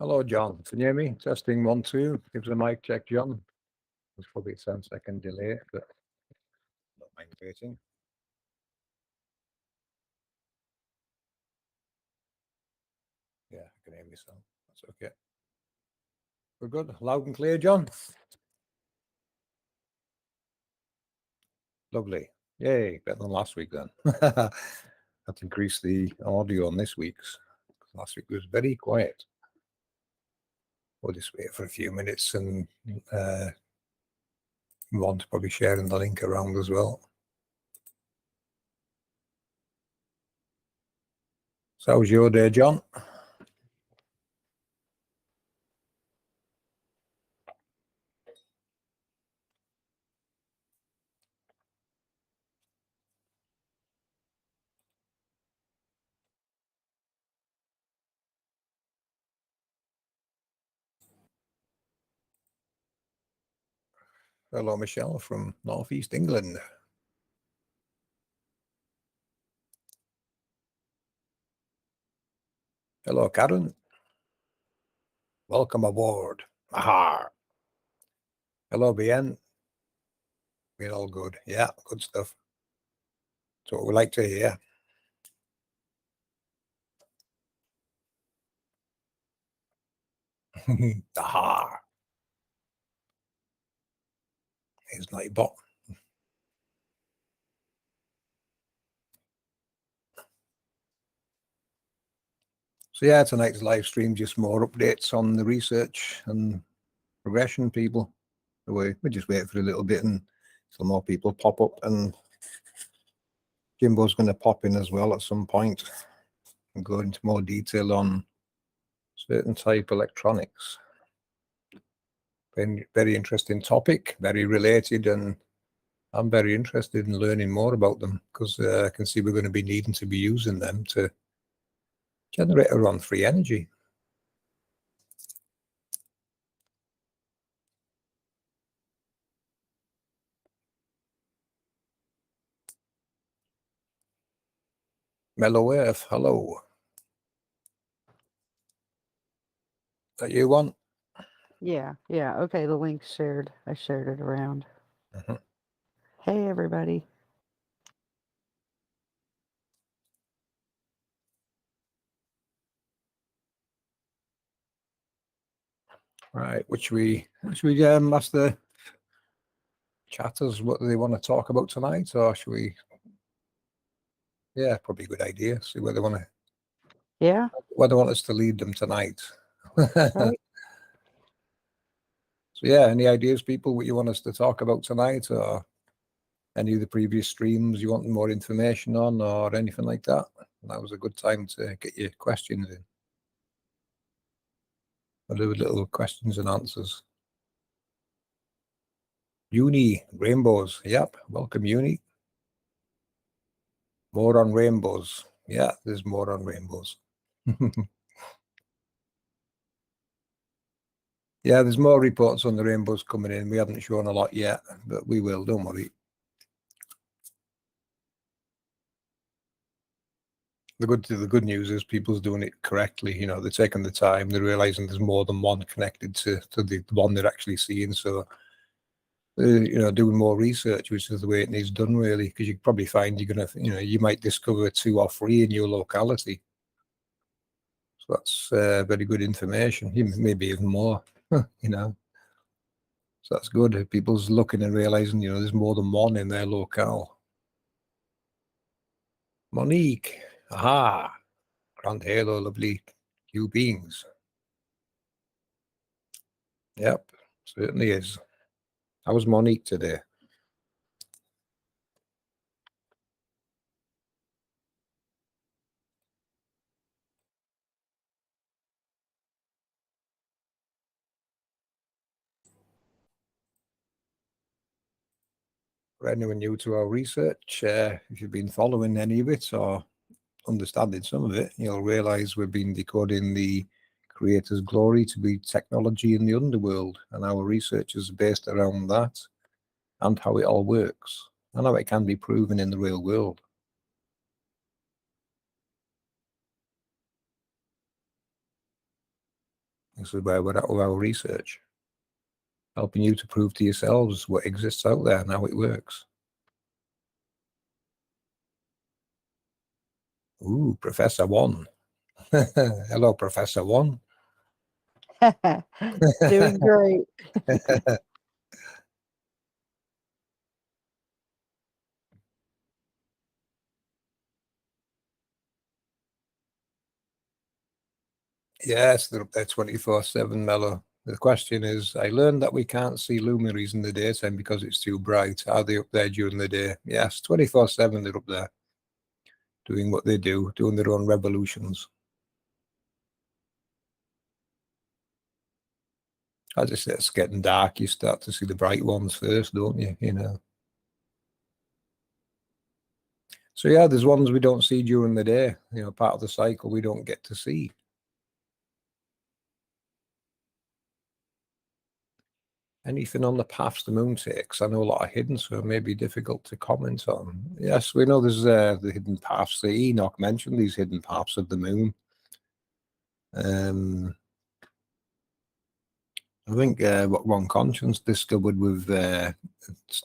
Hello, John. Can you hear me? Testing 1, 2. Gives a mic check, John. There's probably a 10-second delay, but don't mind waiting. Yeah, I can hear myself. That's okay. We're good. Loud and clear, John. Lovely. Yay, better than last week then. Had to increase the audio on this week's. Last week was very quiet. We'll just wait for a few minutes and Ron's probably sharing the link around as well. So how was your day, John? Hello, Michelle from Northeast England. Hello, Karen. Welcome aboard. Aha. Hello, BN. Being all good. Yeah, good stuff. That's what we like to hear. Aha. Here's Nightbot. So yeah, tonight's live stream, just more updates on the research and progression, people. We're just waiting for a little bit and some more people pop up, and Jimbo's going to pop in as well at some point and go into more detail on certain type electronics. Very interesting topic, very related, and I'm very interested in learning more about them because I can see we're going to be needing to be using them to generate our own free energy. Mellow Earth, hello. Is that you, one? Yeah. Okay, the link's shared. I shared it around. Hey, everybody. Right, which we ask the chatters what they want to talk about tonight, or should we? Yeah, probably a good idea. See where they want to. Yeah. Where they want us to lead them tonight. Right. So yeah, any ideas, people, what you want us to talk about tonight, or any of the previous streams you want more information on, or anything like that? That was a good time to get your questions in. I'll do little questions and answers. Uni, rainbows. Yep, welcome, Uni. More on rainbows. Yeah, there's more on rainbows. Yeah, there's more reports on the rainbows coming in. We haven't shown a lot yet, but we will, don't worry. The good news is people's doing it correctly. You know, they're taking the time. They're realizing there's more than one connected to the one they're actually seeing. So, you know, doing more research, which is the way it needs done, really, because you probably find you're gonna, you know, you might discover 2 or 3 in your locality. So that's very good information. Maybe even more, you know. So that's good. People's looking and realizing, you know, there's more than one in their locale. Monique, aha, Grand Halo, lovely Q beings. Yep, certainly is. How was Monique today? For anyone new to our research, if you've been following any of it or understanding some of it, you'll realize we've been decoding the Creator's glory to be technology in the underworld, and our research is based around that and how it all works and how it can be proven in the real world. This is where we're at with our research, helping you to prove to yourselves what exists out there and how it works. Ooh, Professor One. Hello, Professor One. Doing great. Yes, they're up there 24/7, Mello. The question is, I learned that we can't see luminaries in the daytime because it's too bright. Are they up there during the day? Yes, 24/7 they're up there doing what they do, doing their own revolutions. As I say, it's getting dark. You start to see the bright ones first, don't you? You know. So yeah, there's ones we don't see during the day. You know, part of the cycle we don't get to see. Anything on the paths the moon takes? I know a lot are hidden, so it may be difficult to comment on. Yes, we know there's the hidden paths. The Enoch mentioned these hidden paths of the moon. I think what One Conscience discovered with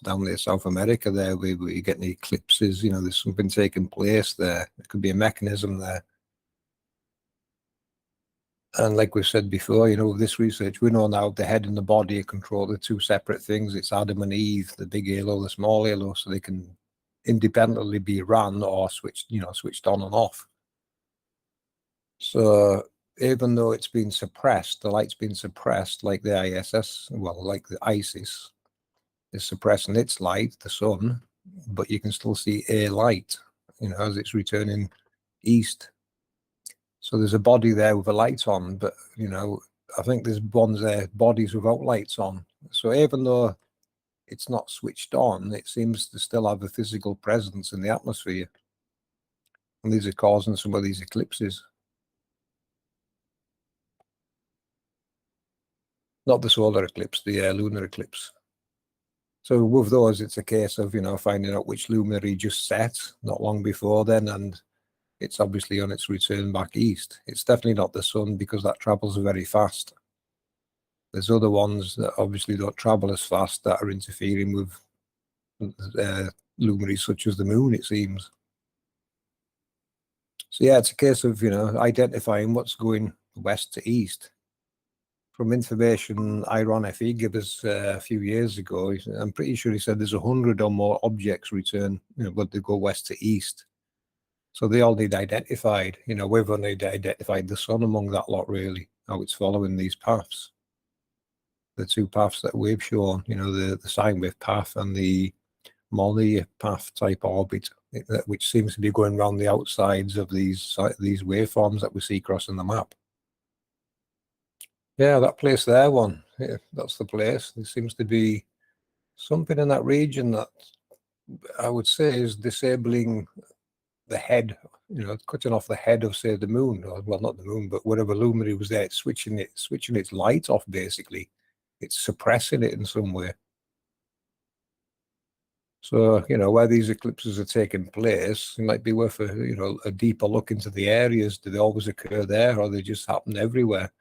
down there South America there, where you get the eclipses, you know, there's something taking place there. There could be a mechanism there. And like we've said before, you know, with this research, we know now the head and the body control the two separate things. It's Adam and Eve, the big halo, the small halo, so they can independently be run or switched, you know, switched on and off. So even though it's been suppressed, the light's been suppressed, like the ISS, well, like the ISIS is suppressing its light, the sun, but you can still see a light, you know, as it's returning east. So there's a body there with a light on, but, you know, I think there's ones there, bodies without lights on. So even though it's not switched on, it seems to still have a physical presence in the atmosphere. And these are causing some of these eclipses. Not the solar eclipse, the lunar eclipse. So with those, it's a case of, you know, finding out which luminary just set not long before then, and it's obviously on its return back east. It's definitely not the sun because that travels very fast. There's other ones that obviously don't travel as fast that are interfering with luminaries such as the moon, it seems. So yeah, it's a case of, you know, identifying what's going west to east. From information Iron FE gave us a few years ago, I'm pretty sure he said there's 100 or more objects return, you know, but they go west to east. So they all need identified. You know, we've only identified the sun among that lot, really, how it's following these paths. The two paths that we've shown, you know, the sine wave path and the Molly path type orbit, which seems to be going around the outsides of these waveforms that we see crossing the map. Yeah, that place there, one. Yeah, that's the place. There seems to be something in that region that I would say is disabling the head, you know, cutting off the head of, say, the moon, or well, not the moon, but whatever luminary was there. It's switching its light off. Basically, it's suppressing it in some way. So, you know, where these eclipses are taking place, it might be worth a, you know, a deeper look into the areas. Do they always occur there, or they just happen everywhere?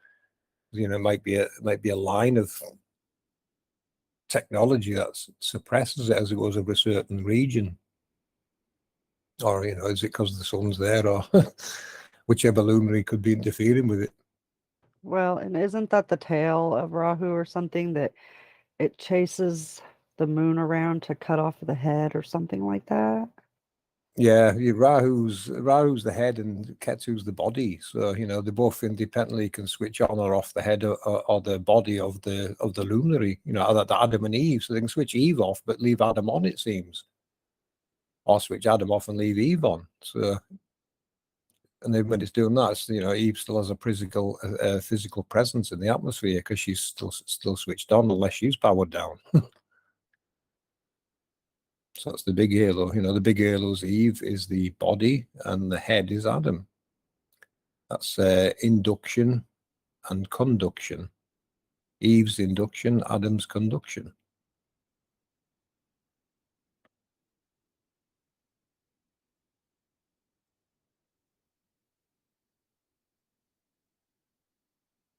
You know, it might be a line of technology that suppresses it as it goes over a certain region. Or, you know, is it because the sun's there, or whichever luminary could be interfering with it? Well, and isn't that the tail of Rahu or something that it chases the moon around to cut off the head or something like that? Yeah, Rahu's the head and Ketu's the body. So, you know, they both independently can switch on or off the head or the body of the luminary, you know, the Adam and Eve. So they can switch Eve off, but leave Adam on, it seems. Or switch Adam off and leave Eve on. So, and then when it's doing that, it's, you know, Eve still has a physical presence in the atmosphere because she's still switched on unless she's powered down. So that's the big halo. You know, the big halo's Eve is the body and the head is Adam. That's induction and conduction. Eve's induction, Adam's conduction.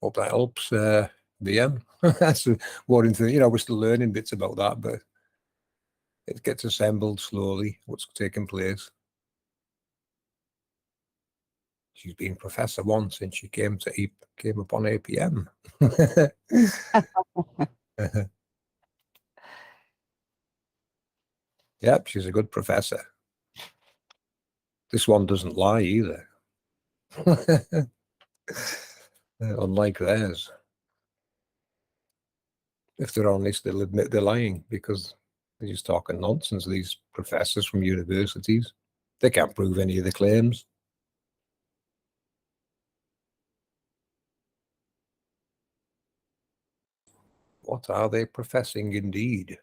Hope that helps. VM. That's more into, we're still learning bits about that, but it gets assembled slowly. What's taking place? She's been Professor One since she came upon APM. Yep, she's a good professor. This one doesn't lie either. Unlike theirs. If they're honest, they'll admit they're lying because they're just talking nonsense, these professors from universities. They can't prove any of the claims. What are they professing indeed?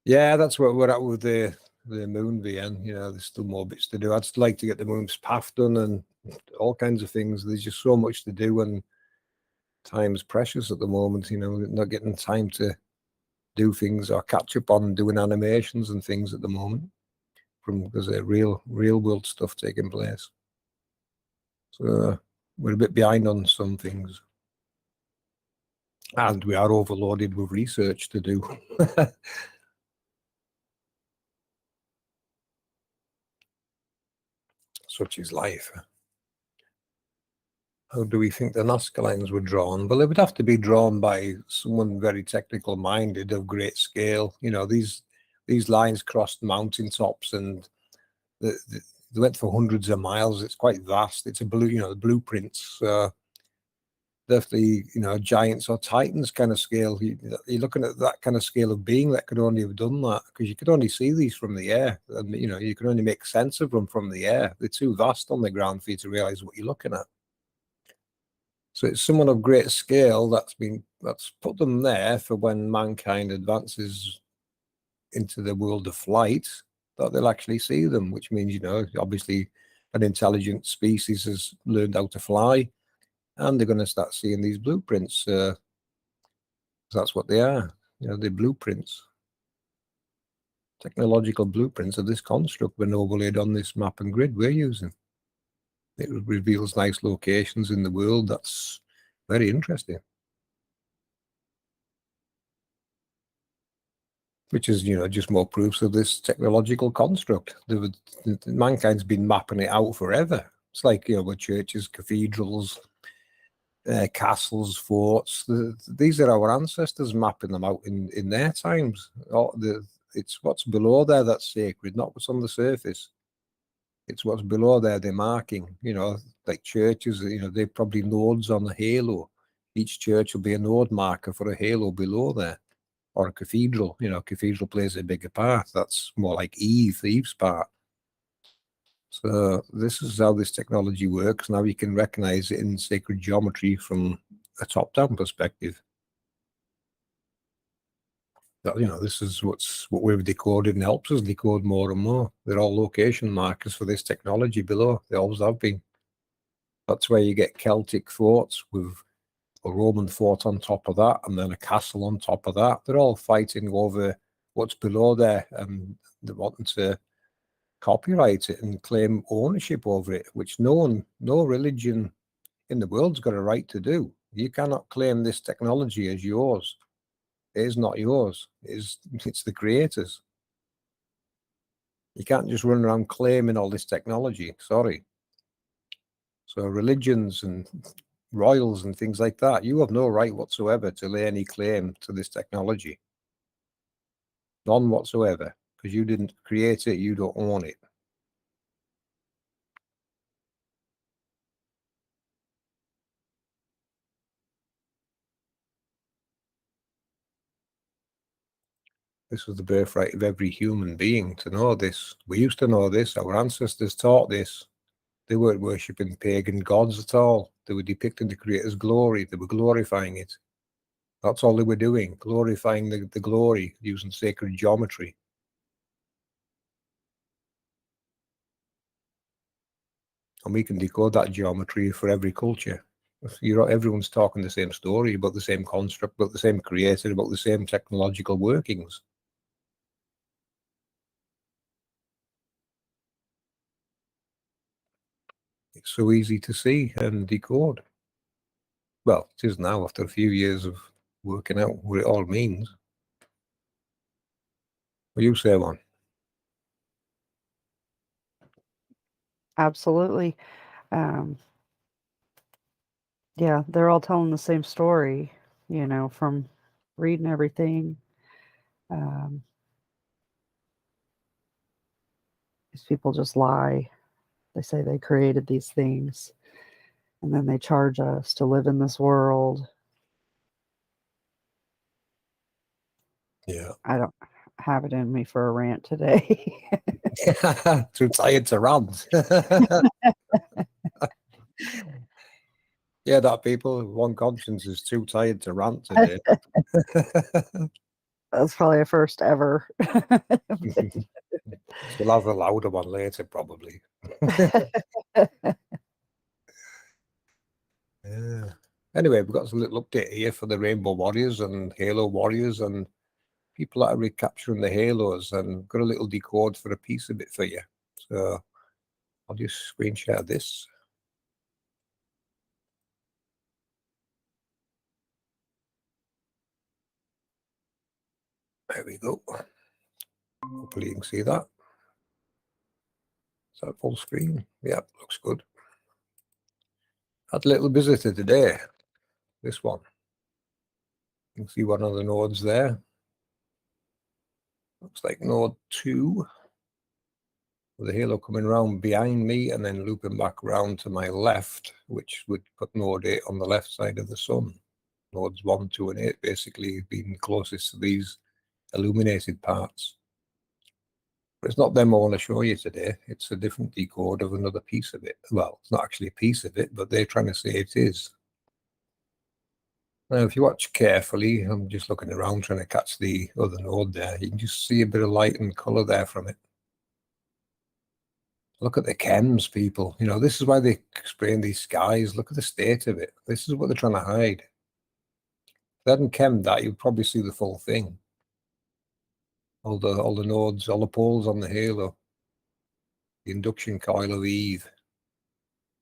Yeah, that's what we're at with the moon VN. There's still more bits to do. I'd still like to get the moon's path done and all kinds of things. There's just so much to do, and time's precious at the moment. Not getting time to do things or catch up on doing animations and things at the moment. There's a real world stuff taking place. So we're a bit behind on some things. And we are overloaded with research to do. Such is life. How do we think the Nazca Lines were drawn? Well, it would have to be drawn by someone very technical minded of great scale. These lines crossed mountaintops and they went for hundreds of miles. It's quite vast. It's the blueprints. Definitely, giants or titans kind of scale. You're looking at that kind of scale of being that could only have done that, because you could only see these from the air, and you can only make sense of them from the air. They're too vast on the ground for you to realize what you're looking at. So it's someone of great scale that's put them there for when mankind advances into the world of flight, that they'll actually see them, which means, obviously an intelligent species has learned how to fly, and they're going to start seeing these blueprints. That's what they are. They're blueprints, technological blueprints of this construct when overlaid on this map and grid we're using. It reveals nice locations in the world. That's very interesting. Which is, just more proofs of this technological construct. Mankind's been mapping it out forever. It's like, with churches, cathedrals, castles, forts. These are our ancestors mapping them out in their times. It's what's below there that's sacred, not what's on the surface. It's what's below there they're marking. Like churches, they're probably nodes on the halo. Each church will be a node marker for a halo below there. Or a cathedral, cathedral plays a bigger part. That's more like Eve's part. So this is how this technology works. Now you can recognize it in sacred geometry from a top-down perspective. That, this is what we've decoded and helps us decode more and more. They're all location markers for this technology below. They always have been. That's where you get Celtic forts with a Roman fort on top of that, and then a castle on top of that. They're all fighting over what's below there, and they're wanting to copyright it and claim ownership over it, which no religion in the world's got a right to do. You cannot claim this technology as yours. It is not yours. It's the creators. You can't just run around claiming all this technology. Sorry. So religions and royals and things like that, you have no right whatsoever to lay any claim to this technology. None whatsoever, because you didn't create it, you don't own it. This was the birthright of every human being to know this. We used to know this. Our ancestors taught this. They weren't worshipping pagan gods at all. They were depicting the Creator's glory. They were glorifying it. That's all they were doing, glorifying the glory using sacred geometry. And we can decode that geometry for every culture. Everyone's talking the same story about the same construct, about the same creator, about the same technological workings. it's so easy to see and decode. Well, it is now after a few years of working out what it all means. What do you say, one? Absolutely. Um, yeah, they're all telling the same story, from reading everything. Um, these people just lie. They say they created these things, and then they charge us to live in this world. Yeah. I don't have it in me for a rant today. Too tired to rant. Yeah, that people, One Conscience is too tired to rant today. That's probably a first ever. We'll have a louder one later, probably. Yeah. Anyway, we've got a little update here for the Rainbow Warriors and Halo Warriors and people that are recapturing the Halos, and got a little decode for a piece of it for you. So I'll just screen share this. There we go. Hopefully you can see that. Is that full screen? Yeah, looks good. Had a little visitor today. This one. You can see one of the nodes there. Looks like node 2. With the halo coming around behind me and then looping back around to my left, which would put node 8 on the left side of the sun. Nodes 1, 2, and 8 basically being closest to these illuminated parts. But it's not them I want to show you today. It's a different decode of another piece of it. Well, it's not actually a piece of it, but they're trying to say it is. Now, if you watch carefully, I'm just looking around trying to catch the other node there. You can just see a bit of light and color there from it. Look at the chems, people. This is why they spraying these skies. Look at the state of it. This is what they're trying to hide. If they hadn't chemmed that, you'd probably see the full thing. All the nodes, all the poles on the halo. The induction coil of Eve.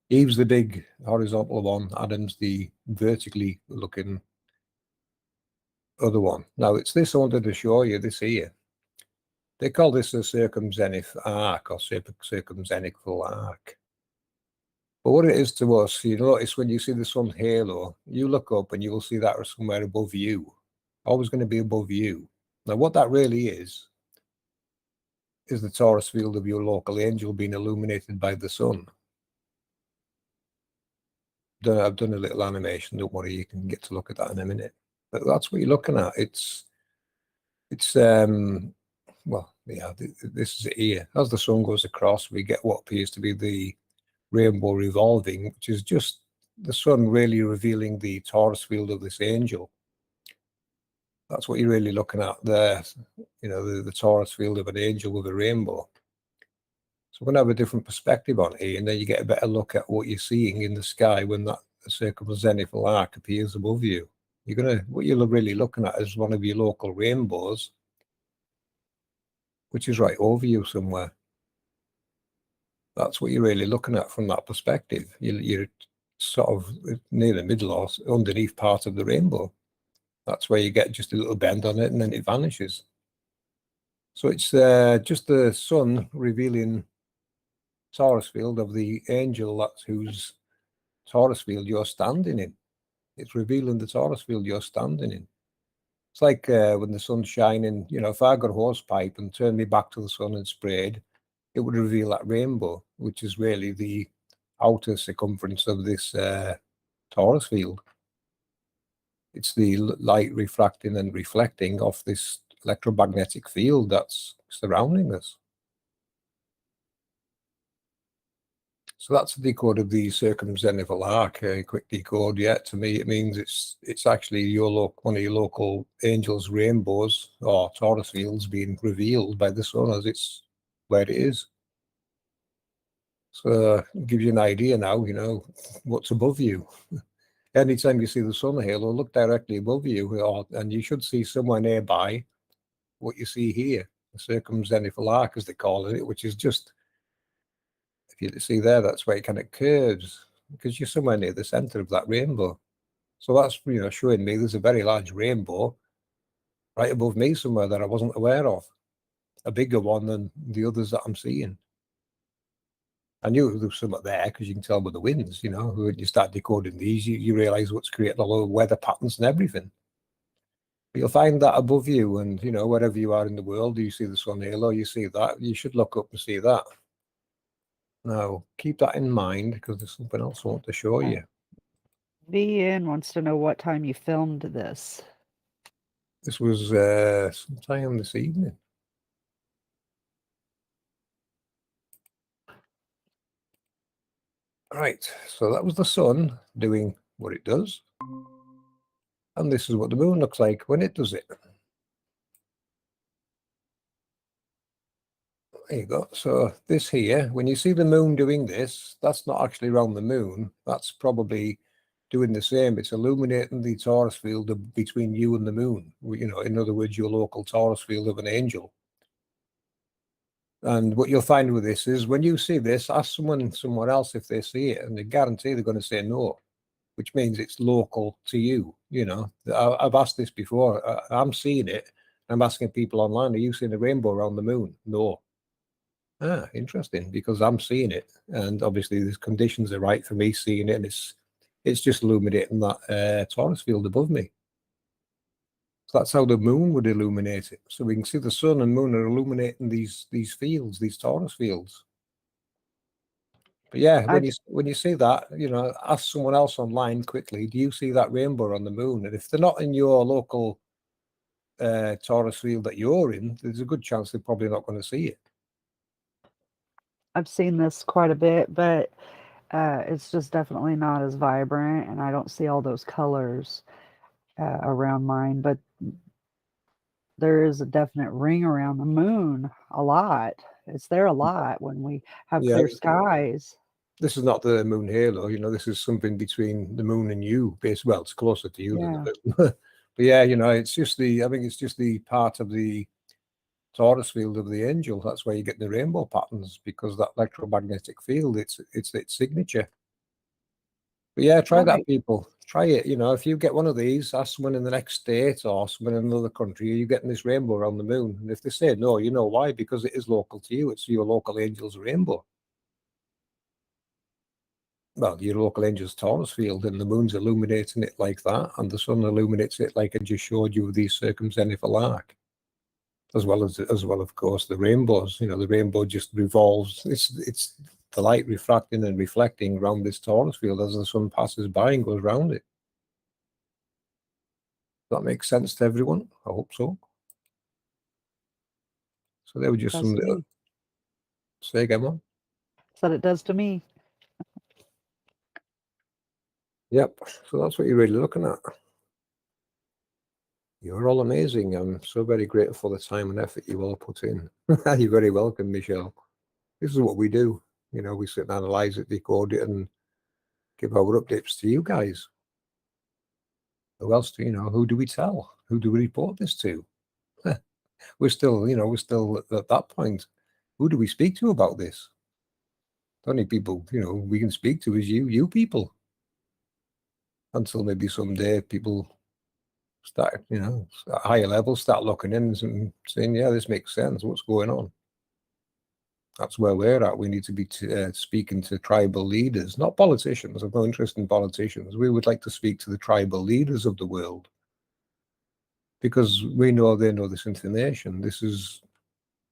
Eve's the big horizontal one. Adam's the vertically looking other one. Now, it's this I wanted to show you, this here. They call this a CircumZenithalArc or CircumZenithalArc. But what it is to us, you notice when you see the sun halo, you look up and you will see that somewhere above you. Always going to be above you. Now, what that really is the torus field of your local angel being illuminated by the sun. I've done a little animation, don't worry, you can get to look at that in a minute. But that's what you're looking at. It's well, yeah, this is it here. As the sun goes across, we get what appears to be the rainbow revolving, which is just the sun really revealing the torus field of this angel. That's what you're really looking at there, the torus field of an angel with a rainbow. So we're going to have a different perspective on it here, and then you get a better look at what you're seeing in the sky when that CircumZenithalArc appears above you. What you're really looking at is one of your local rainbows, which is right over you somewhere. That's what you're really looking at from that perspective. You're sort of near the middle or underneath part of the rainbow. That's where you get just a little bend on it and then it vanishes. So it's just the sun revealing torus field of the angel, that's whose torus field you're standing in. It's revealing the torus field you're standing in. It's like when the sun's shining, if I got a hose pipe and turned me back to the sun and sprayed, it would reveal that rainbow, which is really the outer circumference of this torus field. It's the light refracting and reflecting off this electromagnetic field that's surrounding us. So that's the decode of the CircumZenithalArc. A quick decode. Yeah, to me it means it's actually one of your local angels' rainbows or torus fields being revealed by the sun as it's where it is. So it gives you an idea now, what's above you. Anytime you see the sun halo, look directly above you, and you should see somewhere nearby what you see here, the CircumZenithalArc, as they call it, which is just If you see there, that's where it kind of curves, because you're somewhere near the center of that rainbow. So that's, you know, showing me there's a very large rainbow right above me somewhere that I wasn't aware of, a bigger one than the others that I'm seeing. I knew there was something there because you can tell with the winds, you know, when you start decoding these, you realize what's creating a lot of weather patterns and everything. But you'll find that above you, and, you know, wherever you are in the world, you see the sun halo, you see that, you should look up and see that. Now, keep that in mind because there's something else I want to show you. VN wants to know what time you filmed this. This was sometime this evening. Right, so that was the sun doing what it does. And this is what the moon looks like when it does it. There you go. So this here, when you see the moon doing this, that's not actually around the moon. That's probably doing the same. It's illuminating the torus field between you and the moon. You know, in other words, your local torus field of an angel. And what you'll find with this is when you see this, ask someone somewhere else if they see it, and they guarantee they're going to say no, which means it's local to you. You know, I've asked this before. I'm seeing it. I'm asking people online, are you seeing a rainbow around the moon? No. Ah, interesting, because I'm seeing it, and obviously the conditions are right for me seeing it, and it's just illuminating that torus field above me. So that's how the moon would illuminate it. So we can see the sun and moon are illuminating these fields, these torus fields. But yeah, when you see that, you know, ask someone else online quickly, do you see that rainbow on the moon? And if they're not in your local torus field that you're in, there's a good chance they're probably not going to see it. I've seen this quite a bit, but it's just definitely not as vibrant, and I don't see all those colors around mine. But there is a definite ring around the moon a lot. It's there a lot when we have clear skies. This is not the moon halo, you know, this is something between the moon and you, basically. Well, it's closer to you than the moon. But yeah, you know, it's just I think it's just the part of the torus field of the angel. That's where you get the rainbow patterns, because that electromagnetic field, it's its signature. But yeah, try that, people. Try it. You know, if you get one of these, ask someone in the next state or someone in another country, are you getting this rainbow around the moon? And if they say no, you know why? Because it is local to you. It's your local angel's rainbow. Well, your local angel's torus field, and the moon's illuminating it like that, and the sun illuminates it like I just showed you with the CircumZenithalArc. As well, of course, the rainbows. You know, the rainbow just revolves. It's the light refracting and reflecting around this torus field as the sun passes by and goes around it. Does that make sense to everyone? I hope so. So there were just some little... Say again, Mom? Said it does to me. Yep. So that's what you're really looking at. You're all amazing. I'm so very grateful for the time and effort you all put in. You're very welcome, Michelle. This is what we do. You know, we sit and analyze it, decode it, and give our updates to you guys. Who else do you know? Who do we tell? Who do we report this to? We're still, you know, we're still at that point. Who do we speak to about this? The only people, you know, we can speak to is you people. Until maybe someday people start, you know, at higher levels, start looking in and saying, yeah, this makes sense. What's going on? That's where we're at. We need to be speaking to tribal leaders, not politicians. I've no interest in politicians. We would like to speak to the tribal leaders of the world, because we know they know this information. This is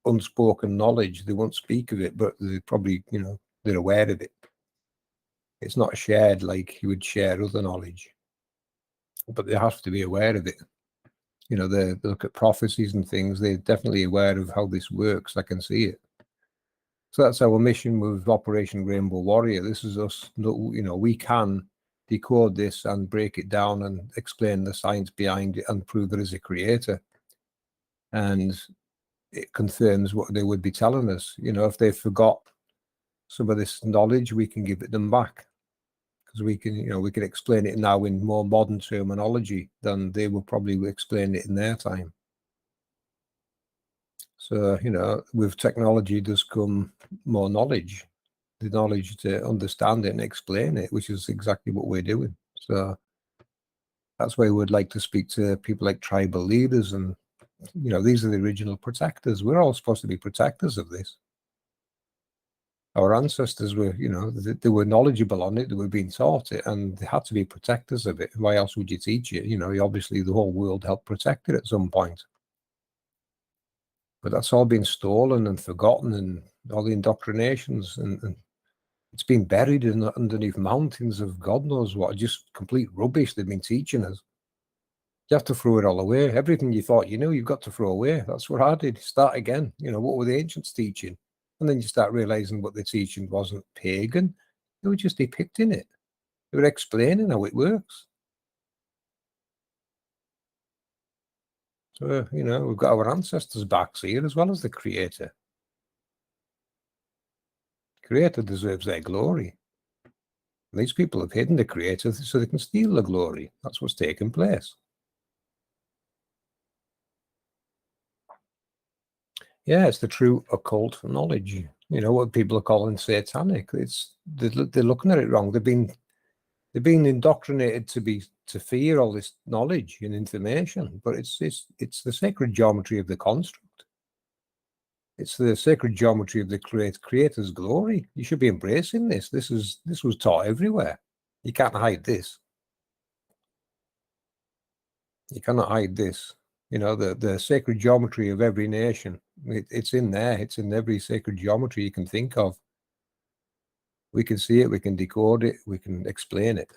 unspoken knowledge. They won't speak of it, but they probably, you know, they're aware of it. It's not shared like you would share other knowledge, but they have to be aware of it. You know, they look at prophecies and things. They're definitely aware of how this works. I can see it. So that's our mission with Operation Rainbow Warrior. This is us, you know, we can decode this and break it down and explain the science behind it and prove there is a creator. And it confirms what they would be telling us. You know, if they forgot some of this knowledge, we can give it them back, because we can, you know, we can explain it now in more modern terminology than they will probably explain it in their time. So, you know, with technology does come more knowledge. the knowledge to understand it and explain it, which is exactly what we're doing. So that's why we'd like to speak to people like tribal leaders, and these are the original protectors. We're all supposed to be protectors of this. Our ancestors were, they were knowledgeable on it, they were being taught it, and they had to be protectors of it. Why else would you teach it? Obviously the whole world helped protect it at some point. But that's all been stolen and forgotten, and all the indoctrinations, and it's been buried underneath mountains of God knows what, just complete rubbish they've been teaching us. You have to throw it all away. Everything you thought you knew, you've got to throw away. That's what I did. Start again. What were the ancients teaching? And then you start realizing what they're teaching wasn't pagan. They were just depicting it. They were explaining how it works. So, we've got our ancestors' backs here as well as the Creator. Creator deserves their glory. And these people have hidden the Creator so they can steal the glory. That's what's taken place. Yeah, it's the true occult knowledge. What people are calling satanic. They're looking at it wrong. They've been indoctrinated to fear all this knowledge and information. But it's the sacred geometry of the construct. It's the sacred geometry of the Creator's glory. You should be embracing this. This was taught everywhere. You can't hide this. You cannot hide this. The sacred geometry of every nation. It's in there. It's in every sacred geometry you can think of. We can see it. We can decode it. We can explain it.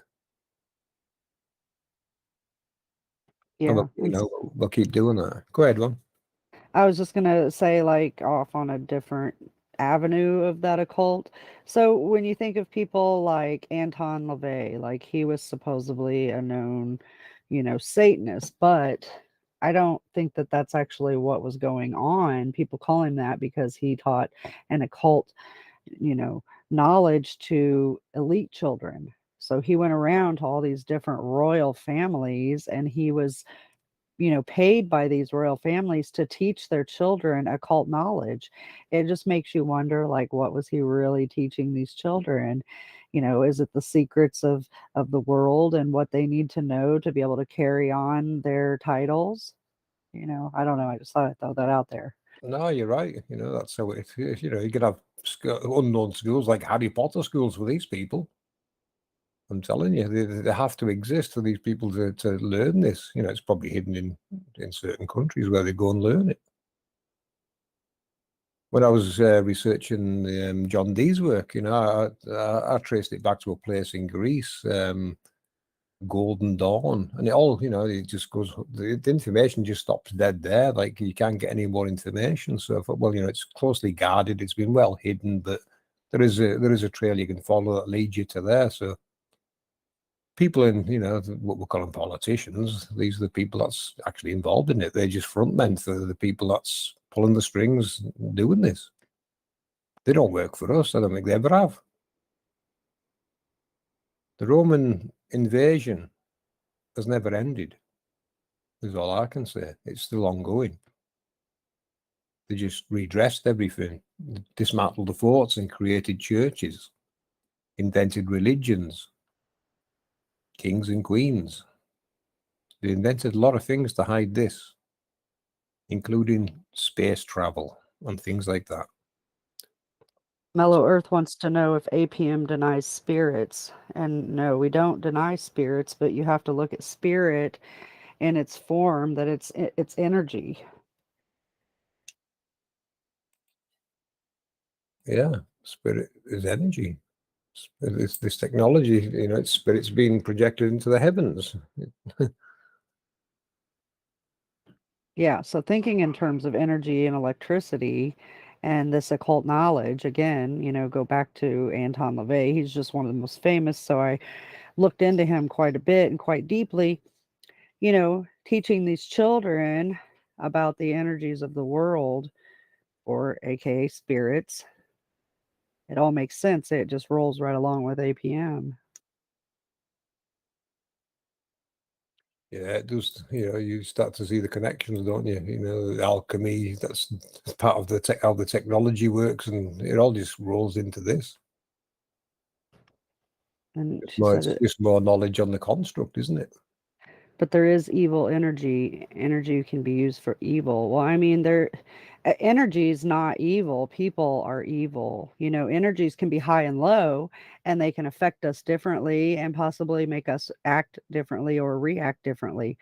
Yeah. We'll keep doing that. Go ahead, Ron. I was just gonna say, like, off on a different avenue of that occult. So when you think of people like Anton LaVey, like he was supposedly a known, Satanist, but I don't think that that's actually what was going on. People call him that because he taught an occult, knowledge to elite children. So he went around to all these different royal families, and he was paid by these royal families to teach their children occult knowledge. It just makes you wonder, like, what was he really teaching these children? Is it the secrets of the world and what they need to know to be able to carry on their titles? I don't know. I just thought I'd throw that out there. No, you're right. That's how it is. You can have unknown schools like Harry Potter schools for these people. I'm telling you, they have to exist for these people to learn this. It's probably hidden in certain countries where they go and learn it. When I was researching John Dee's work, I traced it back to a place in Greece, Golden Dawn, and it all, it just goes. The information just stops dead there. Like, you can't get any more information. So I thought, well, it's closely guarded. It's been well hidden, but there is a trail you can follow that leads you to there. So people in, what we're calling politicians, these are the people that's actually involved in it. They're just front men for the people that's pulling the strings, doing this. They don't work for us. I don't think they ever have. The Roman invasion has never ended, is all I can say. It's still ongoing. They just redressed everything, dismantled the forts and created churches, invented religions, kings and queens. They invented a lot of things to hide this, including space travel and things like that. Mellow Earth wants to know if APM denies spirits. And no, we don't deny spirits, but you have to look at spirit in its form, that it's energy. Yeah, spirit is energy. It's this technology, it's spirit's being projected into the heavens. Yeah, so thinking in terms of energy and electricity and this occult knowledge, again, go back to Anton LaVey. He's just one of the most famous. So I looked into him quite a bit and quite deeply, teaching these children about the energies of the world, or AKA spirits. It all makes sense. It just rolls right along with APM. Yeah, it does. You start to see the connections, don't you? The alchemy, that's part of how the technology works, and it all just rolls into this. And she said It's just more knowledge on the construct, isn't it? but there is evil energy. Energy can be used for evil. Well, I mean, energy is not evil. People are evil. You know, energies can be high and low, and they can affect us differently and possibly make us act differently or react differently.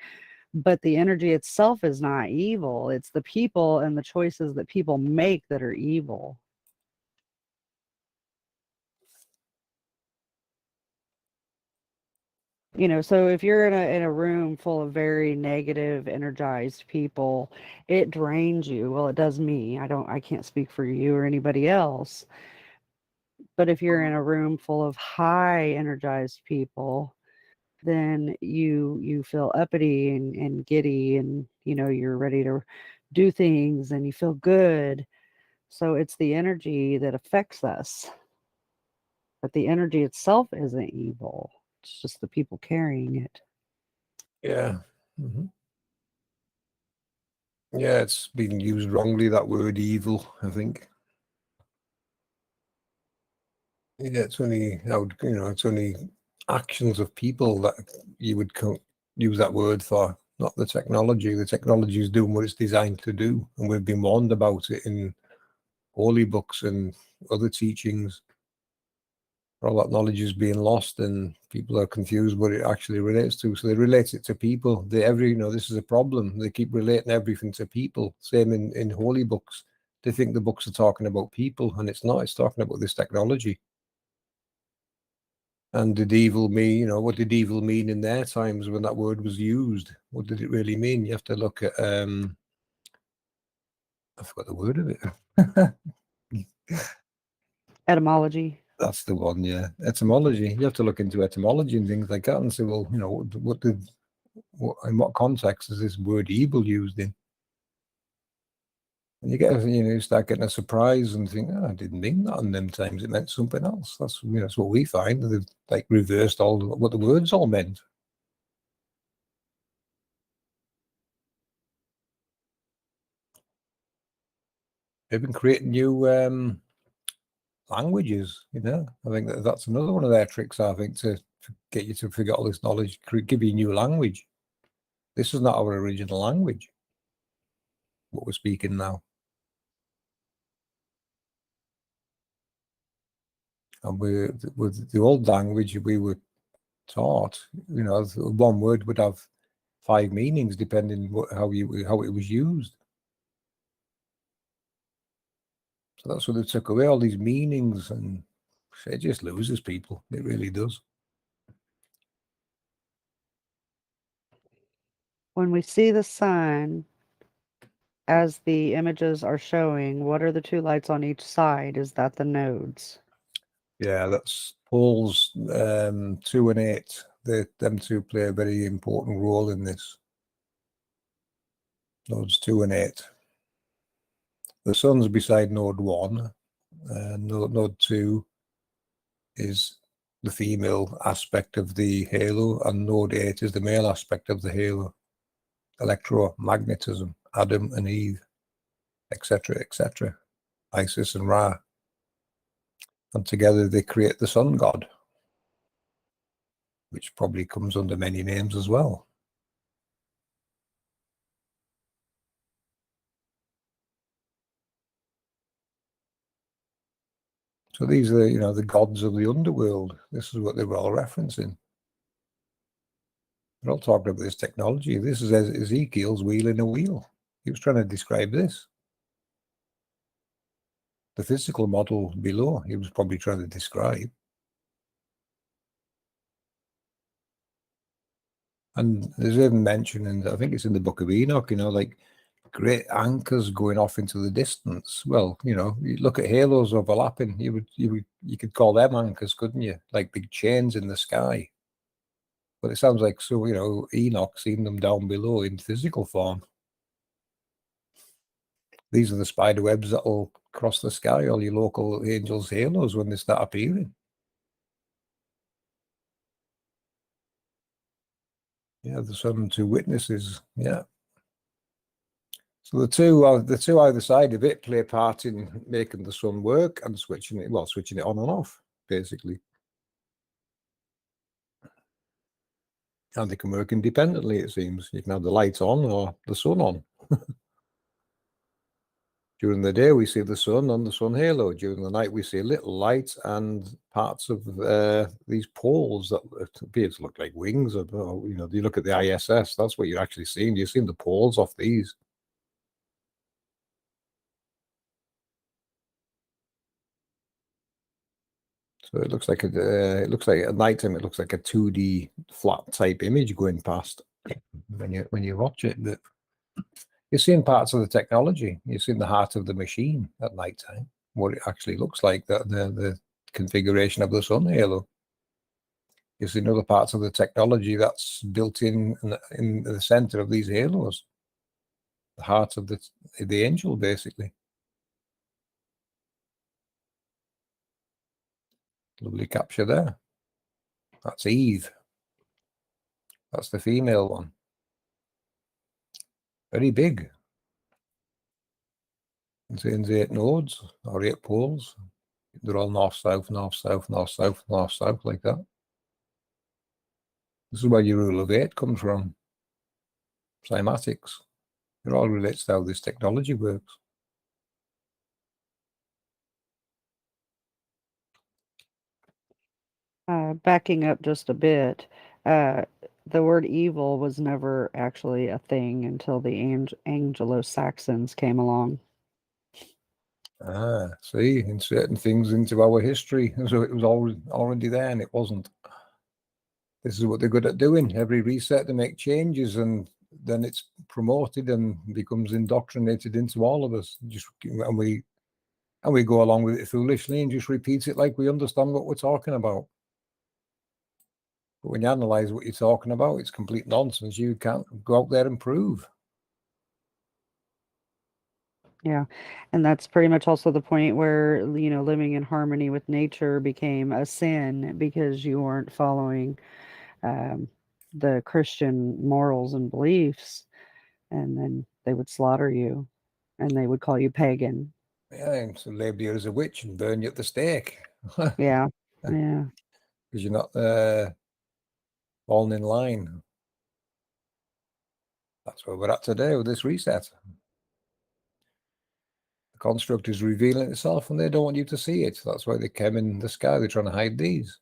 But the energy itself is not evil. It's the people and the choices that people make that are evil. You know, so if you're in a room full of very negative energized people, it drains you. Well, it does me. I can't speak for you or anybody else. But if you're in a room full of high energized people, then you feel uppity and giddy, and you know you're ready to do things and you feel good. So it's the energy that affects us. But the energy itself isn't evil. It's just the people carrying it. Yeah. Mm-hmm. Yeah, it's been used wrongly, that word evil, I think. Yeah, it's only, it's only actions of people that you would use that word for, not the technology. The technology is doing what it's designed to do, and we've been warned about it in holy books and other teachings. All that knowledge is being lost, and people are confused what it actually relates to. So they relate it to people. This is a problem. They keep relating everything to people. Same in holy books. They think the books are talking about people, and it's not. It's talking about this technology. And did evil mean, what did evil mean in their times when that word was used? What did it really mean? You have to look at, I forgot the word of it. Etymology. That's the one, yeah. Etymology. You have to look into etymology and things like that and say, well, in what context is this word evil used in? And you start getting a surprise and think, I didn't mean that in them times. It meant something else. That's what we find. They've like reversed all what the words all meant. They've been creating new languages, I think that's another one of their tricks, I think, to get you to forget all this knowledge, give you a new language. This is not our original language, what we're speaking now. And with the old language we were taught, one word would have 5 meanings depending how it was used. So that's what they took away, all these meanings, and it just loses people. It really does. When we see the sun, as the images are showing, what are the 2 lights on each side? Is that the nodes? Yeah, that's Paul's 2 and 8. Them two play a very important role in this. Nodes 2 and 8. The sun's beside node 1, and node 2 is the female aspect of the halo, and node 8 is the male aspect of the halo. Electromagnetism, Adam and Eve, etc., etc. Isis and Ra. And together they create the sun god, which probably comes under many names as well. So these are, the gods of the underworld. This is what they were all referencing. They're all talking about this technology. This is Ezekiel's wheel in a wheel. He was trying to describe this. The physical model below, he was probably trying to describe. And there's even mention, and I think it's in the book of Enoch, like great anchors going off into the distance. Well, you look at halos overlapping, you could call them anchors, couldn't you? Like big chains in the sky. But it sounds like, so, Enoch seen them down below in physical form. These are the spider webs that'll cross the sky, all your local angels' halos when they start appearing. Yeah, the sun and 2 witnesses. Yeah. So the two either side of it play a part in making the sun work and switching it on and off, basically. And they can work independently, it seems. You can have the lights on or the sun on. During the day, we see the sun and the sun halo. During the night, we see little lights and parts of these poles that appear to look like wings. Or, you know, you look at the ISS, that's what you're actually seeing. You're seeing the poles off these. So it looks like at nighttime, it looks like a 2D flat type image going past when you watch it. But you're seeing parts of the technology. You're seeing the heart of the machine at nighttime, what it actually looks like, the configuration of the sun halo. You're seeing other parts of the technology that's built in the center of these halos, the heart of the angel, basically. Lovely capture there. That's Eve. That's the female one. Very big. Contains 8 nodes or 8 poles. They're all north, south, north, south, north, south, north, south, like that. This is where your rule of 8 comes from. Cymatics. It all relates to how this technology works. Backing up just a bit, the word evil was never actually a thing until the Anglo-Saxons came along. Ah, see, inserting things into our history. So it was already there and it wasn't. This is what they're good at doing. Every reset, they make changes and then it's promoted and becomes indoctrinated into all of us. And we go along with it foolishly and just repeat it like we understand what we're talking about. But when you analyze what you're talking about, it's complete nonsense. You can't go out there and prove. Yeah, and that's pretty much also the point where, you know, living in harmony with nature became a sin because you weren't following um, the Christian morals and beliefs, and then they would slaughter you, and they would call you pagan. Yeah, and so label you as a witch and burn you at the stake. Yeah, yeah. Because you're not falling in line. That's where we're at today with this reset. The construct is revealing itself and they don't want you to see it. That's why they came in the sky. They're trying to hide these.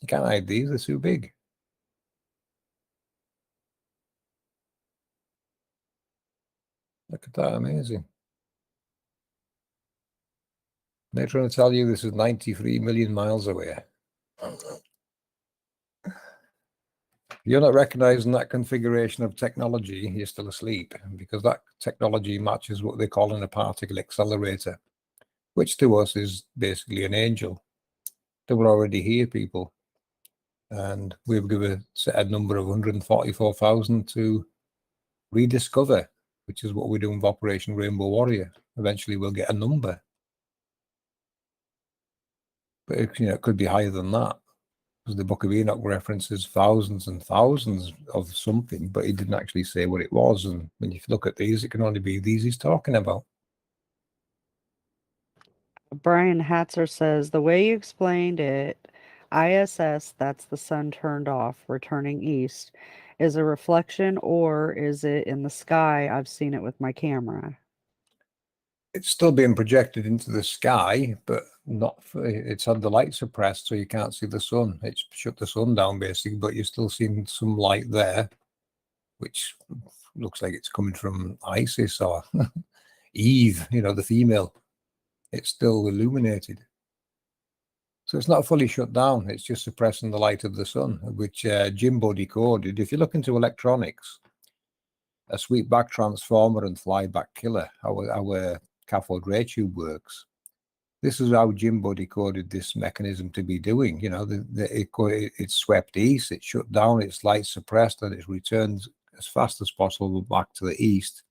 You can't hide these, they're too big. Look at that, amazing. They're trying to tell you this is 93 million miles away. You're not recognizing that configuration of technology, you're still asleep, because that technology matches what they call in a particle accelerator, which to us is basically an angel. They were already here, people. And we were given a number of 144,000 to rediscover, which is what we're doing with Operation Rainbow Warrior. Eventually we'll get a number. But it could be higher than that. Because the Book of Enoch references thousands and thousands of something, but he didn't actually say what it was. And when you look at these, it can only be these he's talking about. Brian Hatzer says, the way you explained it, ISS, that's the sun turned off, returning east, is a reflection or is it in the sky? I've seen it with my camera. It's still being projected into the sky, but not it's had the light suppressed, so you can't see the sun. It's shut the sun down basically, but you're still seeing some light there, which looks like it's coming from Isis or Eve, the female. It's still illuminated. So it's not fully shut down. It's just suppressing the light of the sun, which Jimbo decoded. If you look into electronics, a sweep back transformer and flyback killer, our cathode ray tube works. This is how Jimbo decoded this mechanism to be doing. It's swept east, it's shut down, its light suppressed, and it returns as fast as possible back to the east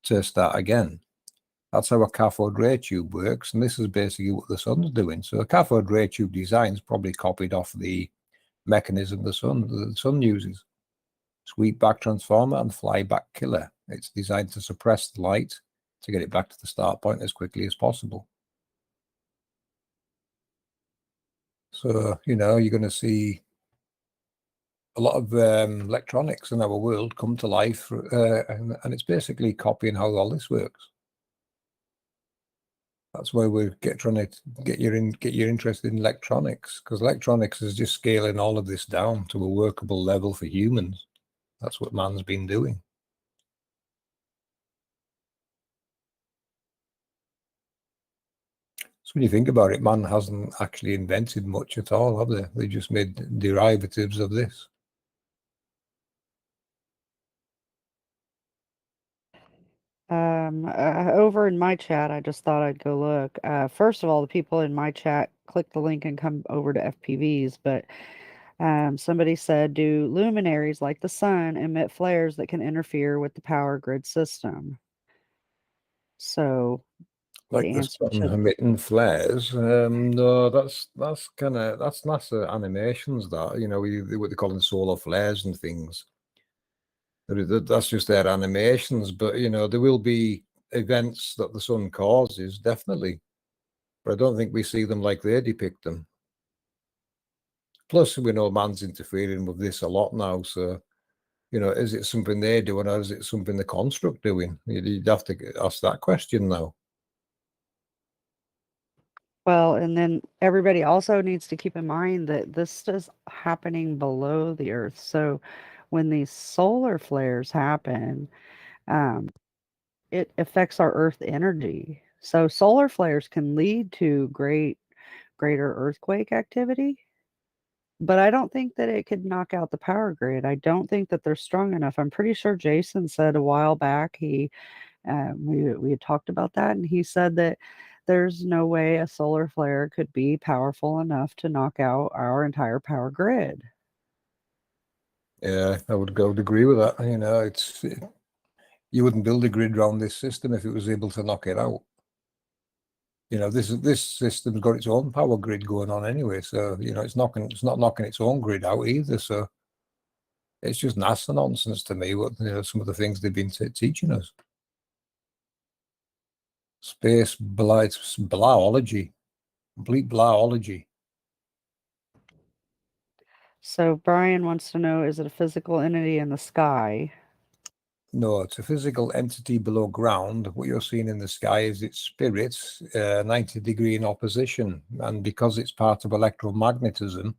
to start again. That's how a cathode ray tube works, and this is basically what the sun's doing. So a cathode ray tube design is probably copied off the mechanism the sun uses. Sweep back transformer and flyback killer. It's designed to suppress the light to get it back to the start point as quickly as possible. So, you're going to see a lot of electronics in our world come to life, and it's basically copying how all this works. That's why we're trying to get you interested in electronics, because electronics is just scaling all of this down to a workable level for humans. That's what man's been doing. So when you think about it, man hasn't actually invented much at all, have they? They just made derivatives of this. Over in my chat, I just thought I'd go look. First of all, the people in my chat click the link and come over to FPVs, but somebody said, do luminaries like the sun emit flares that can interfere with the power grid system? So Like the the answer sun to emitting flares. No, that's NASA animations. That what they call them solar flares and things. That's just their animations. But there will be events that the sun causes, definitely. But I don't think we see them like they depict them. Plus, we know man's interfering with this a lot now. So, is it something they're doing, or is it something the construct doing? You'd have to ask that question now. Well, and then everybody also needs to keep in mind that this is happening below the Earth. So when these solar flares happen, um, it affects our Earth energy. So solar flares can lead to greater earthquake activity, but I don't think that it could knock out the power grid. I don't think that they're strong enough. I'm pretty sure Jason said a while back we had talked about that, and he said that there's no way a solar flare could be powerful enough to knock out our entire power grid. Yeah, I would agree with that. You wouldn't build a grid around this system if it was able to knock it out. This system's got its own power grid going on anyway, so it's not knocking its own grid out either. So it's just NASA nonsense to me. What some of the things they've been teaching us. Space blights, blaology, complete blaology. So Brian wants to know, is it a physical entity in the sky? No, it's a physical entity below ground. What you're seeing in the sky is its spirit, 90 degree in opposition. And because it's part of electromagnetism,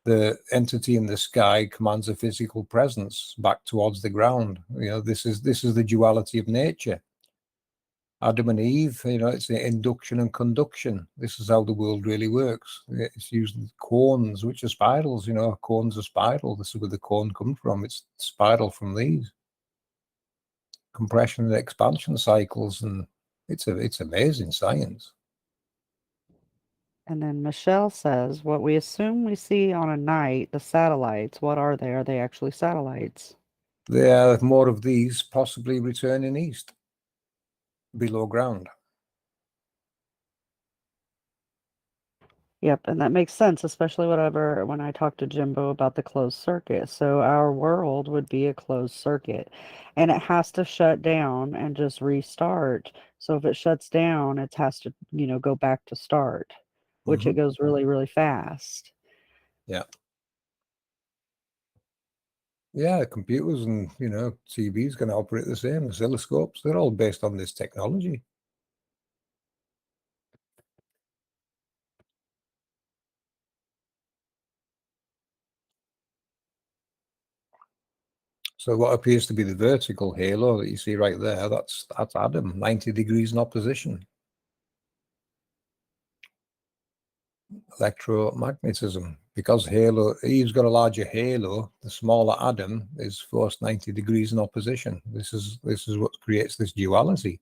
the entity in the sky commands a physical presence back towards the ground. This is the duality of nature. Adam and Eve, it's induction and conduction. This is how the world really works. It's using cones, which are spirals. Cones are spiral. This is where the cone comes from. It's spiral from these compression and expansion cycles, and it's amazing science. And then Michelle says, what we assume we see on a night, the satellites, what are they? Are they actually satellites? There are more of these possibly returning east, below ground. Yep, and that makes sense, especially when I talked to Jimbo about the closed circuit. So our world would be a closed circuit, and it has to shut down and just restart. So if it shuts down, it has to, go back to start, which it goes really, really fast. Yeah. Yeah, computers and TVs can operate the same. Oscilloscopes, they're all based on this technology. So what appears to be the vertical halo that you see right there, that's Adam, 90 degrees in opposition. Electromagnetism. Because Eve's got a larger halo, the smaller Adam is forced 90 degrees in opposition. This is what creates this duality.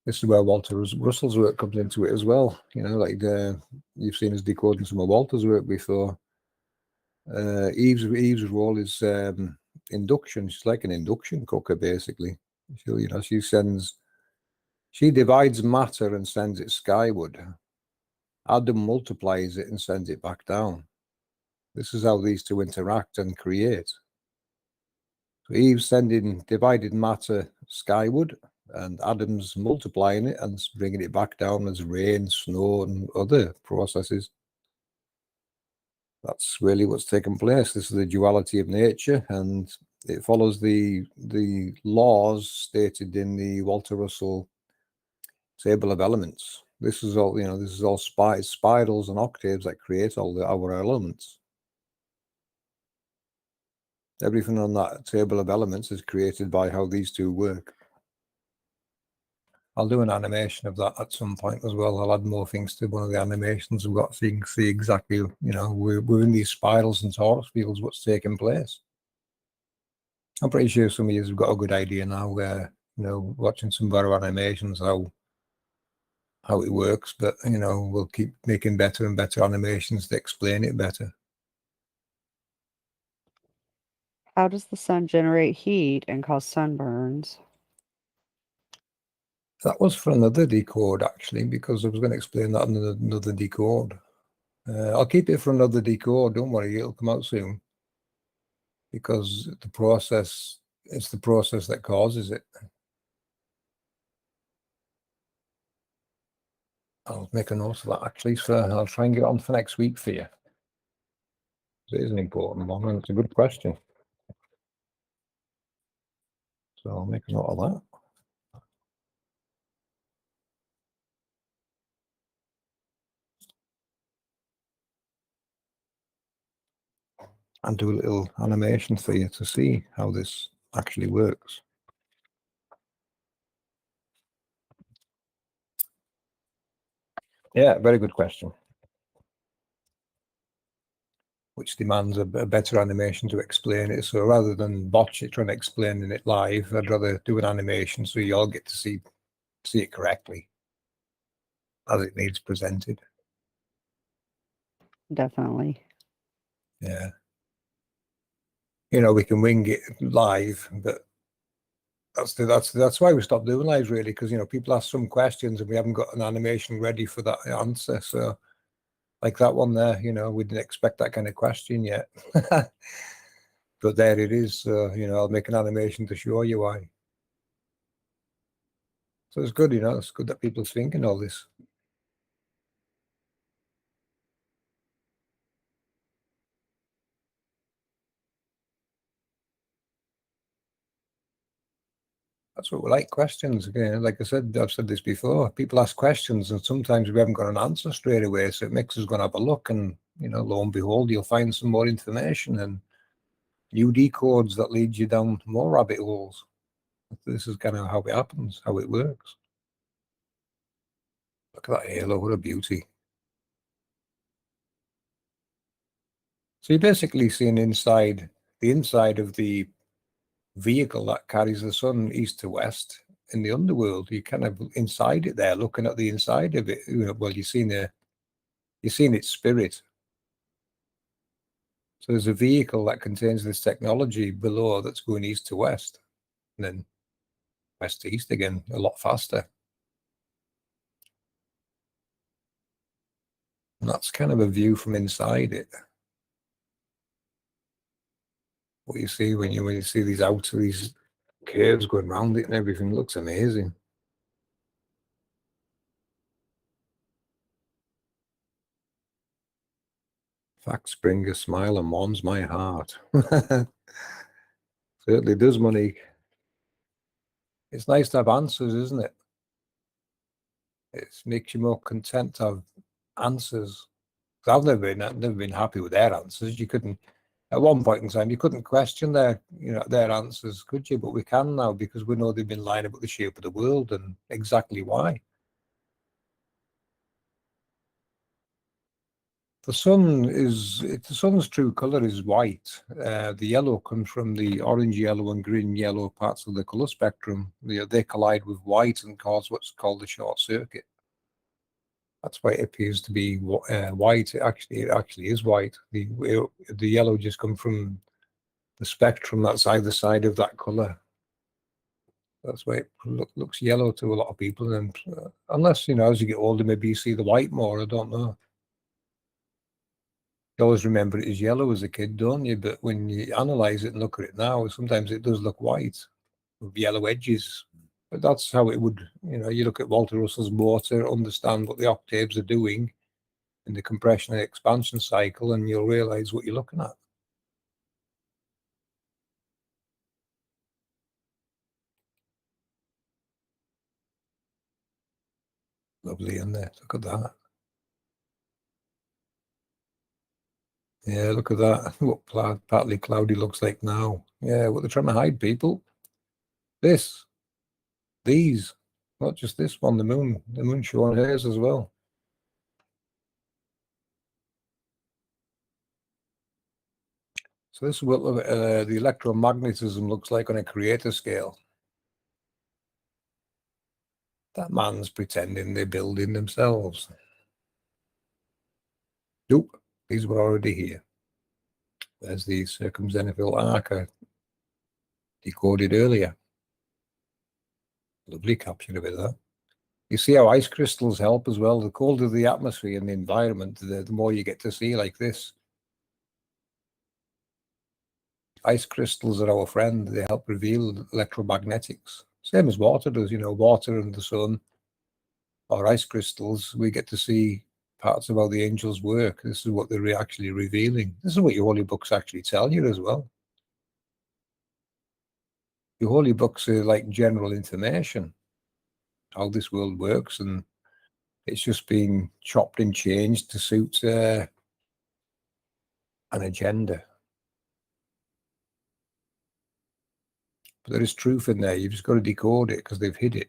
This is where Walter Russell's work comes into it as well. Like you've seen us decoding some of Walter's work before. Eve's role is induction. She's like an induction cooker, basically. She divides matter and sends it skyward. Adam multiplies it and sends it back down. This is how these two interact and create. So Eve's sending divided matter skyward, and Adam's multiplying it and bringing it back down as rain, snow, and other processes. That's really what's taken place. This is the duality of nature, and it follows the laws stated in the Walter Russell table of elements. This is all, this is all spirals and octaves that create all our elements. Everything on that table of elements is created by how these two work. I'll do an animation of that at some point as well. I'll add more things to one of the animations we've got so you can see exactly, we're in these spirals and torus fields, what's taking place. I'm pretty sure some of you have got a good idea now where, watching some of our animations, how it works, but, we'll keep making better and better animations to explain it better. How does the sun generate heat and cause sunburns? That was for another decode, actually, because I was going to explain that in another decode. I'll keep it for another decode. Don't worry, it'll come out soon. Because it's the process that causes it. I'll make a note of that, actually, so I'll try and get it on for next week for you. It is an important one, and it's a good question. So I'll make a note of that. And do a little animation for you to see how this actually works. Yeah, very good question. Which demands a better animation to explain it. So rather than botch it trying to explain it live, I'd rather do an animation so you all get to see it correctly as it needs presented. Definitely. Yeah. We can wing it live, but that's why we stopped doing lives, really, because people ask some questions and we haven't got an animation ready for that answer. So like that one there, we didn't expect that kind of question yet. But there it is. So, I'll make an animation to show you why. So it's good, it's good that people's thinking all this. That's what we like, questions. Again, like I said, I've said this before, people ask questions and sometimes we haven't got an answer straight away. So it makes us go and have a look and, lo and behold, you'll find some more information and new decodes that lead you down more rabbit holes. This is kind of how it happens, how it works. Look at that halo, what a beauty. So you're basically seeing the inside of the vehicle that carries the sun east to west in the underworld. You're kind of inside it there, looking at the inside of it. Well, you're seeing its spirit. So there's a vehicle that contains this technology below that's going east to west, and then west to east again, a lot faster. And that's kind of a view from inside it. What you see when you see these curves going around it and everything looks amazing. Facts bring a smile and warms my heart. Certainly does, Monique. It's nice to have answers, isn't it? It makes you more content to have answers. I've never been happy with their answers. You couldn't, at one point in time, you couldn't question their answers, could you? But we can now because we know they've been lying about the shape of the world and exactly why. The sun's true color is white. The yellow comes from the orange yellow and green yellow parts of the color spectrum. They collide with white and cause what's called a short circuit. That's why it appears to be white. It actually is white. The yellow just comes from the spectrum that's either side of that color. That's why it looks yellow to a lot of people. And unless as you get older, maybe you see the white more. I don't know. You always remember it as yellow as a kid, don't you? But when you analyze it and look at it now, sometimes it does look white with yellow edges. But that's how it would, you look at Walter Russell's motor, understand what the octaves are doing, in the compression and expansion cycle, and you'll realize what you're looking at. Lovely, isn't it? Look at that. Yeah, look at that. What partly cloudy looks like now. Yeah, what they're trying to hide, people. These, not just this one, the moon showing hers as well. So this is what the electromagnetism looks like on a creator scale. That man's pretending they're building themselves. Nope, these were already here. There's the CircumZenithalArc I decoded earlier. Lovely capture of it, that. You see how ice crystals help as well. The colder the atmosphere and the environment, the more you get to see like this. Ice crystals are our friend. They help reveal electromagnetics. Same as water does, you know, water and the sun or ice crystals. We get to see parts of how the angels work. This is what they're actually revealing. This is what your holy books actually tell you as well. Your holy books are like general information, how this world works, and it's just being chopped and changed to suit an agenda. But there is truth in there. You've just got to decode it because they've hid it.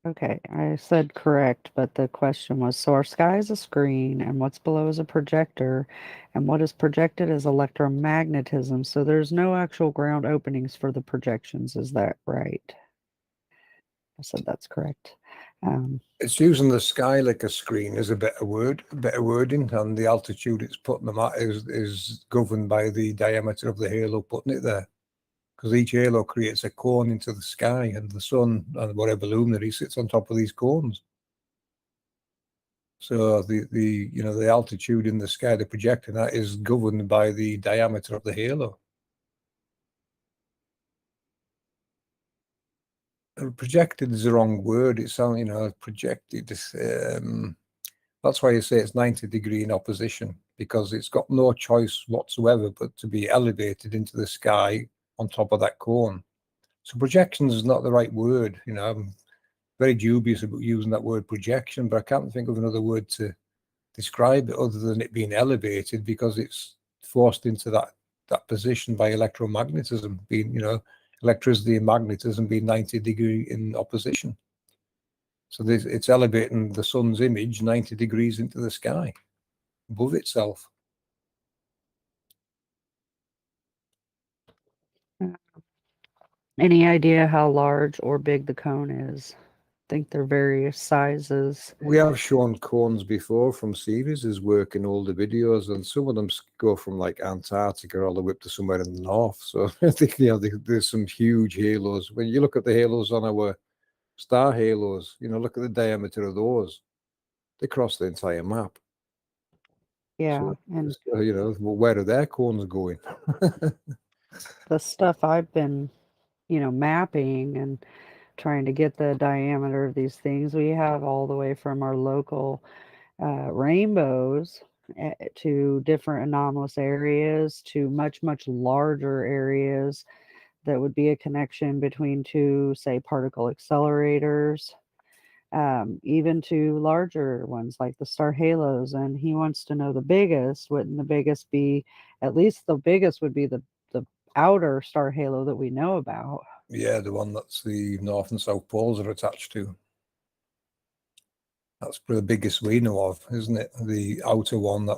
Okay, I said correct, but the question was, so our sky is a screen, and what's below is a projector, and what is projected is electromagnetism, so there's no actual ground openings for the projections. Is that right? I said that's correct. It's using the sky like a screen is a better wording, and the altitude it's putting them at is governed by the diameter of the halo putting it there. Because each halo creates a cone into the sky, and the sun and whatever luminary sits on top of these cones. So the altitude in the sky, the projecting that is governed by the diameter of the halo. Projected is the wrong word. It sounds, projected. That's why you say it's 90 degree in opposition, because it's got no choice whatsoever but to be elevated into the sky on top of that cone. So projections is not the right word. I'm very dubious about using that word projection, but I can't think of another word to describe it other than it being elevated, because it's forced into that position by electromagnetism being, electricity and magnetism being 90 degree in opposition. So it's elevating the sun's image 90 degrees into the sky above itself. Any idea how large or big the cone is? I think they're various sizes. We have shown cones before from series' work in older videos, and some of them go from like Antarctica all the way up to somewhere in the north. So I think there's some huge halos. When you look at the halos on our star halos, look at the diameter of those. They cross the entire map. Yeah, So, and where are their cones going? the stuff I've been, mapping and trying to get the diameter of these things, we have all the way from our local rainbows to different anomalous areas to much, much larger areas that would be a connection between two, say, particle accelerators, even to larger ones like the star halos. And he wants to know the biggest. Wouldn't the biggest be, at least the biggest would be the outer star halo that we know about? Yeah, the one that's the north and south poles are attached to. That's the biggest we know of, isn't it? The outer one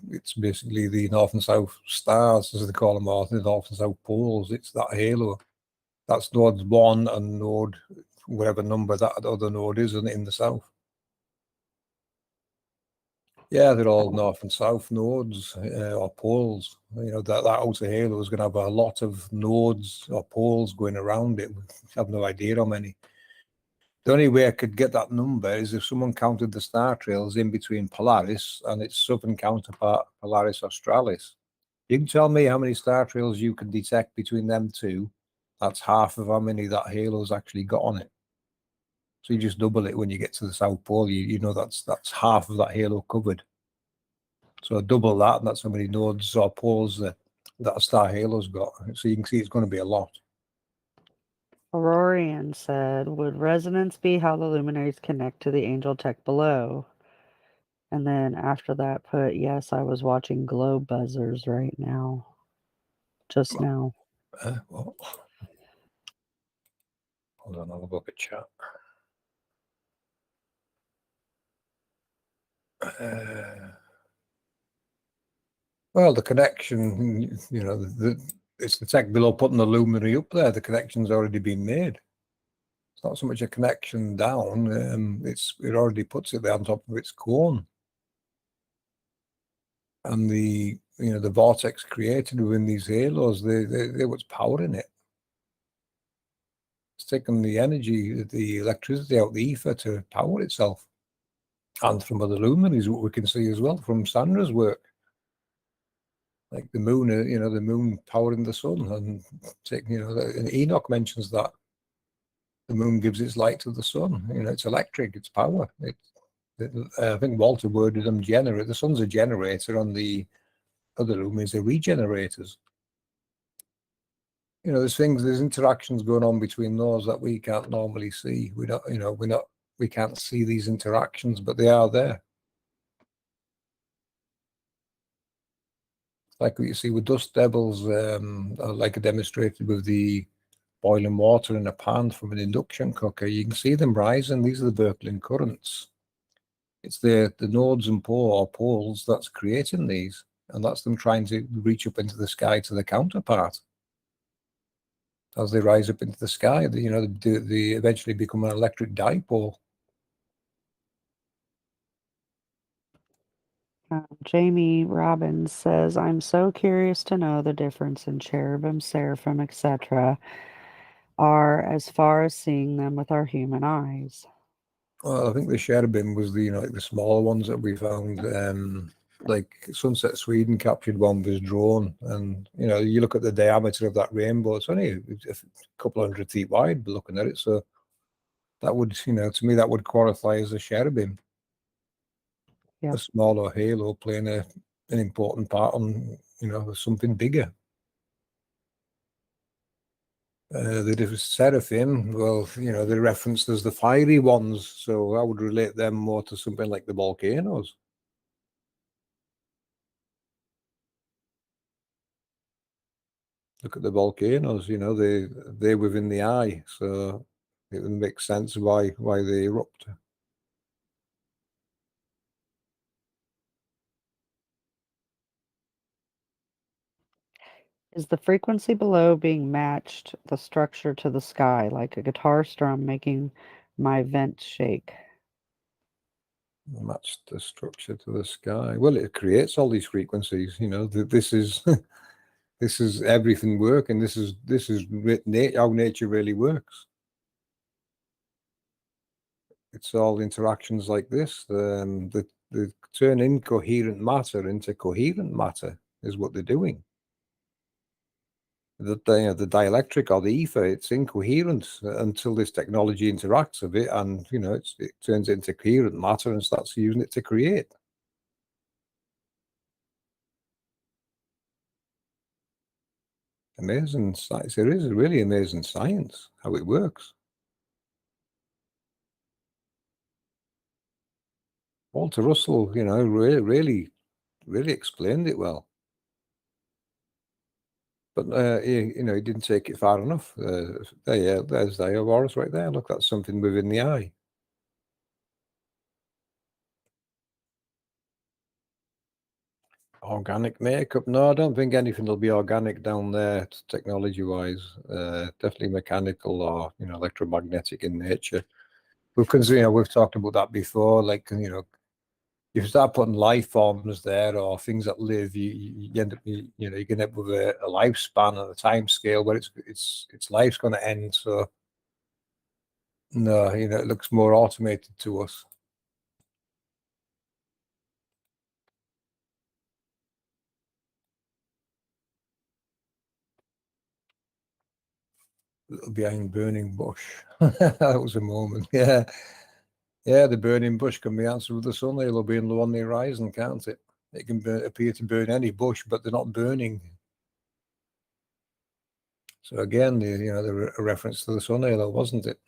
it's basically the north and south stars, as they call them, or the north and south poles. It's that halo. That's node 1 and node, whatever number that other node is in the south. Yeah, they're all north and south nodes or poles. That outer halo is going to have a lot of nodes or poles going around it. We have no idea how many. The only way I could get that number is if someone counted the star trails in between Polaris and its southern counterpart, Polaris Australis. You can tell me how many star trails you can detect between them two. That's half of how many that halo's actually got on it. So you just double it when you get to the South Pole. You know that's half of that halo covered. So double that, and that's how many nodes or poles that a star halo's got. So you can see it's going to be a lot. Aurorian said, would resonance be how the luminaries connect to the angel tech below? And then after that put, yes, I was watching glow buzzers right now. Just now. Well, hold on, I'll look at chat. Well, the connection, you know, it's the tech below putting the luminary up there. The connection's already been made. It's not so much a connection down. It already puts it there on top of its cone. And the vortex created within these halos, they're what's powering it. It's taking the energy, the electricity out the ether to power itself. And from other luminaries, what we can see as well from Sandra's work. Like the moon, the moon powering the sun, and and Enoch mentions that the moon gives its light to the sun. It's electric, it's power. I think Walter worded them generate. The sun's a generator, and the other luminaries are regenerators. There's interactions going on between those that we can't normally see. We can't see these interactions, but they are there. Like what you see with dust devils, like I demonstrated with the boiling water in a pan from an induction cooker. You can see them rising. These are the Birkeland currents. It's the nodes and poles that's creating these, and that's them trying to reach up into the sky to the counterpart. As they rise up into the sky, they eventually become an electric dipole. Jamie Robbins says, I'm so curious to know the difference in cherubim, seraphim, etc. are as far as seeing them with our human eyes. Well, I think the cherubim was the smaller ones that we found. Like Sunset Sweden captured one with drone, and you look at the diameter of that rainbow, it's only a couple 100 feet wide. Looking at it, so that would, to me, that would qualify as a cherubim. Yeah. A smaller halo playing an important part on, something bigger. The seraphim, well, they're referenced as the fiery ones, so I would relate them more to something like the volcanoes. Look at the volcanoes, they're within the eye, so it would make sense why they erupt. Is the frequency below being matched the structure to the sky, like a guitar strum making my vent shake? Match the structure to the sky. Well, it creates all these frequencies. This is this is everything working. This is how nature really works. It's all interactions like this. The turn incoherent matter into coherent matter is what they're doing. The dielectric or the ether, it's incoherent until this technology interacts with it, and it turns into coherent matter and starts using it to create. Amazing science. It is really amazing science how it works. Walter Russell, really explained it well. But he didn't take it far enough. There's the Iowaris right there. Look, that's something within the eye. Organic makeup? No, I don't think anything will be organic down there, technology-wise. Definitely mechanical or electromagnetic in nature. We've talked about that before. Like if you start putting life forms there or things that live, you end up you end up with a lifespan and a time scale where its life's going to end. So no, it looks more automated to us. behind burning bush. That was a moment. Yeah. Yeah, the burning bush can be answered with the sun halo being low on the horizon, can't it? It can appear to burn any bush, but they're not burning. So again, the reference to the sun halo, wasn't it?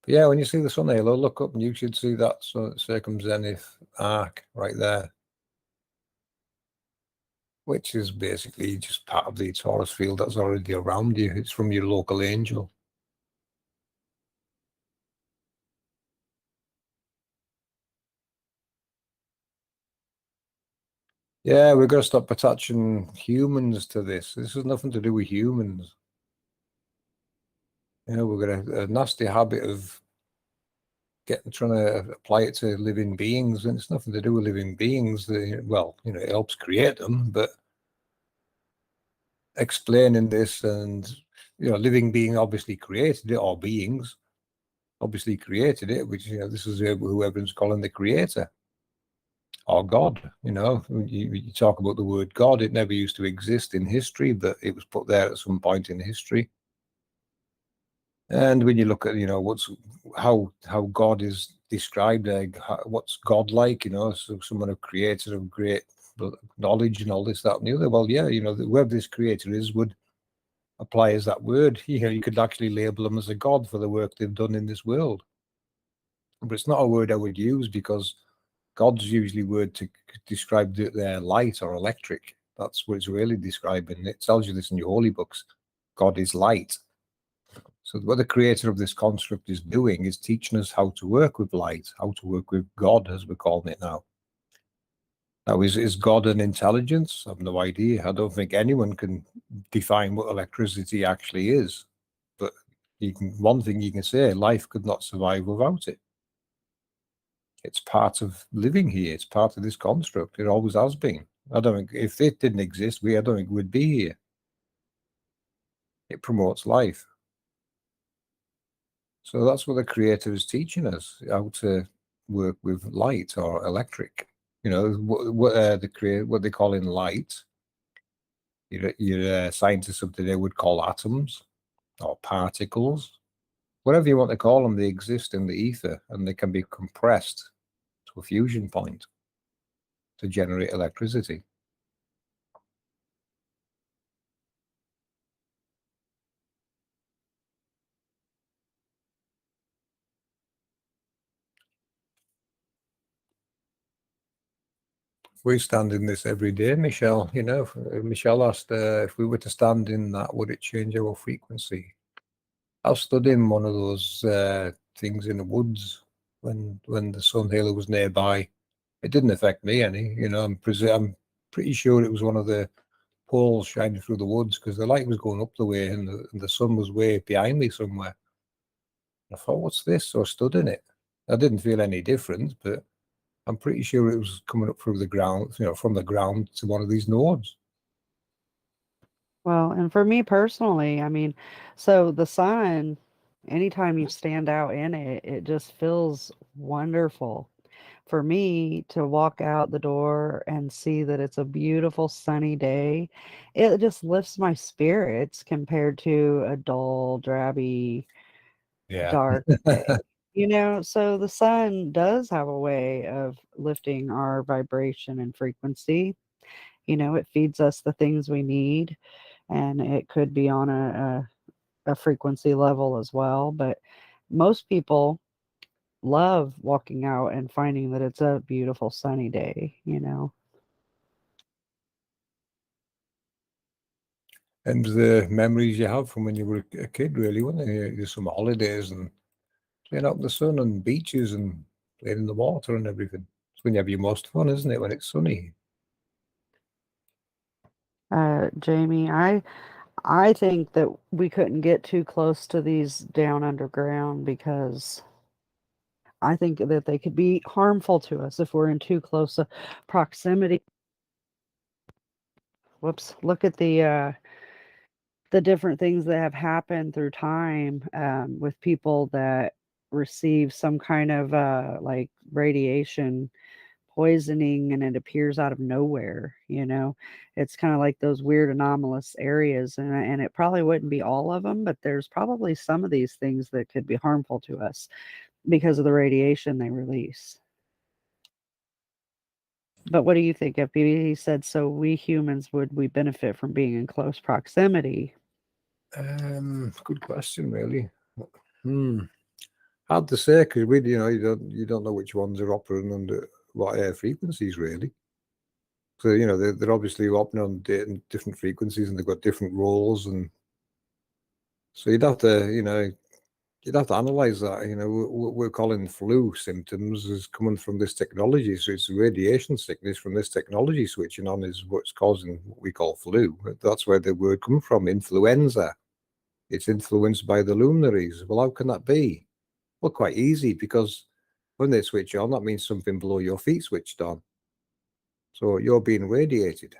But yeah, when you see the sun halo, look up and you should see that circumzenith arc right there, which is basically just part of the torus field that's already around you. It's from your local angel. Yeah, we're going to stop attaching humans to this. This has nothing to do with humans. We're going to a nasty habit of trying to apply it to living beings, and it's nothing to do with living beings. Well, it helps create them, but explaining this and living being obviously created it, or beings obviously created it, which this is who everyone's calling the creator or God. You talk about the word God, it never used to exist in history, but it was put there at some point in history. And when you look at how God is described, what's God like, so someone who created of great knowledge and all this, that, and the other. Well, yeah, whoever this creator is would apply as that word. You could actually label them as a god for the work they've done in this world. But it's not a word I would use, because God's usually word to describe their light or electric. That's what it's really describing. It tells you this in your holy books. God is light. So what the creator of this construct is doing is teaching us how to work with light, how to work with God, as we're calling it now. Now, is God an intelligence? I have no idea. I don't think anyone can define what electricity actually is. But one thing you can say, life could not survive without it. It's part of living here. It's part of this construct. It always has been. I don't think if it didn't exist, I don't think we'd be here. It promotes life. So that's what the creator is teaching us, how to work with light or electric. What they call in light, your scientists of today would call atoms or particles. Whatever you want to call them, they exist in the ether, and they can be compressed to a fusion point to generate electricity. We stand in this every day, Michelle. Michelle asked if we were to stand in that, would it change our frequency? I stood in one of those things in the woods when the sun halo was nearby. It didn't affect me any. I'm pretty sure it was one of the poles shining through the woods, because the light was going up the way, and the sun was way behind me somewhere. I thought, what's this? So I stood in it. I didn't feel any difference, but I'm pretty sure it was coming up through the ground, from the ground to one of these nodes. Well, and for me personally, I mean, so the sun, anytime you stand out in it, it just feels wonderful. For me to walk out the door and see that it's a beautiful sunny day, it just lifts my spirits compared to a dull, drabby, Yeah. dark day. So the sun does have a way of lifting our vibration and frequency. It feeds us the things we need, and it could be on a frequency level as well. But most people love walking out and finding that it's a beautiful sunny day. And the memories you have from when you were a kid, really, weren't they? There's some holidays and playing out in the sun and beaches and playing in the water and everything. It's when you have your most fun, isn't it, when it's sunny? Jamie, I think that we couldn't get too close to these down underground, because I think that they could be harmful to us if we're in too close a proximity. Whoops, look at the different things that have happened through time, with people that receive some kind of like radiation poisoning and it appears out of nowhere, you know? It's kind of like those weird anomalous areas, and it probably wouldn't be all of them, but there's probably some of these things that could be harmful to us because of the radiation they release. But what do you think? If he said, so we humans, would we benefit from being in close proximity? Good question, really. Hmm. Hard to say, because you don't know which ones are operating under what air frequencies, really. So they're obviously operating on different frequencies, and they've got different roles, and so you'd have to analyze that. We're calling flu symptoms as coming from this technology, so it's radiation sickness from this technology switching on is what's causing what we call flu. That's where the word comes from. Influenza. It's influenced by the luminaries. Well, how can that be? Well, quite easy, because when they switch on, that means something below your feet switched on. So you're being radiated.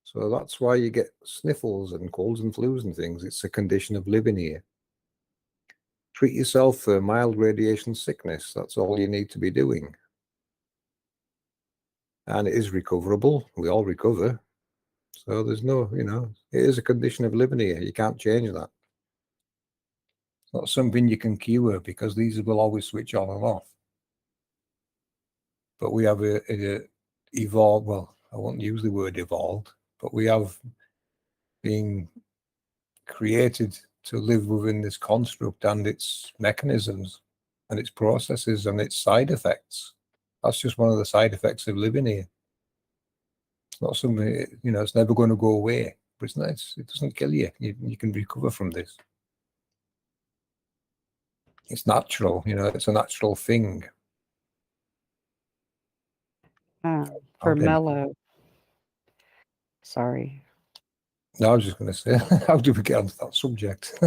So that's why you get sniffles and colds and flus and things. It's a condition of living here. Treat yourself for mild radiation sickness. That's all you need to be doing. And it is recoverable. We all recover. So there's no, it is a condition of living here. You can't change that. It's not something you can cure, because these will always switch on and off. But we have a evolved, well, I won't use the word evolved, but we have been created to live within this construct and its mechanisms and its processes and its side effects. That's just one of the side effects of living here. It's not something, it's never going to go away, but it's nice. It doesn't kill you. You can recover from this. It's natural, it's a natural thing. For mellow, sorry. No, I was just going to say, how do we get onto that subject?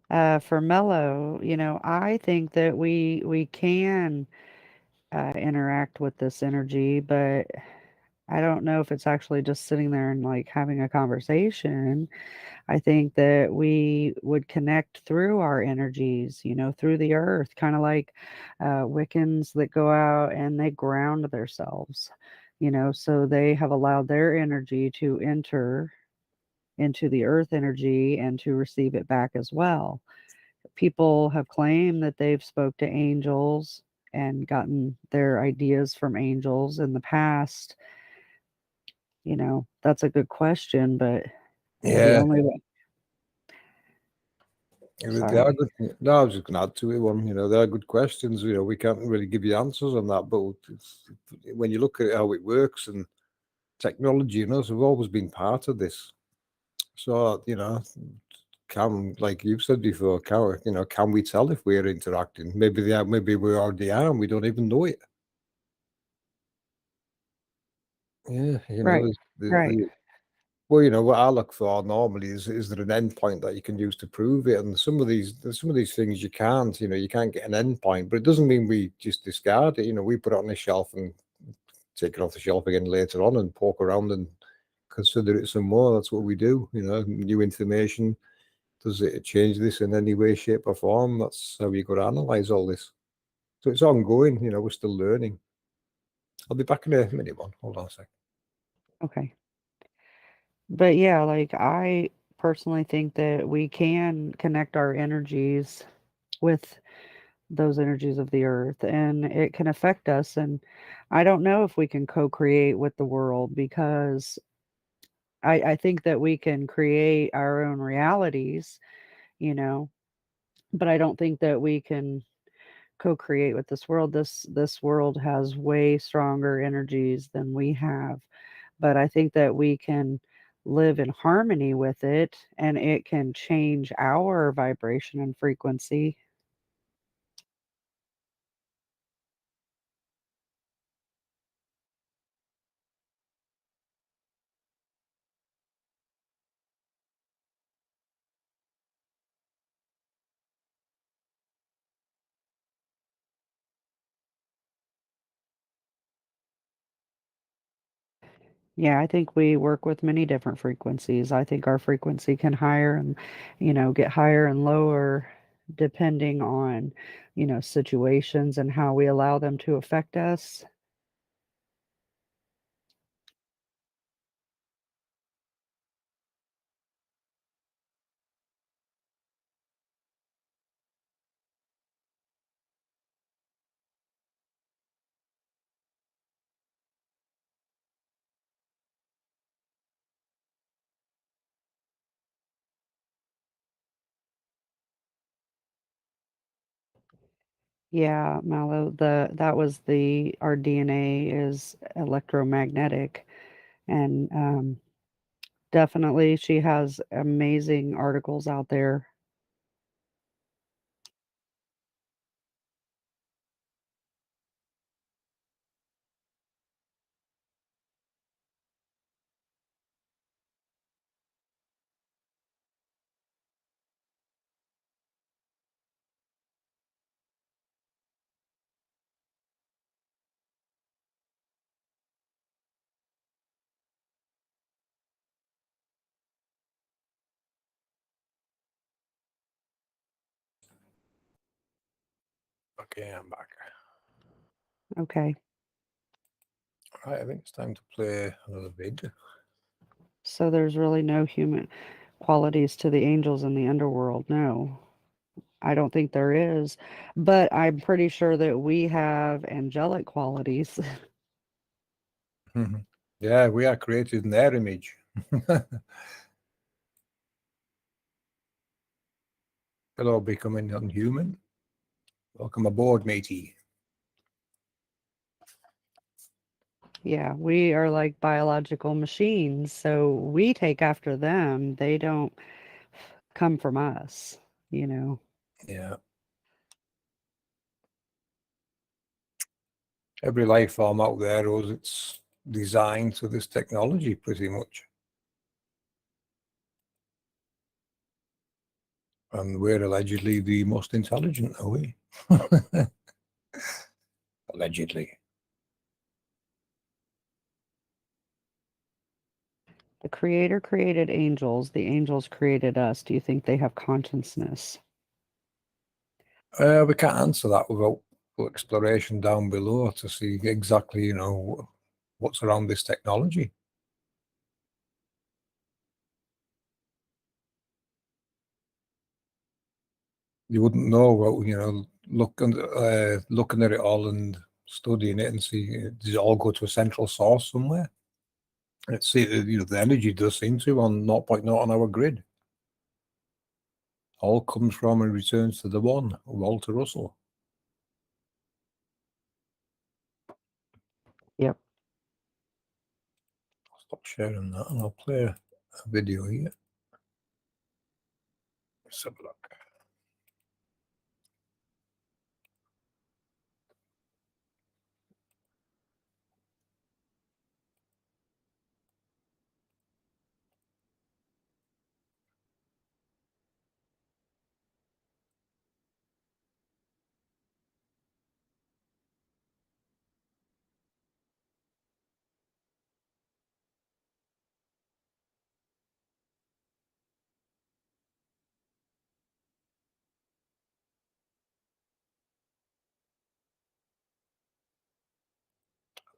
For mellow, I think that we can interact with this energy, but I don't know if it's actually just sitting there and like having a conversation. I think that we would connect through our energies, through the earth, kind of like Wiccans that go out and they ground themselves, so they have allowed their energy to enter into the earth energy and to receive it back as well. People have claimed that they've spoke to angels and gotten their ideas from angels in the past. That's a good question, but the Yeah, only way. they are Sorry. good. No, I was just going to add to it one. They are good questions. We can't really give you answers on that, but when you look at how it works and technology, so we've always been part of this. So like you've said before, can we tell if we're interacting? Maybe they are. Maybe we already are, and we don't even know it. Yeah, Right. Right. well, what I look for normally is there an endpoint that you can use to prove it? And some of these things you can't. You can't get an endpoint, but it doesn't mean we just discard it. We put it on the shelf and take it off the shelf again later on and poke around and consider it some more. That's what we do. New information. Does it change this in any way, shape, or form? That's how you got to analyze all this. So it's ongoing. We're still learning. I'll be back in a minute, one. Hold on a sec. Okay. But yeah, like I personally think that we can connect our energies with those energies of the earth and it can affect us. And I don't know if we can co create with the world because I think that we can create our own realities, you know, but I don't think that we can co-create with this world. This world has way stronger energies than we have, but I think that we can live in harmony with it and it can change our vibration and frequency. Yeah, I think we work with many different frequencies. I think our frequency can higher and, get higher and lower depending on situations and how we allow them to affect us. Yeah, Mallow, that was our DNA is electromagnetic, and definitely she has amazing articles out there. Okay, I'm back. Okay. All right, I think it's time to play another vid. So there's really no human qualities to the angels in the underworld. No, I don't think there is, but I'm pretty sure that we have angelic qualities. Yeah, we are created in their image. Hello, becoming unhuman. Welcome aboard, matey. Yeah, we are like biological machines, so we take after them. They don't come from us, you know. Yeah. Every life form out there owes its design to this technology, pretty much. And we're allegedly the most intelligent, are we? Allegedly. The creator created angels, the angels created us. Do you think they have consciousness? We can't answer that without exploration down below to see exactly, what's around this technology. You wouldn't know what, looking at it all and studying it and see, does it all go to a central source somewhere? It's, the energy does seem to on 0.0 on our grid. All comes from and returns to the one, Walter Russell. Yep. I'll stop sharing that and I'll play a video here. Let's have a look.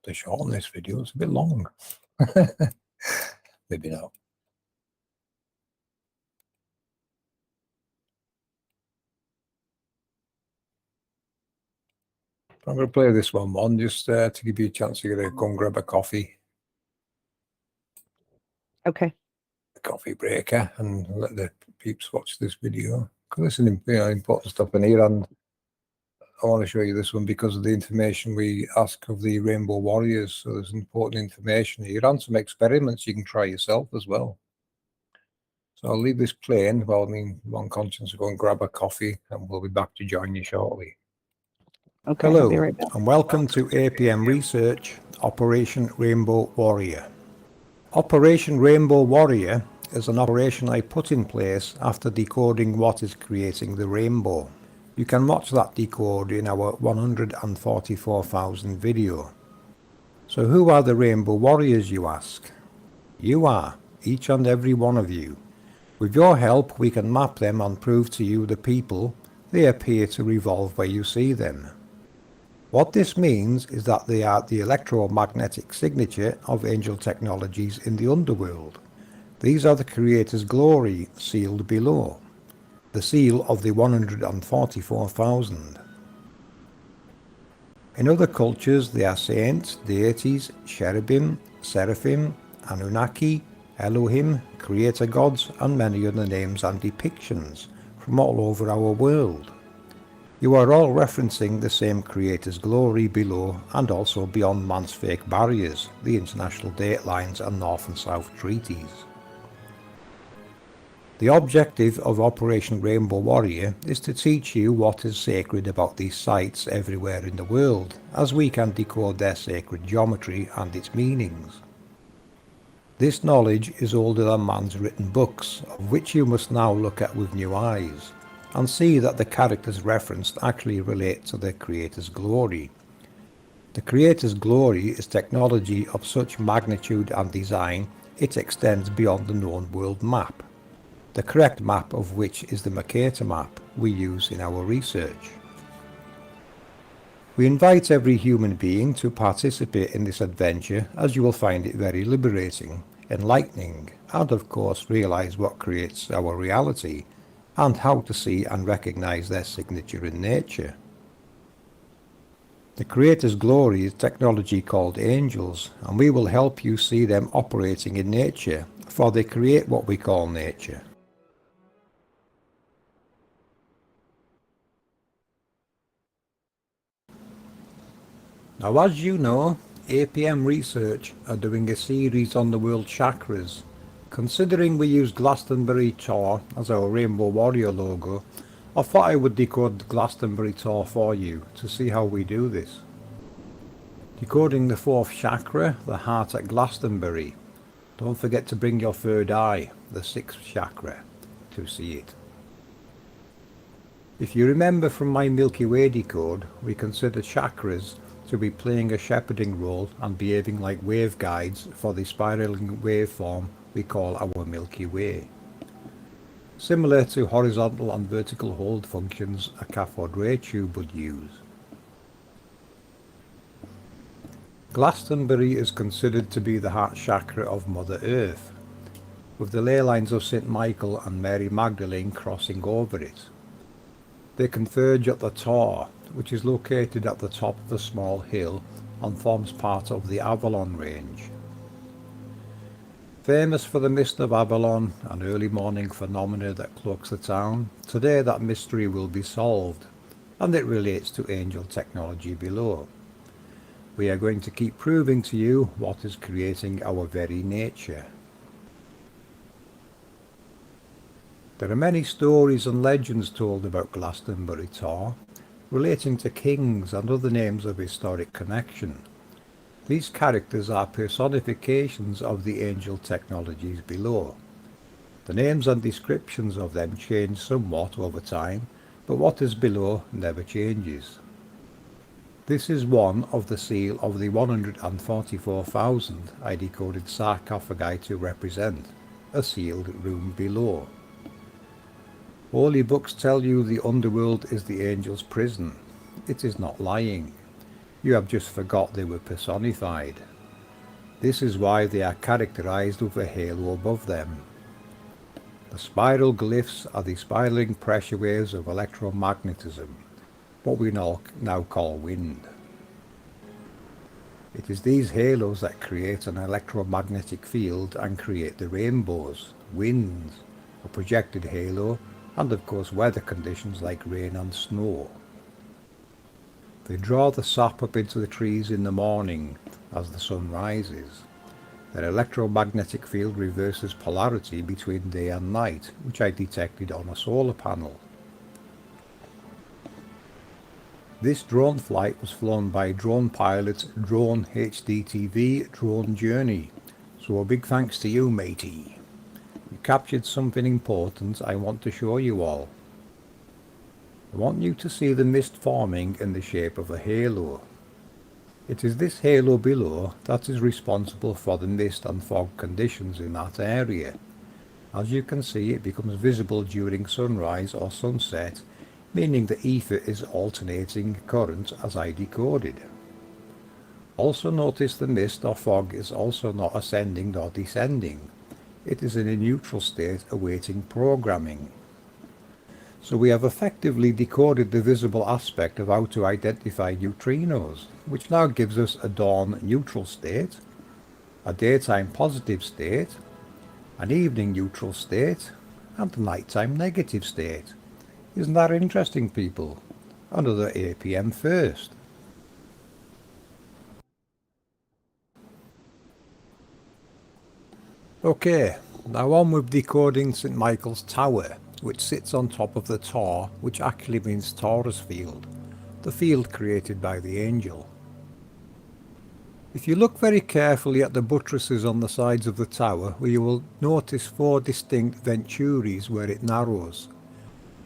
To shorten this video, it's a bit long. Maybe not. I'm going to play this one just to give you a chance to go and grab a coffee. Okay. A coffee breaker and let the peeps watch this video. Because there's some important stuff in here, and I want to show you this one because of the information we ask of the Rainbow Warriors. So there's important information here and some experiments you can try yourself as well. So I'll leave this playing while One Conscience will go and grab a coffee, and we'll be back to join you shortly. Okay, I'll be Hello, right back. and welcome to APM Research, Operation Rainbow Warrior. Operation Rainbow Warrior is an operation I put in place after decoding what is creating the rainbow. You can watch that decode in our 144,000 video. So who are the Rainbow Warriors, you ask? You are, each and every one of you. With your help, we can map them and prove to you the people, They appear to revolve where you see them. What this means is that they are the electromagnetic signature of angel technologies in the underworld. These are the Creator's glory sealed below, the seal of the 144,000. In other cultures they are saints, deities, cherubim, seraphim, Anunnaki, Elohim, creator gods, and many other names and depictions from all over our world. You are all referencing the same Creator's glory below and also beyond man's fake barriers, the international date lines and North and South treaties. The objective of Operation Rainbow Warrior is to teach you what is sacred about these sites everywhere in the world, as we can decode their sacred geometry and its meanings. This knowledge is older than man's written books, of which you must now look at with new eyes, and see that the characters referenced actually relate to the Creator's glory. The Creator's glory is technology of such magnitude and design it extends beyond the known world map, the correct map of which is the Mercator map we use in our research. We invite every human being to participate in this adventure, as you will find it very liberating, enlightening, and of course realize what creates our reality, and how to see and recognize their signature in nature. The Creator's glory is technology called angels, and we will help you see them operating in nature, for they create what we call nature. Now, as you know, APM Research are doing a series on the world chakras. Considering we use Glastonbury Tor as our Rainbow Warrior logo, I thought I would decode the Glastonbury Tor for you to see how we do this. Decoding the 4th chakra, the heart at Glastonbury. Don't forget to bring your third eye, the 6th chakra, to see it. If you remember from my Milky Way decode, we consider chakras to be playing a shepherding role and behaving like wave guides for the spiraling waveform we call our Milky Way. Similar to horizontal and vertical hold functions a cathode ray tube would use. Glastonbury is considered to be the heart chakra of Mother Earth, with the ley lines of St. Michael and Mary Magdalene crossing over it. They converge at the Tor, which is located at the top of a small hill and forms part of the Avalon range. Famous for the mist of Avalon, an early morning phenomena that cloaks the town, today that mystery will be solved, and it relates to angel technology below. We are going to keep proving to you what is creating our very nature. There are many stories and legends told about Glastonbury Tor, relating to kings and other names of historic connection. These characters are personifications of the angel technologies below. The names and descriptions of them change somewhat over time, but what is below never changes. This is one of the seal of the 144,000 I decoded sarcophagi to represent, a sealed room below. Holy books tell you the underworld is the angel's prison. It is not lying. You have just forgot they were personified. This is why they are characterized with a halo above them. The spiral glyphs are the spiraling pressure waves of electromagnetism, what we now call wind. It is these halos that create an electromagnetic field and create the rainbows, winds, a projected halo, and of course weather conditions like rain and snow. They draw the sap up into the trees in the morning as the sun rises. Their electromagnetic field reverses polarity between day and night, which I detected on a solar panel. This drone flight was flown by drone pilot Drone HDTV Drone Journey, so a big thanks to you, matey. You captured something important I want to show you all. I want you to see the mist forming in the shape of a halo. It is this halo below that is responsible for the mist and fog conditions in that area. As you can see, it becomes visible during sunrise or sunset meaning the ether is alternating current as I decoded. Also notice the mist or fog is also not ascending nor descending. It is in a neutral state awaiting programming. So we have effectively decoded the visible aspect of how to identify neutrinos, which now gives us a dawn neutral state, a daytime positive state, an evening neutral state, and a nighttime negative state. Isn't that interesting, people? Another APM first. Okay, now on with decoding St. Michael's Tower, which sits on top of the Tor, which actually means Taurus field, the field created by the angel. If you look very carefully at the buttresses on the sides of the tower, you will notice 4 distinct venturis where it narrows.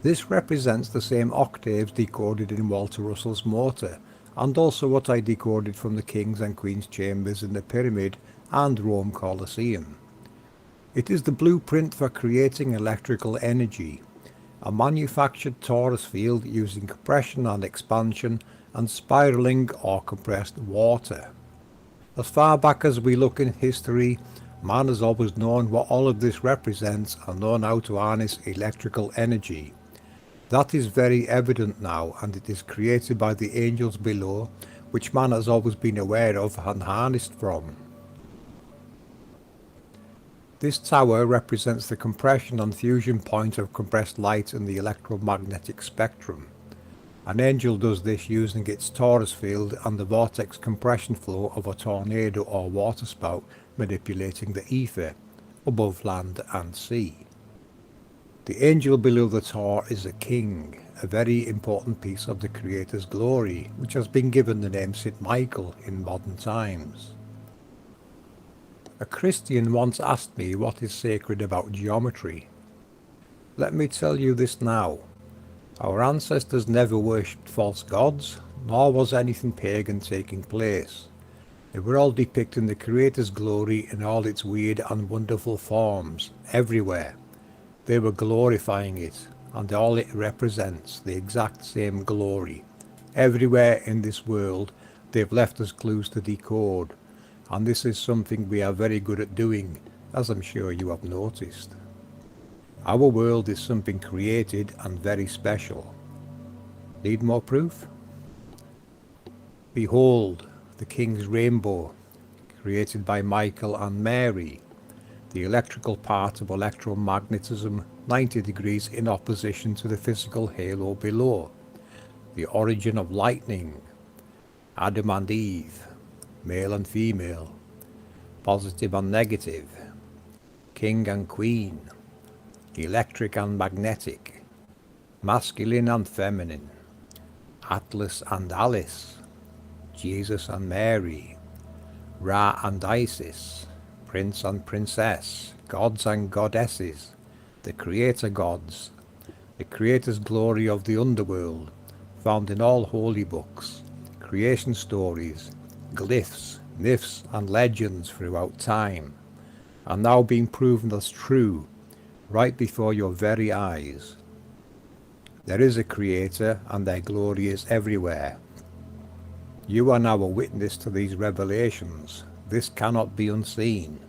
This represents the same octaves decoded in Walter Russell's mortar, and also what I decoded from the King's and Queen's chambers in the Pyramid and Rome Colosseum. It is the blueprint for creating electrical energy, a manufactured torus field using compression and expansion and spiraling or compressed water. As far back as we look in history, man has always known what all of this represents and known how to harness electrical energy. That is very evident now, and it is created by the angels below, which man has always been aware of and harnessed from. This tower represents the compression and fusion point of compressed light in the electromagnetic spectrum. An angel does this using its torus field and the vortex compression flow of a tornado or waterspout manipulating the ether above land and sea. The angel below the Tor is a king, a very important piece of the Creator's glory, which has been given the name St. Michael in modern times. A Christian once asked me what is sacred about geometry. Let me tell you this now. Our ancestors never worshipped false gods, nor was anything pagan taking place. They were all depicting the Creator's glory in all its weird and wonderful forms, everywhere. They were glorifying it, and all it represents, the exact same glory. Everywhere in this world, they've left us clues to decode, and this is something we are very good at doing, as I'm sure you have noticed. Our world is something created and very special. Need more proof? Behold, the King's rainbow, created by Michael and Mary, the electrical part of electromagnetism 90 degrees in opposition to the physical halo below, the origin of lightning, Adam and Eve, male and female, positive and negative, king and queen, electric and magnetic, masculine and feminine, Atlas and Alice, Jesus and Mary, Ra and Isis, prince and princess, gods and goddesses, the creator gods, the creator's glory of the underworld, found in all holy books, creation stories, glyphs, myths and legends throughout time, are now being proven as true right before your very eyes. There is a creator and their glory is everywhere. You are now a witness to these revelations. This cannot be unseen.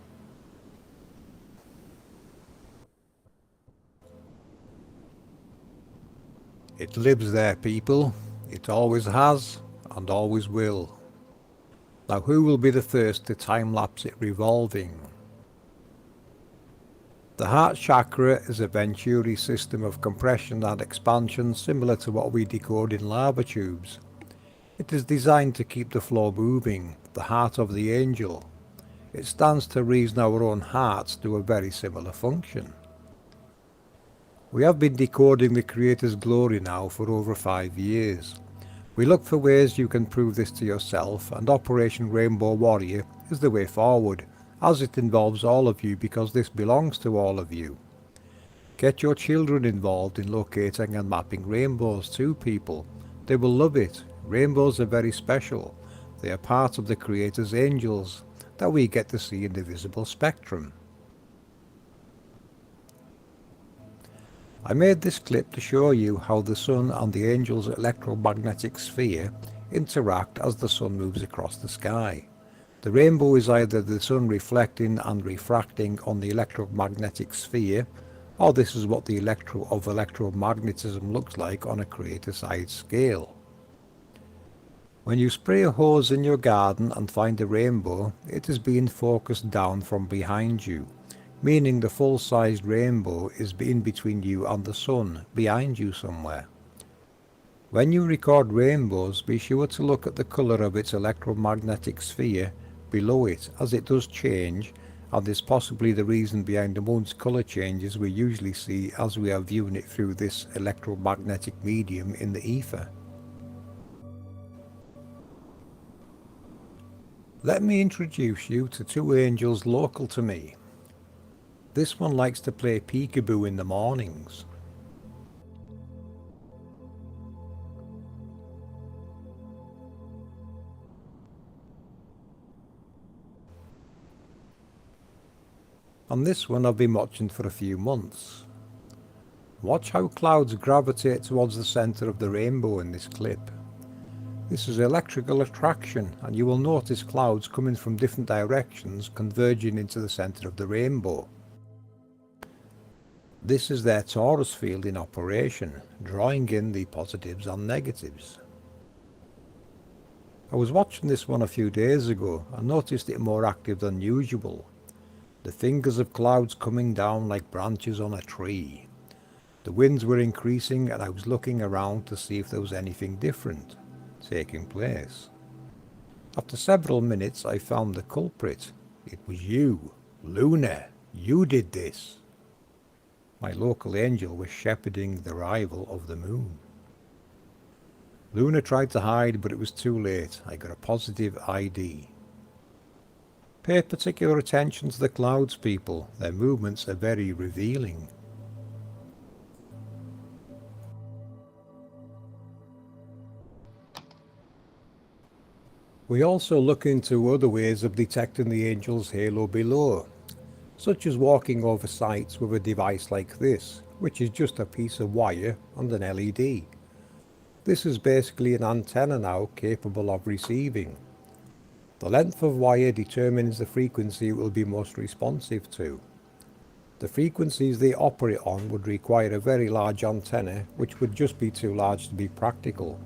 It lives there, people. It always has and always will. Now who will be the first to time-lapse it revolving? The heart chakra is a Venturi system of compression and expansion similar to what we decode in lava tubes. It is designed to keep the flow moving, the heart of the angel. It stands to reason our own hearts do a very similar function. We have been decoding the Creator's glory now for over 5 years. We look for ways you can prove this to yourself, and Operation Rainbow Warrior is the way forward, as it involves all of you because this belongs to all of you. Get your children involved in locating and mapping rainbows too, people. They will love it. Rainbows are very special. They are part of the Creator's angels that we get to see in the visible spectrum. I made this clip to show you how the Sun and the Angel's electromagnetic sphere interact as the Sun moves across the sky. The rainbow is either the Sun reflecting and refracting on the electromagnetic sphere, or this is what the electromagnetism looks like on a crater-sized scale. When you spray a hose in your garden and find a rainbow, it is being focused down from behind you, meaning the full-sized rainbow is in between you and the Sun, behind you somewhere. When you record rainbows, be sure to look at the colour of its electromagnetic sphere below it, as it does change, and is possibly the reason behind the moon's colour changes we usually see as we are viewing it through this electromagnetic medium in the ether. Let me introduce you to two angels local to me. This one likes to play peekaboo in the mornings. And this one I've been watching for a few months. Watch how clouds gravitate towards the centre of the rainbow in this clip. This is electrical attraction, and you will notice clouds coming from different directions converging into the centre of the rainbow. This is their torus field in operation, drawing in the positives and negatives. I was watching this one a few days ago and noticed it more active than usual. The fingers of clouds coming down like branches on a tree. The winds were increasing and I was looking around to see if there was anything different taking place. After several minutes I found the culprit. It was you, Lunar. You did this. My local angel was shepherding the arrival of the moon. Lunar tried to hide, but it was too late. I got a positive ID. Pay particular attention to the clouds, people. Their movements are very revealing. We also look into other ways of detecting the angel's halo below, such as walking over sites with a device like this, which is just a piece of wire and an LED. This is basically an antenna now capable of receiving. The length of wire determines the frequency it will be most responsive to. The frequencies they operate on would require a very large antenna, which would just be too large to be practical.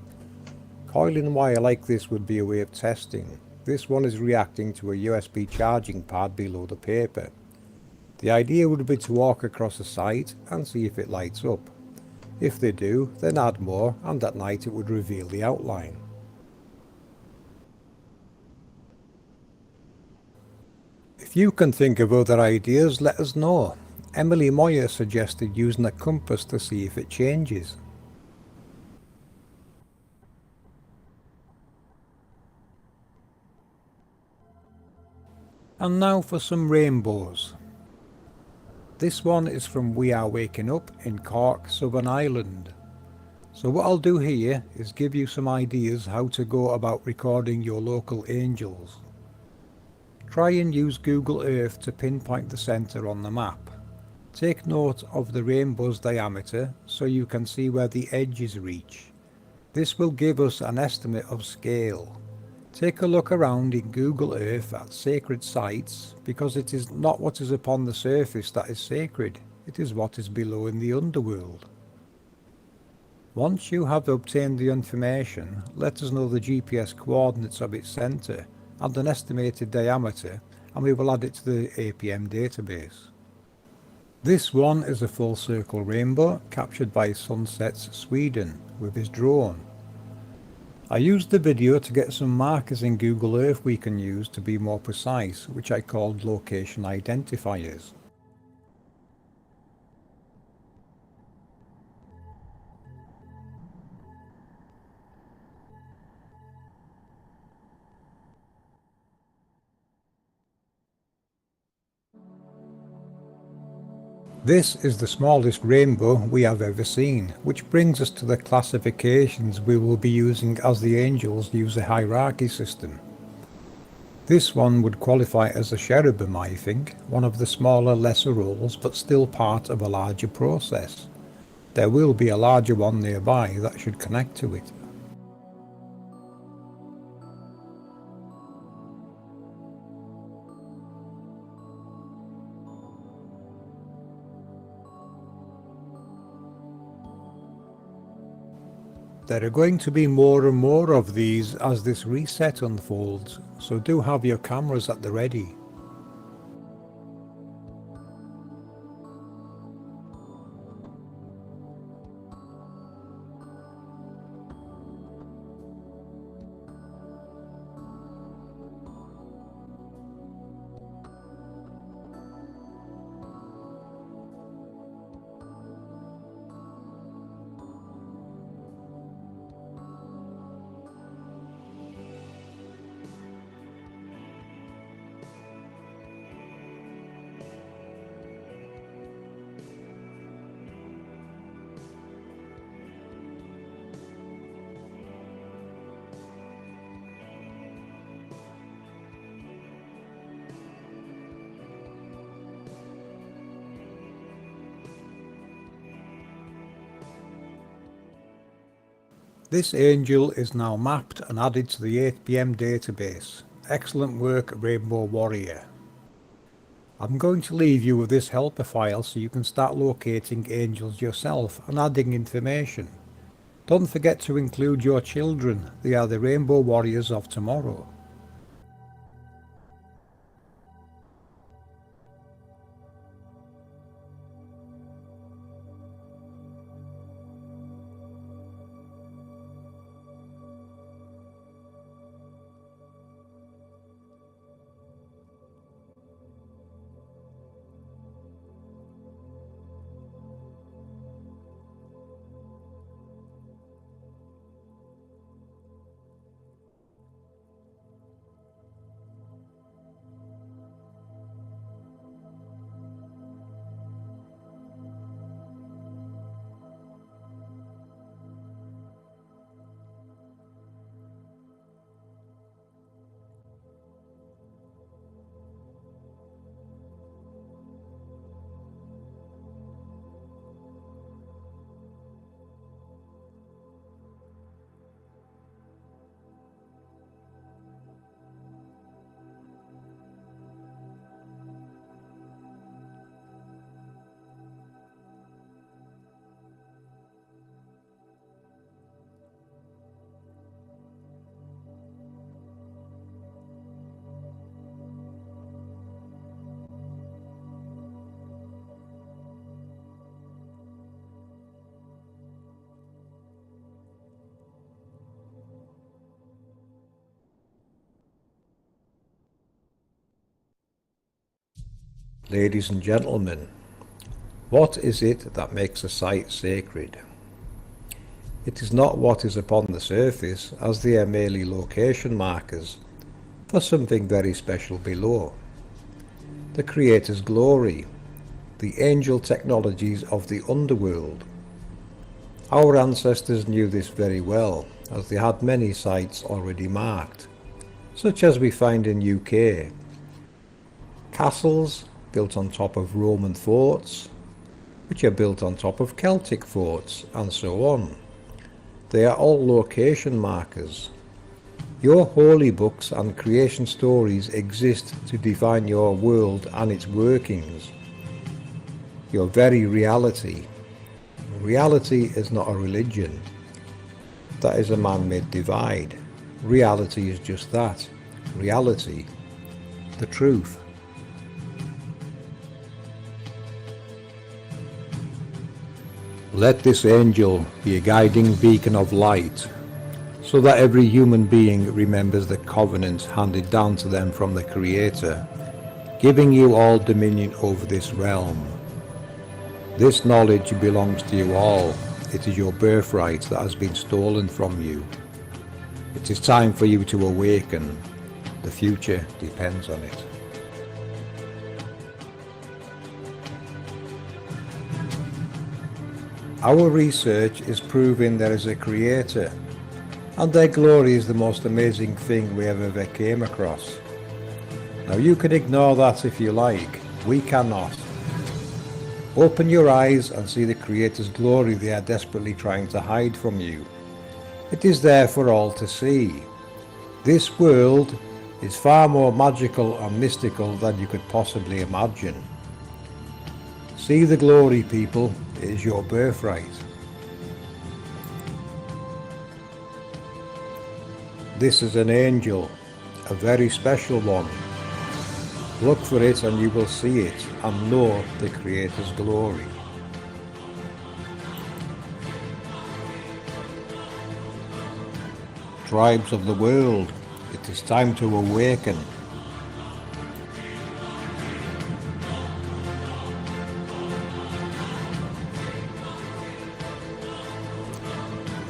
Coiling wire like this would be a way of testing. This one is reacting to a USB charging pad below the paper. The idea would be to walk across a site and see if it lights up. If they do, then add more, and at night it would reveal the outline. If you can think of other ideas, let us know. Emily Moyer suggested using a compass to see if it changes. And now for some rainbows. This one is from We Are Waking Up in Cork, Southern Ireland. So what I'll do here is give you some ideas how to go about recording your local angels. Try and use Google Earth to pinpoint the centre on the map. Take note of the rainbow's diameter so you can see where the edges reach. This will give us an estimate of scale. Take a look around in Google Earth at sacred sites, because it is not what is upon the surface that is sacred, it is what is below in the underworld. Once you have obtained the information, let us know the GPS coordinates of its centre and an estimated diameter, and we will add it to the APM database. This one is a full circle rainbow captured by Sunsets Sweden with his drone. I used the video to get some markers in Google Earth we can use to be more precise, which I called location identifiers. This is the smallest rainbow we have ever seen, which brings us to the classifications we will be using as the angels use a hierarchy system. This one would qualify as a cherubim, I think, one of the smaller, lesser roles, but still part of a larger process. There will be a larger one nearby that should connect to it. There are going to be more and more of these as this reset unfolds, so do have your cameras at the ready. This angel is now mapped and added to the APM database. Excellent work, Rainbow Warrior. I'm going to leave you with this helper file so you can start locating angels yourself and adding information. Don't forget to include your children, they are the Rainbow Warriors of tomorrow. Ladies and gentlemen, what is it that makes a site sacred? It is not what is upon the surface, as they are merely location markers for something very special below. The Creator's glory, the angel technologies of the underworld. Our ancestors knew this very well, as they had many sites already marked, such as we find in UK. Castles built on top of Roman forts, which are built on top of Celtic forts, and so on. They are all location markers. Your holy books and creation stories exist to define your world and its workings. Your very reality. Reality is not a religion. That is a man-made divide. Reality is just that. Reality. The truth. Let this angel be a guiding beacon of light, so that every human being remembers the covenant handed down to them from the Creator, giving you all dominion over this realm. This knowledge belongs to you all. It is your birthright that has been stolen from you. It is time for you to awaken. The future depends on it. Our research is proving there is a Creator, and their glory is the most amazing thing we have ever came across. Now you can ignore that if you like, we cannot. Open your eyes and see the Creator's glory they are desperately trying to hide from you. It is there for all to see. This world is far more magical and mystical than you could possibly imagine. See the glory, people. It is your birthright. This is an angel, a very special one. Look for it and you will see it and know the Creator's glory. Tribes of the world, it is time to awaken.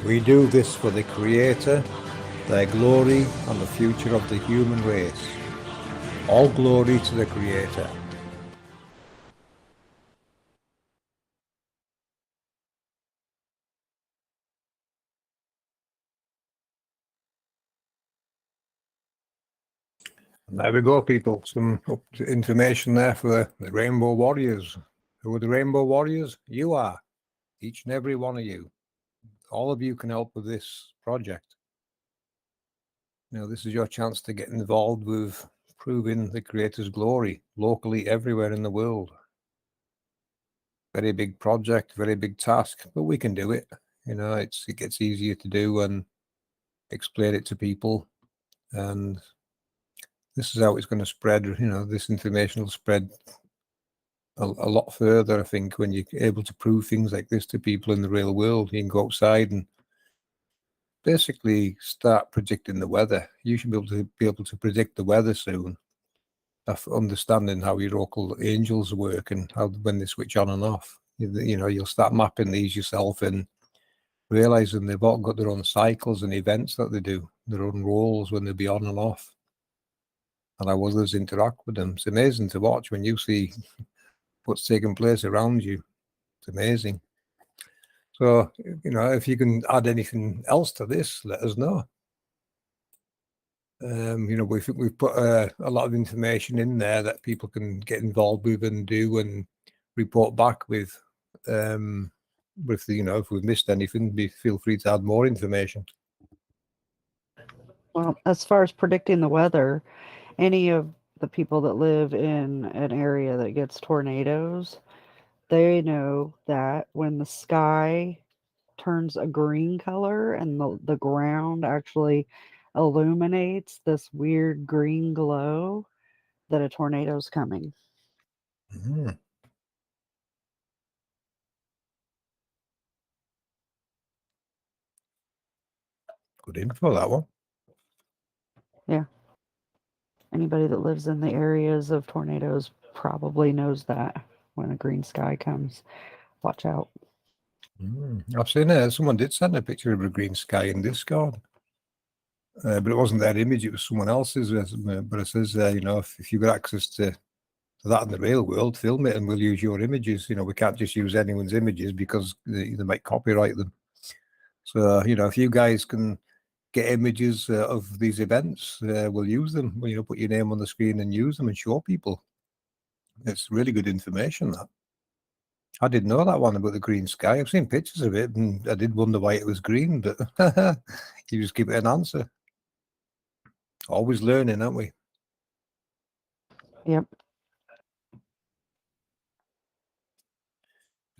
We do this for the Creator, their glory, and the future of the human race. All glory to the Creator. And there we go, people. Some information there for the Rainbow Warriors. Who are the Rainbow Warriors? You are. Each and every one of you. All of you can help with this project. You know, this is your chance to get involved with proving the Creator's glory locally everywhere in the world. Very big project, very big task, but we can do it. You know, it gets easier to do and explain it to people. And this is how it's going to spread. You know, this information will spread a lot further, I think, when you're able to prove things like this to people in the real world. You can go outside and basically start predicting the weather. You should be able to predict the weather soon, understanding how your local angels work and how when they switch on and off. You know, you'll start mapping these yourself and realizing they've all got their own cycles and events that they do, their own roles when they'll be on and off, and how others interact with them. It's amazing to watch when you see what's taking place around you. It's amazing. So, you know, if you can add anything else to this, let us know. You know, we've put a lot of information in there that people can get involved with and do and report back with. You know, if we've missed anything, feel free to add more information. Well, as far as predicting the weather, any of the people that live in an area that gets tornadoes, they know that when the sky turns a green color and the ground actually illuminates this weird green glow, that a tornado's coming. Mm. Good info, that one. Yeah. Anybody that lives in the areas of tornadoes probably knows that when a green sky comes. Watch out. I've seen someone did send a picture of a green sky in Discord. But it wasn't their image, it was someone else's. But it says, you know, if you've got access to that in the real world, film it and we'll use your images. You know, we can't just use anyone's images because they might copyright them. So, you know, if you guys can get images of these events, we'll use them. You know, put your name on the screen and use them and show people. It's really good information, that. I didn't know that one about the green sky. I've seen pictures of it and I did wonder why it was green, but you just give it an answer. Always learning, aren't we? Yep.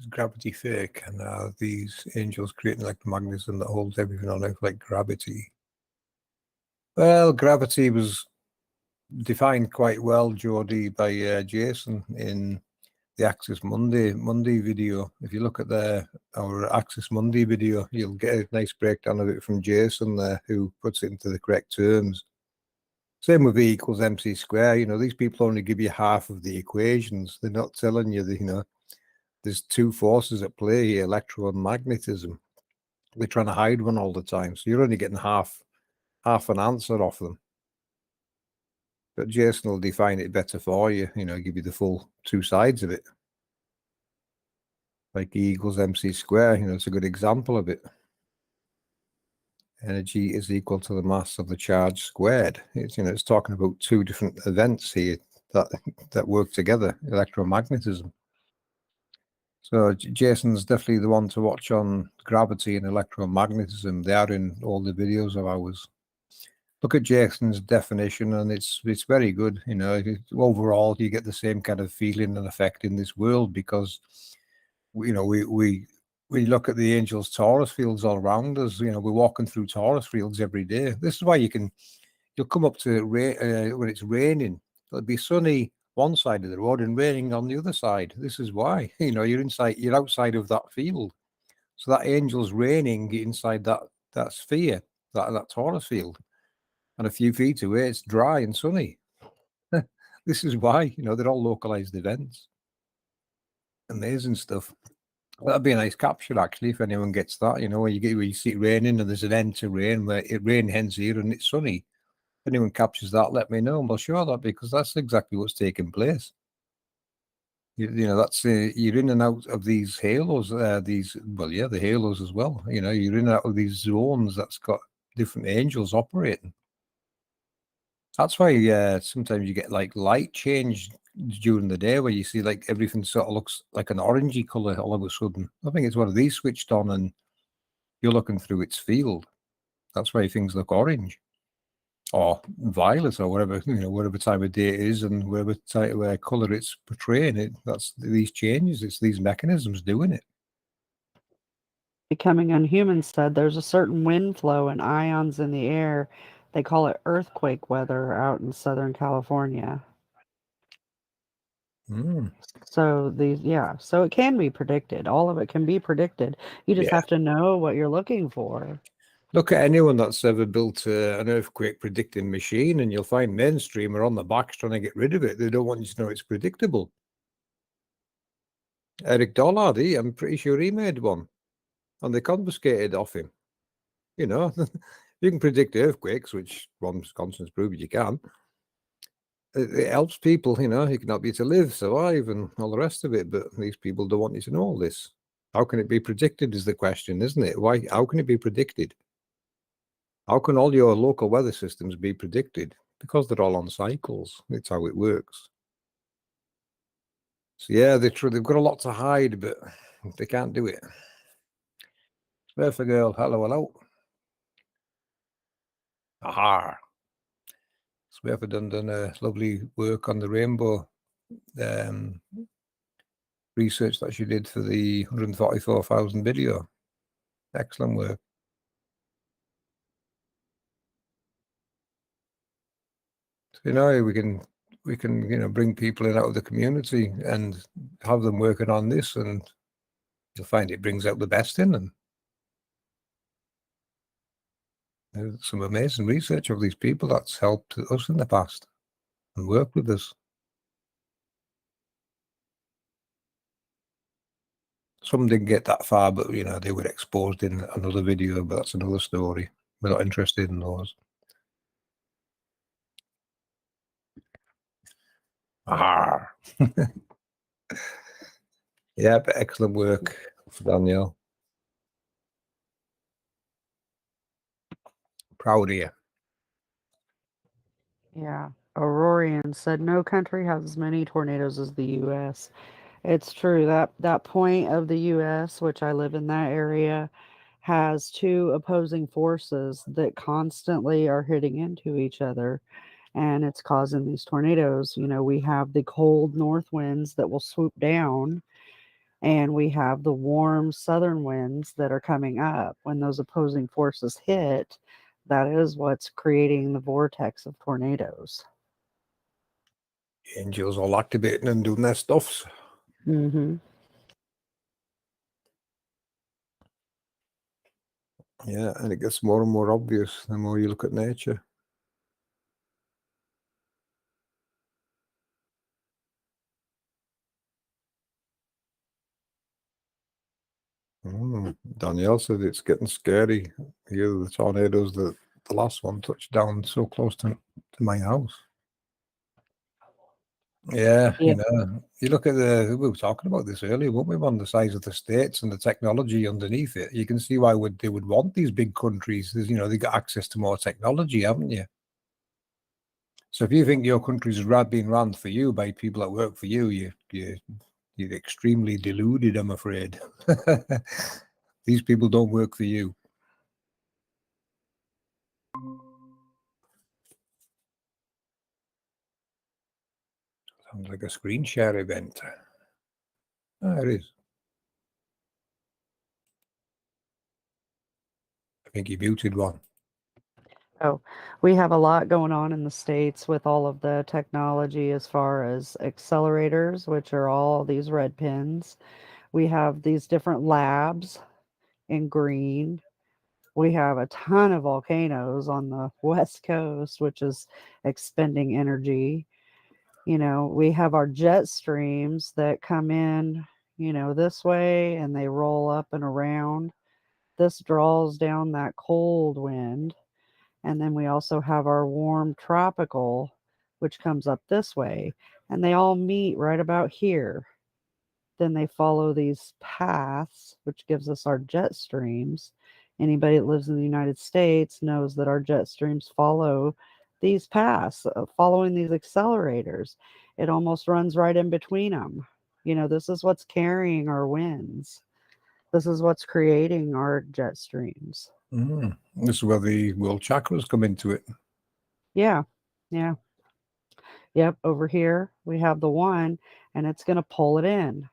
Is gravity fake? And these angels creating electromagnetism that holds everything on Earth like gravity? Well, gravity was defined quite well, Geordie, by Jason in the Axis Monday video. If you look at our Axis Monday video, you'll get a nice breakdown of it from Jason there, who puts it into the correct terms. Same with E equals MC square. You know, these people only give you half of the equations. They're not telling you that, you know, there's two forces at play here, electromagnetism. They're trying to hide one all the time. So you're only getting half an answer off them. But Jason will define it better for you, you know, give you the full two sides of it. Like E equals MC square, you know, it's a good example of it. Energy is equal to the mass of the charge squared. It's, you know, it's talking about two different events here that work together, electromagnetism. So Jason's definitely the one to watch on gravity and electromagnetism. They are in all the videos of ours. Look at Jason's definition, and it's very good. You know, overall, you get the same kind of feeling and effect in this world because, you know, we look at the angels' Taurus fields all around us. You know, we're walking through Taurus fields every day. This is why you'll come up to when it's raining. It'll be sunny one side of the road and raining on the other side. This is why, you know, you're outside of that field. So that angel's raining inside that sphere, that Taurus field. And a few feet away, it's dry and sunny. This is why, you know, they're all localized events. Amazing stuff. That'd be a nice capture, actually, if anyone gets that. You know, where you see it raining and there's an end to rain, where it rain ends here and it's sunny. If anyone captures that, let me know, and we'll show that, because that's exactly what's taking place. You know, that's you're in and out of these halos. The halos as well. You know, you're in and out of these zones that's got different angels operating. That's why sometimes you get like light change during the day, where you see like everything sort of looks like an orangey color all of a sudden. I think it's one of these switched on and you're looking through its field. That's why things look orange or violet or whatever, you know, whatever time of day it is and whatever color it's portraying it. That's these changes. It's these mechanisms doing it. Becoming Unhuman said there's a certain wind flow and ions in the air. They call it earthquake weather out in Southern California. So so it can be predicted. All of it can be predicted. You just have to know what you're looking for. Look at anyone that's ever built an earthquake predicting machine, and you'll find mainstream are on the backs trying to get rid of it. They don't want you to know it's predictable. Eric Dollard, I'm pretty sure he made one, and they confiscated off him. You know, you can predict earthquakes, which one Wisconsin's proved you can. It helps people, you know, it can help you to live, survive, and all the rest of it. But these people don't want you to know all this. How can it be predicted is the question, isn't it? Why? How can it be predicted? How can all your local weather systems be predicted? Because they're all on cycles. It's how it works. So yeah, they've got a lot to hide, but they can't do it. Surfer girl, hello. Aha. Surfer done a lovely work on the rainbow research that she did for the 144,000 video. Excellent work. So, you know, we can you know, bring people in out of the community and have them working on this, and you'll find it brings out the best in them. There's some amazing research of these people that's helped us in the past and worked with us. Some didn't get that far, but you know, they were exposed in another video, but that's another story. We're not interested in those. Ah. Yeah, but excellent work for Danielle. Proud of you. Yeah. Aurorian said no country has as many tornadoes as the U.S. It's true. That point of the U.S., which I live in that area, has two opposing forces that constantly are hitting into each other, and it's causing these tornadoes. You know, we have the cold north winds that will swoop down, and we have the warm southern winds that are coming up. When those opposing forces hit, that is what's creating the vortex of tornadoes. Angels all activating and doing their stuffs. Mm-hmm. Yeah, and it gets more and more obvious the more you look at nature. Danielle said it's getting scary. Here, the tornadoes, the last one touched down so close to my house. Yeah, you know, you look at we were talking about this earlier, weren't we, on the size of the states and the technology underneath it. You can see why they would want these big countries. There's, you know, they got access to more technology, haven't you? So if you think your country's being run for you by people that work for you, You're extremely deluded, I'm afraid. These people don't work for you. Sounds like a screen share event. Ah, it is. I think you muted one. Oh, we have a lot going on in the States with all of the technology as far as accelerators, which are all these red pins. We have these different labs in green. We have a ton of volcanoes on the West Coast, which is expending energy. We have our jet streams that come in, this way and they roll up and around. This draws down that cold wind. And then we also have our warm tropical, which comes up this way. And they all meet right about here. Then they follow these paths, which gives us our jet streams. Anybody that lives in the United States knows that our jet streams follow these paths, following these accelerators. It almost runs right in between them. This is what's carrying our winds. This is what's creating our jet streams. This is where the world chakras come into it. Yeah. Yeah. Yep. Over here we have the one, and it's going to pull it in,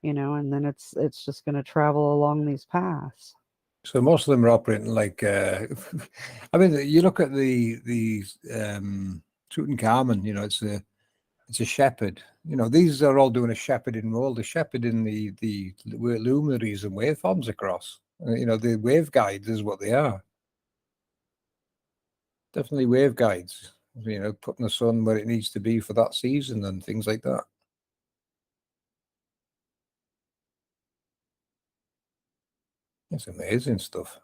and then it's just going to travel along these paths. So most of them are operating like, I mean, you look at the Tutankhamun, it's a shepherd. These are all doing a shepherding role. The shepherding the luminaries and waveforms across. The wave guides is what they are. Definitely wave guides. Putting the sun where it needs to be for that season and things like that. It's amazing stuff.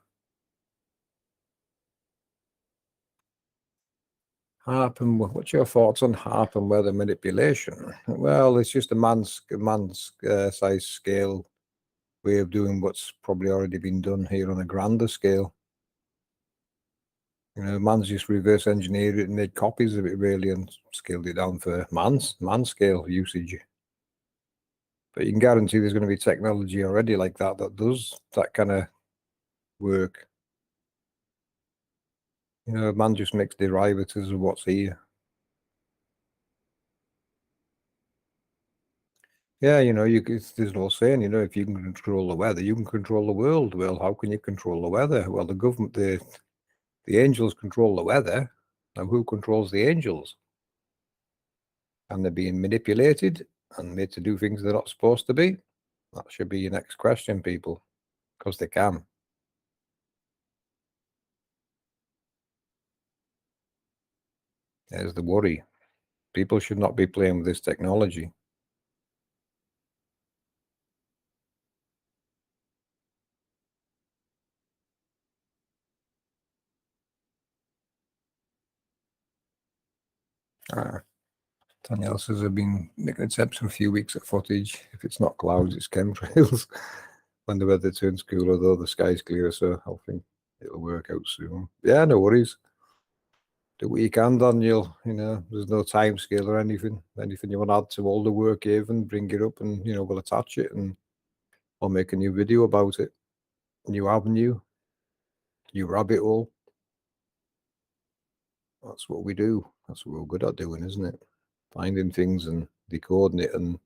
HARP and what's your thoughts on HARP and weather manipulation? Well, it's just a man's size scale way of doing what's probably already been done here on a grander scale. Man's just reverse engineered it and made copies of it really and scaled it down for man scale usage. But you can guarantee there's going to be technology already like that does that kind of work. Man just makes derivatives of what's here. Yeah, there's no saying, if you can control the weather, you can control the world. Well, how can you control the weather? Well, the government, the angels control the weather. Now, who controls the angels? And they're being manipulated and made to do things they're not supposed to be? That should be your next question, people, because they can. There's the worry. People should not be playing with this technology. Danielle says I've been making attempts for a few weeks at footage. If it's not clouds, it's chemtrails. When the weather turns cooler, though, the sky's clearer, so I think it'll work out soon. Yeah, no worries. Do what you can, Daniel. There's no time scale or anything. Anything you want to add to all the work, even bring it up, and we'll attach it, and I'll make a new video about it. New avenue, new rabbit hole. That's what we do. That's what we're good at doing, isn't it? Finding things and decoding it and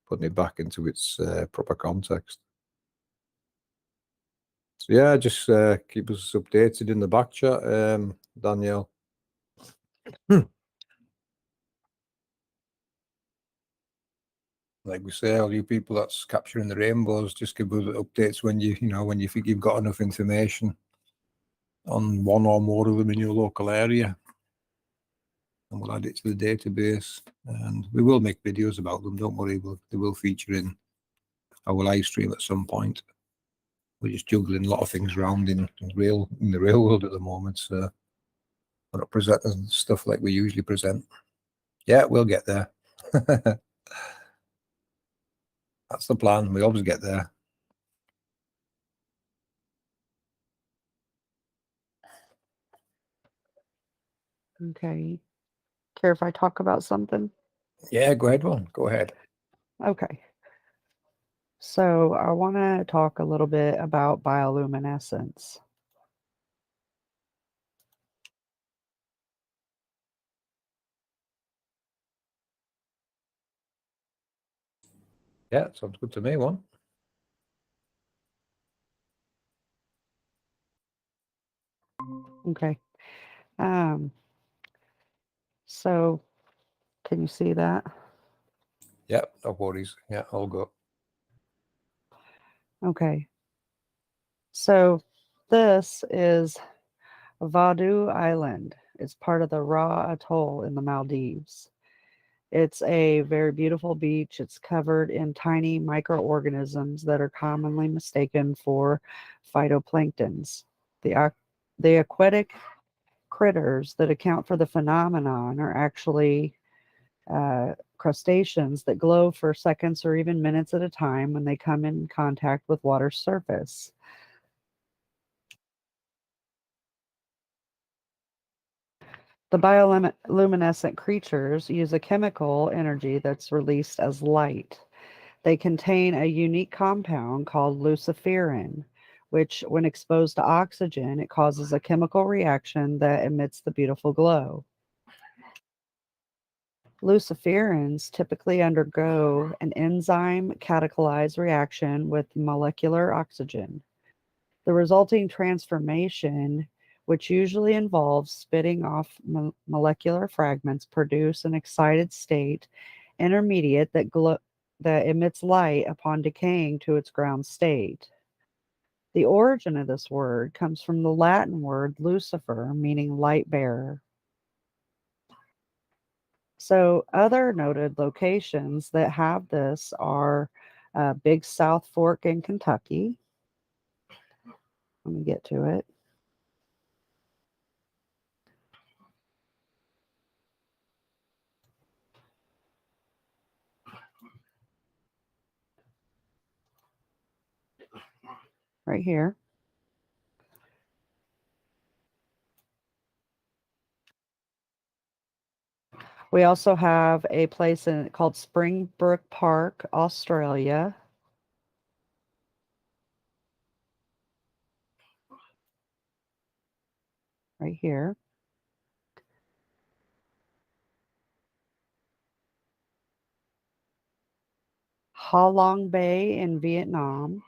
putting it back into its proper context. So yeah, just keep us updated in the back chat, Danielle. Like we say, all you people that's capturing the rainbows, just give us updates when when you think you've got enough information on one or more of them in your local area, and we'll add it to the database. And we will make videos about them. Don't worry, they will feature in our live stream at some point. We're just juggling a lot of things around in the real world at the moment, so we're not presenting stuff like we usually present. Yeah, we'll get there. That's the plan. We always get there. Okay. Care if I talk about something? Yeah, go ahead, one. Go ahead. Okay. So I want to talk a little bit about bioluminescence. Yeah, sounds good to me. One. Okay. Um, so can you see that? Yeah, no worries. Yeah, I'll go. Okay. So this is Vadu Island. It's part of the Ra Atoll in the Maldives. It's a very beautiful beach. It's covered in tiny microorganisms that are commonly mistaken for phytoplanktons. The aquatic critters that account for the phenomenon are actually crustaceans that glow for seconds or even minutes at a time when they come in contact with water's surface. The bioluminescent creatures use a chemical energy that's released as light. They contain a unique compound called luciferin, which, when exposed to oxygen, it causes a chemical reaction that emits the beautiful glow. Luciferins typically undergo an enzyme catalyzed reaction with molecular oxygen. The resulting transformation, which usually involves spitting off molecular fragments, produce an excited state intermediate that emits light upon decaying to its ground state. The origin of this word comes from the Latin word lucifer, meaning light bearer. So, other noted locations that have this are Big South Fork in Kentucky. Let me get to it. Right here. We also have a place called Springbrook Park, Australia. Right here. Ha Long Bay in Vietnam.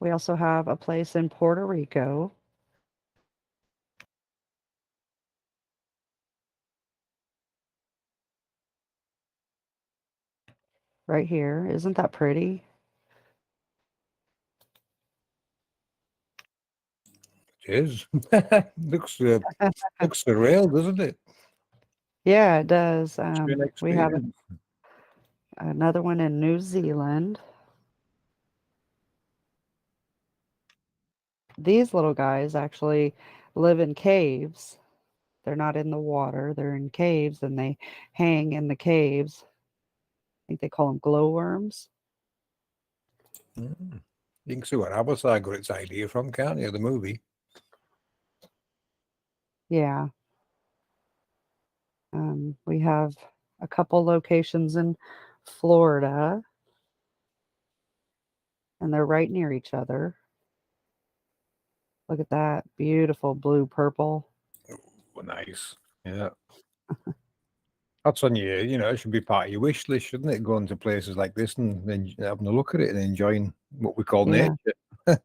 We also have a place in Puerto Rico. Right here. Isn't that pretty? It is. Looks surreal, doesn't it? Yeah, it does. It's been an We have experience. another one in New Zealand. These little guys actually live in caves. They're not in the water. They're in caves and they hang in the caves. I think they call them glowworms. Mm. You can see what Avatar got its idea from, can't you? The movie. Yeah. We have a couple locations in Florida, and they're right near each other. Look at that beautiful blue purple. Oh, nice. Yeah. That's on you. It should be part of your wish list, shouldn't it? Going to places like this and then having a look at it and enjoying what we call Yeah. nature.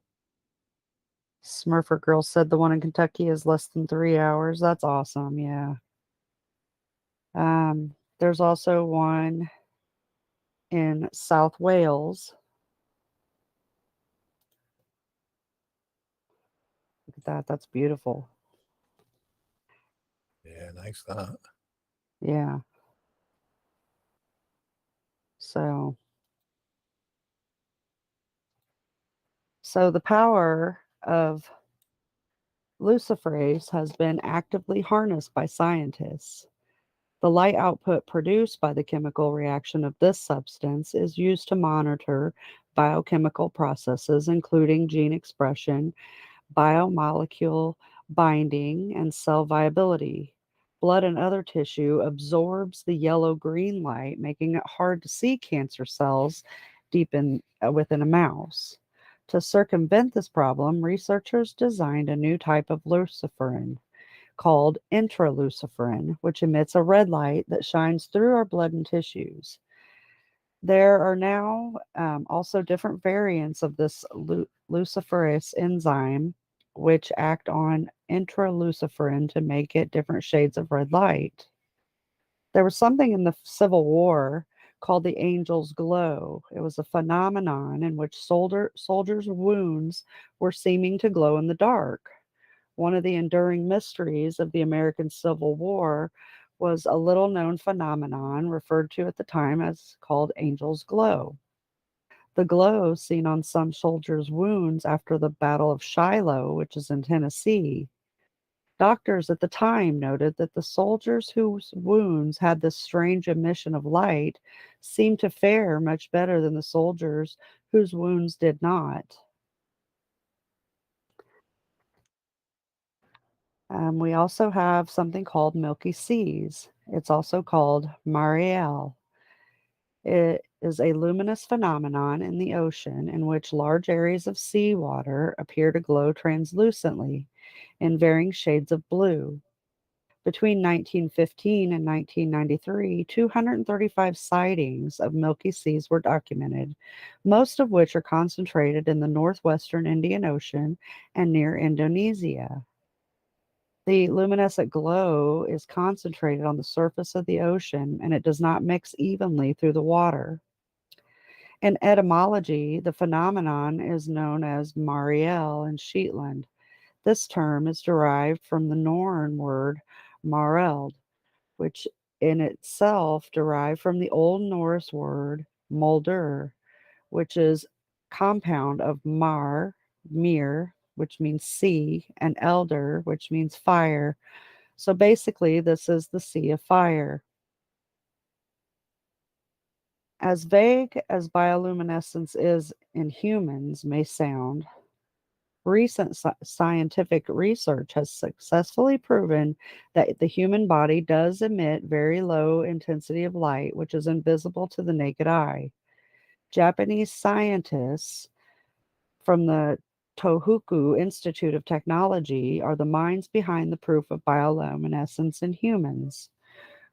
Smurfer Girl said the one in Kentucky is less than 3 hours. That's awesome. Yeah. There's also one in South Wales. Look at that. That's beautiful. Yeah, nice that. Yeah. So the power of luciferase has been actively harnessed by scientists. The light output produced by the chemical reaction of this substance is used to monitor biochemical processes, including gene expression, biomolecule binding, and cell viability. Blood and other tissue absorbs the yellow green light, making it hard to see cancer cells deep within a mouse. To circumvent this problem, researchers designed a new type of luciferin called intraluciferin, which emits a red light that shines through our blood and tissues. There are now also different variants of this luciferase enzyme, which act on intraluciferin to make it different shades of red light. There was something in the Civil War called the angel's glow. It was a phenomenon in which soldiers' wounds were seeming to glow in the dark. One of the enduring mysteries of the American Civil War was a little known phenomenon referred to at the time as called angel's glow. The glow seen on some soldiers' wounds after the Battle of Shiloh, which is in Tennessee. Doctors at the time noted that the soldiers whose wounds had this strange emission of light seemed to fare much better than the soldiers whose wounds did not. We also have something called milky seas. It's also called Mariel. It is a luminous phenomenon in the ocean in which large areas of seawater appear to glow translucently in varying shades of blue. Between 1915 and 1993, 235 sightings of milky seas were documented, most of which are concentrated in the northwestern Indian Ocean and near Indonesia. The luminescent glow is concentrated on the surface of the ocean and it does not mix evenly through the water. In etymology, the phenomenon is known as Mariel in Shetland. This term is derived from the Norn word mareld, which in itself derived from the Old Norse word moldur, which is compound of mir, which means sea, and elder, which means fire. So basically, this is the sea of fire. As vague as bioluminescence is in humans may sound, recent scientific research has successfully proven that the human body does emit very low intensity of light, which is invisible to the naked eye. Japanese scientists from the Tohoku Institute of Technology are the minds behind the proof of bioluminescence in humans.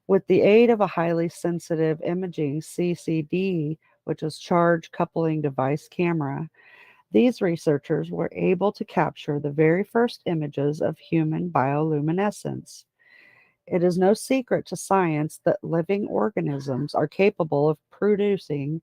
With the aid of a highly sensitive imaging CCD, which is charge coupling device camera, these researchers were able to capture the very first images of human bioluminescence. It is no secret to science that living organisms are capable of producing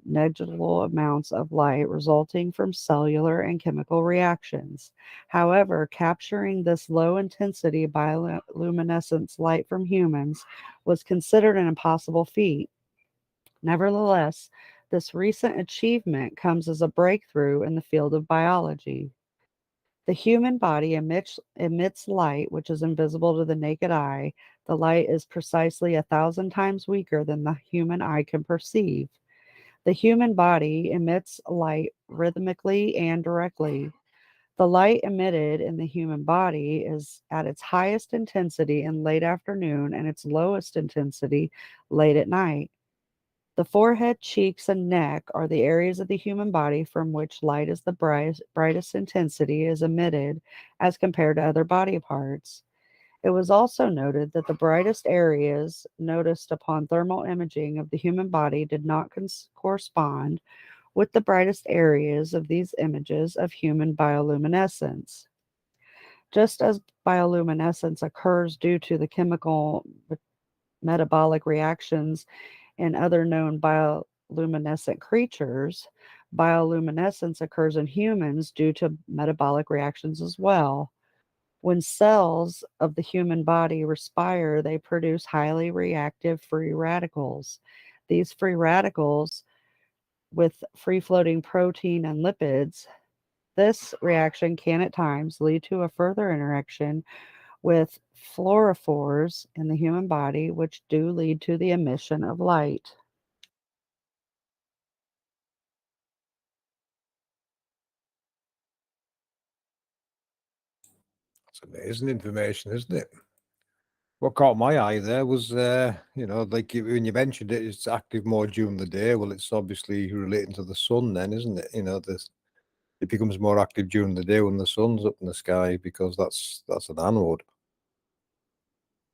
negligible amounts of light resulting from cellular and chemical reactions. However, capturing this low intensity bioluminescence light from humans was considered an impossible feat. Nevertheless, this recent achievement comes as a breakthrough in the field of biology. The human body emits light which is invisible to the naked eye. The light is precisely 1,000 times weaker than the human eye can perceive. The human body emits light rhythmically and directly. The light emitted in the human body is at its highest intensity in late afternoon and its lowest intensity late at night. The forehead, cheeks, and neck are the areas of the human body from which light is the brightest intensity is emitted as compared to other body parts. It was also noted that the brightest areas noticed upon thermal imaging of the human body did not correspond with the brightest areas of these images of human bioluminescence. Just as bioluminescence occurs due to the chemical metabolic reactions in other known bioluminescent creatures, bioluminescence occurs in humans due to metabolic reactions as well. When cells of the human body respire, they produce highly reactive free radicals. These free radicals, with free floating protein and lipids, this reaction can at times lead to a further interaction with fluorophores in the human body, which do lead to the emission of light. It's amazing information, isn't it? What caught my eye there was, like when you mentioned it, it's active more during the day. Well, it's obviously relating to the sun then, isn't it? It becomes more active during the day when the sun's up in the sky because that's an anode.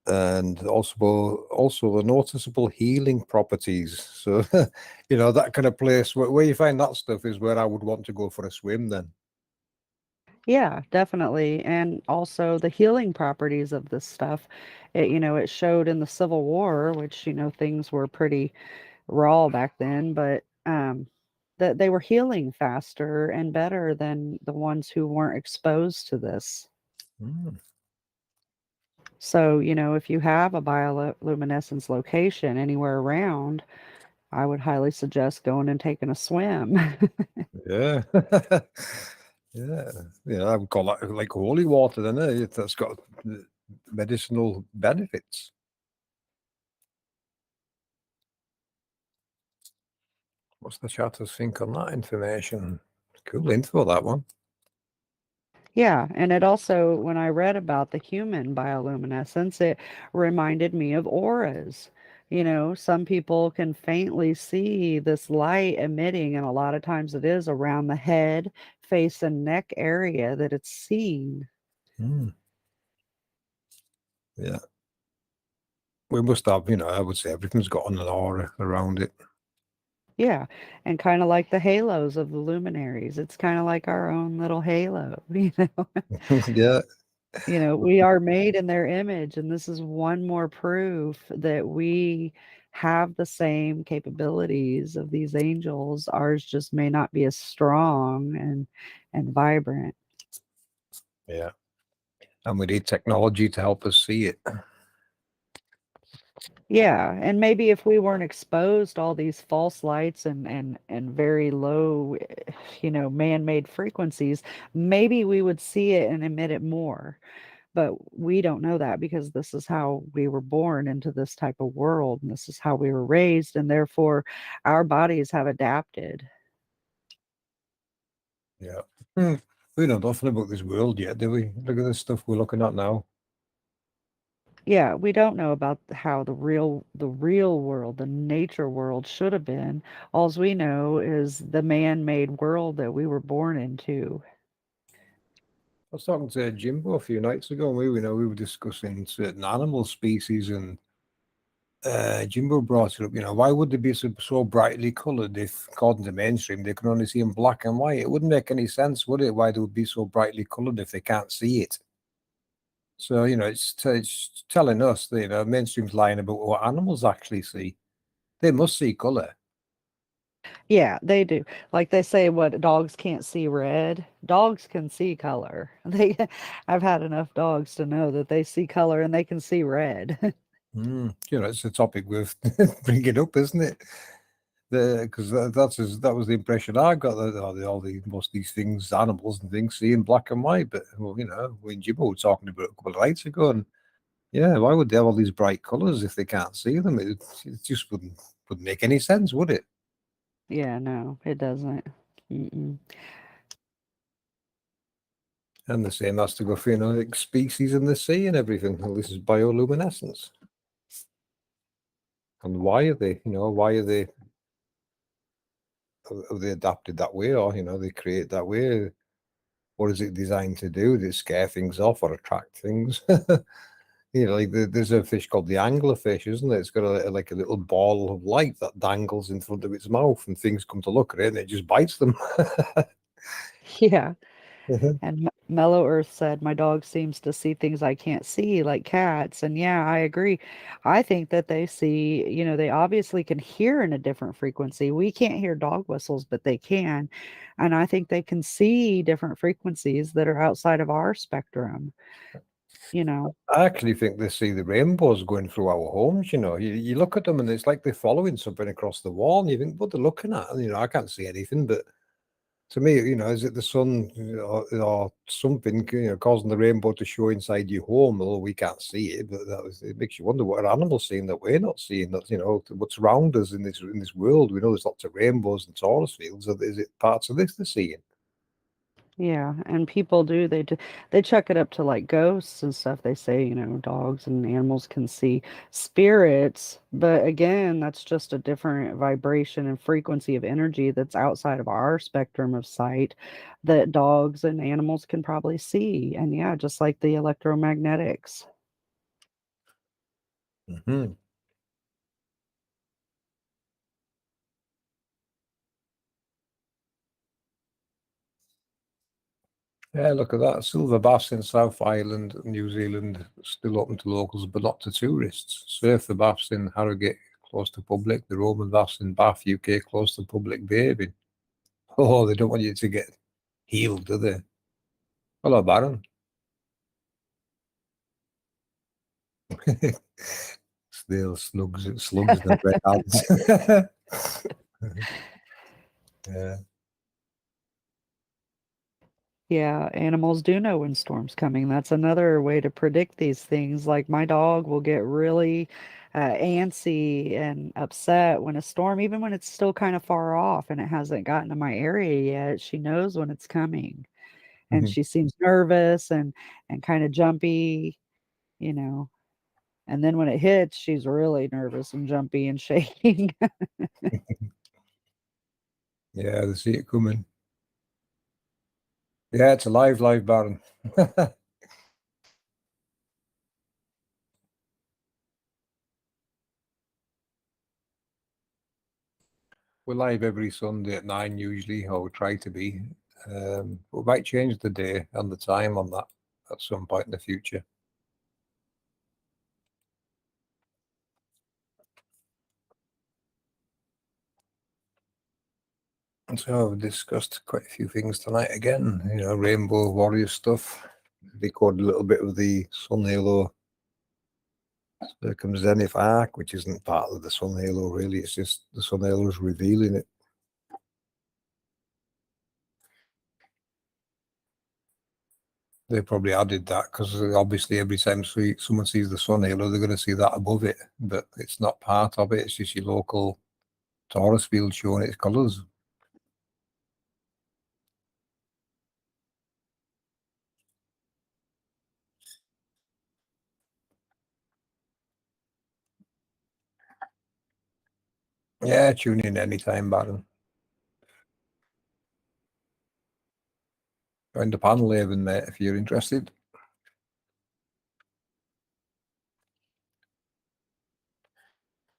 And also the noticeable healing properties. So, that kind of place where you find that stuff is where I would want to go for a swim then. Yeah, definitely. And also the healing properties of this stuff. It showed in the Civil War, which, things were pretty raw back then, but that they were healing faster and better than the ones who weren't exposed to this. Mm, So, if you have a bioluminescence location anywhere around, I would highly suggest going and taking a swim. yeah. Yeah. I would call that like holy water, then that's got medicinal benefits. What's the chatters think on that information? Cool info, that one. Yeah, and it also, when I read about the human bioluminescence, it reminded me of auras. Some people can faintly see this light emitting, and a lot of times it is around the head, face, and neck area that it's seen. Mm, yeah. We must have, I would say everything's got an aura around it. Yeah, and kind of like the halos of the luminaries. It's kind of like our own little halo, Yeah. We are made in their image, and this is one more proof that we have the same capabilities of these angels. Ours just may not be as strong and vibrant. Yeah. And we need technology to help us see it. Yeah, and maybe if we weren't exposed to all these false lights and very low, man-made frequencies, maybe we would see it and emit it more. But we don't know that because this is how we were born into this type of world, and this is how we were raised, and therefore our bodies have adapted. Yeah. Hmm. We know nothing about this world yet, do we? Look at the stuff we're looking at now. Yeah, we don't know about how the real world, the nature world should have been. Alls we know is the man-made world that we were born into. I was talking to Jimbo a few nights ago, and we were discussing certain animal species, and Jimbo brought it up. Why would they be so brightly coloured if, according to mainstream, they can only see in black and white? It wouldn't make any sense, would it? Why they would be so brightly coloured if they can't see it? So it's telling us that mainstream's lying about what animals actually see. They must see colour. Yeah, they do. Like they say, what dogs can't see red. Dogs can see color. I've had enough dogs to know that they see color and they can see red. It's a topic worth bringing up, isn't it? Because that was the impression I got, that most of these things, animals and things, see in black and white. But when Jimbo were talking about it a couple of nights ago, and yeah, why would they have all these bright colours if they can't see them? It just wouldn't make any sense, would it? Yeah, no, it doesn't. Mm-mm. And the same has to go for like species in the sea and everything. Well, this is bioluminescence. And why are they? Why are they? Have they adapted that way, or they create that way? What is it designed to do? Does it scare things off or attract things? Like there's a fish called the anglerfish, isn't it? It's got like a little ball of light that dangles in front of its mouth, and things come to look at it, and it just bites them. Yeah. And Mellow Earth said, my dog seems to see things I can't see, like cats. And yeah, I agree. I think that they see, they obviously can hear in a different frequency. We can't hear dog whistles, but they can. And I think they can see different frequencies that are outside of our spectrum, you know. I actually think they see the rainbows going through our homes. You look at them, and it's like they're following something across the wall, and you think, what they're looking at? And, I can't see anything, but to me, is it the sun, or something, causing the rainbow to show inside your home? Although we can't see it, but it makes you wonder what are animals seeing that we're not seeing. That what's around us in this world. We know there's lots of rainbows and Taurus fields. Is it parts of this they're seeing? Yeah, and people do they chuck it up to like ghosts and stuff. They say, dogs and animals can see spirits, but again, that's just a different vibration and frequency of energy that's outside of our spectrum of sight that dogs and animals can probably see. And yeah, just like the electromagnetics. Hmm. Yeah, look at that. Silver baths in South Island, New Zealand, still open to locals, but not to tourists. Surf the baths in Harrogate, close to public. The Roman baths in Bath, UK, close to public bathing. Oh, they don't want you to get healed, do they? Hello, Baron. Still slugs in the red hands. Yeah. Yeah, animals do know when storm's coming. That's another way to predict these things. Like my dog will get really antsy and upset when a storm, even when it's still kind of far off and it hasn't gotten to my area yet, she knows when it's coming. And Mhm. she seems nervous and kind of jumpy, you know. And then when it hits, she's really nervous and jumpy and shaking. Yeah, they see it coming. Yeah, it's a live Baron. We're live every Sunday at 9 usually, or we try to be. We might change the day and the time on that at some point in the future. And so we've discussed quite a few things tonight again, Rainbow Warrior stuff. Decoded a little bit of the Sun Halo CircumZenithalArc arc, which isn't part of the Sun Halo really, it's just the Sun Halo is revealing it. They probably added that because obviously every time someone sees the Sun Halo, they're going to see that above it, but it's not part of it. It's just your local Taurus field showing its colours. Yeah, tune in anytime, Baron. Join the panel even, mate, if you're interested.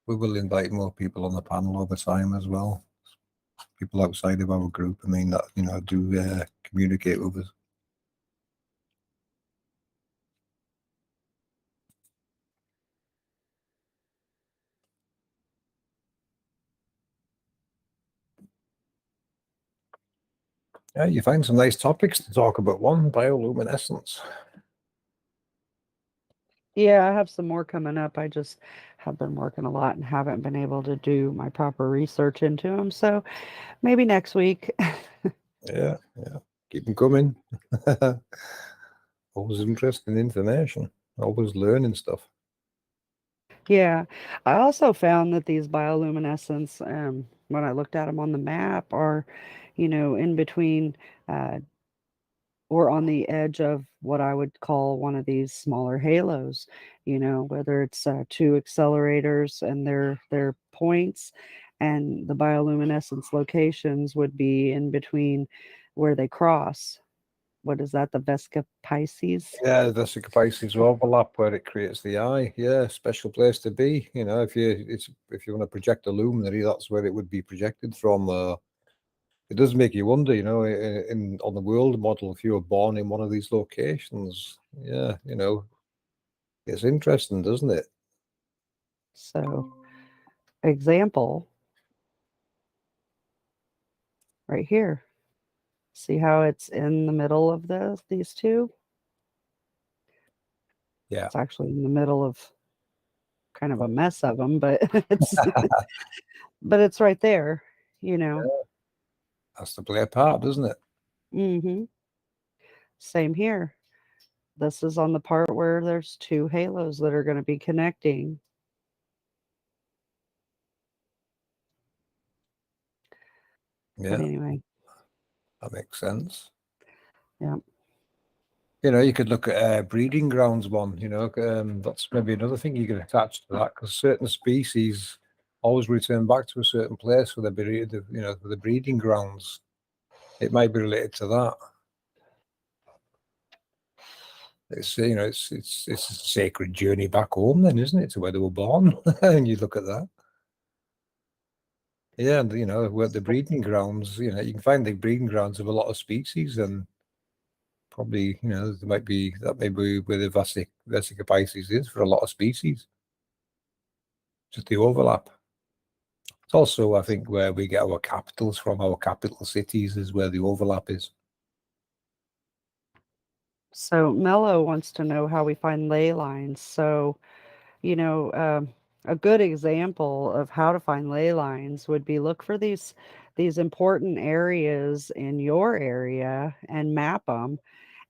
We will invite more people on the panel over time as well. People outside of our group, I mean, that, do communicate with us. Yeah, you find some nice topics to talk about. One, bioluminescence. Yeah, I have some more coming up. I just have been working a lot and haven't been able to do my proper research into them. So maybe next week. Yeah, keep them coming. Always interesting information. Always learning stuff. Yeah. I also found that these bioluminescence, when I looked at them on the map, are, in between or on the edge of what I would call one of these smaller halos, whether it's two accelerators and their points, and the bioluminescence locations would be in between where they cross. What is that? The Vesca Pisces? Yeah, the Pisces overlap where it creates the eye. Yeah, special place to be. If you want to project a luminary, that's where it would be projected from. It does make you wonder, on the world model, if you were born in one of these locations. Yeah, it's interesting, doesn't it? So, example right here. See how it's in the middle of these two? Yeah. It's actually in the middle of kind of a mess of them, but it's right there, you know. Has to play a part, doesn't it? Mhm. Same here. This is on the part where there's two halos that are going to be connecting. But Yeah, anyway, that makes sense. Yeah. You know, you could look at breeding grounds one, that's maybe another thing you can attach to that, because certain species always return back to a certain place for for the breeding grounds. It might be related to that. It's it's a sacred journey back home then, isn't it, to where they were born? And you look at that. Yeah, and where the breeding grounds, you can find the breeding grounds of a lot of species, and probably, there might be where the Vesica Pisces is for a lot of species. Just the overlap. It's also, I think, where we get our capitals from. Our capital cities is where the overlap is. So Mello wants to know how we find ley lines. So, a good example of how to find ley lines would be look for these important areas in your area and map them.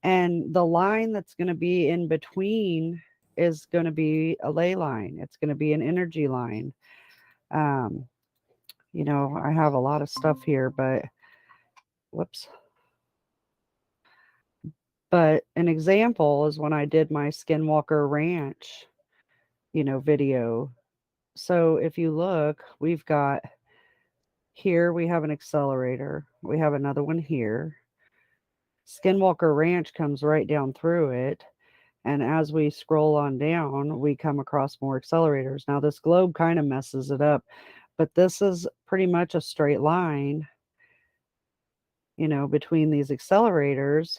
And the line that's going to be in between is going to be a ley line. It's going to be an energy line. Um, I have a lot of stuff here, but whoops. But an example is when I did my Skinwalker Ranch, video. So if you look, we've got here, we have an accelerator. We have another one here. Skinwalker Ranch comes right down through it. And as we scroll on down, we come across more accelerators. Now, this globe kind of messes it up, but this is pretty much a straight line, between these accelerators.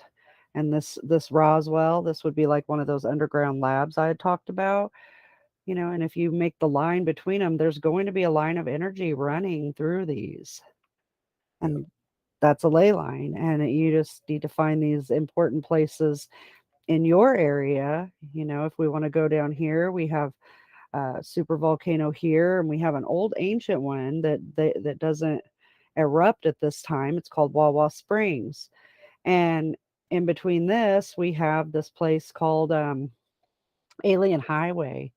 And this Roswell, this would be like one of those underground labs I had talked about, and if you make the line between them, there's going to be a line of energy running through these. And that's a ley line. And you just need to find these important places in your area. If we want to go down here, we have a super volcano here, and we have an old ancient one that doesn't erupt at this time. It's called Wawa Springs. And in between this, we have this place called Alien Highway,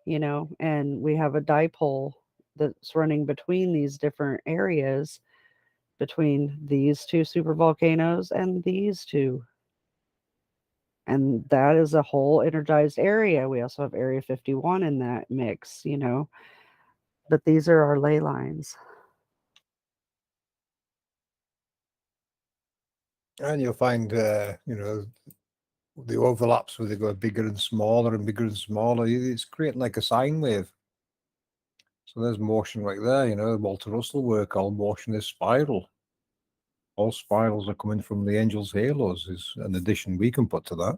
and we have a dipole that's running between these different areas, between these two supervolcanoes and these two. And that is a whole energized area. We also have Area 51 in that mix, but these are our ley lines. And you'll find, the overlaps where they go bigger and smaller and bigger and smaller. It's creating like a sine wave. So there's motion right there, Walter Russell work, all motion is spiral. All spirals are coming from the angel's halos, is an addition we can put to that.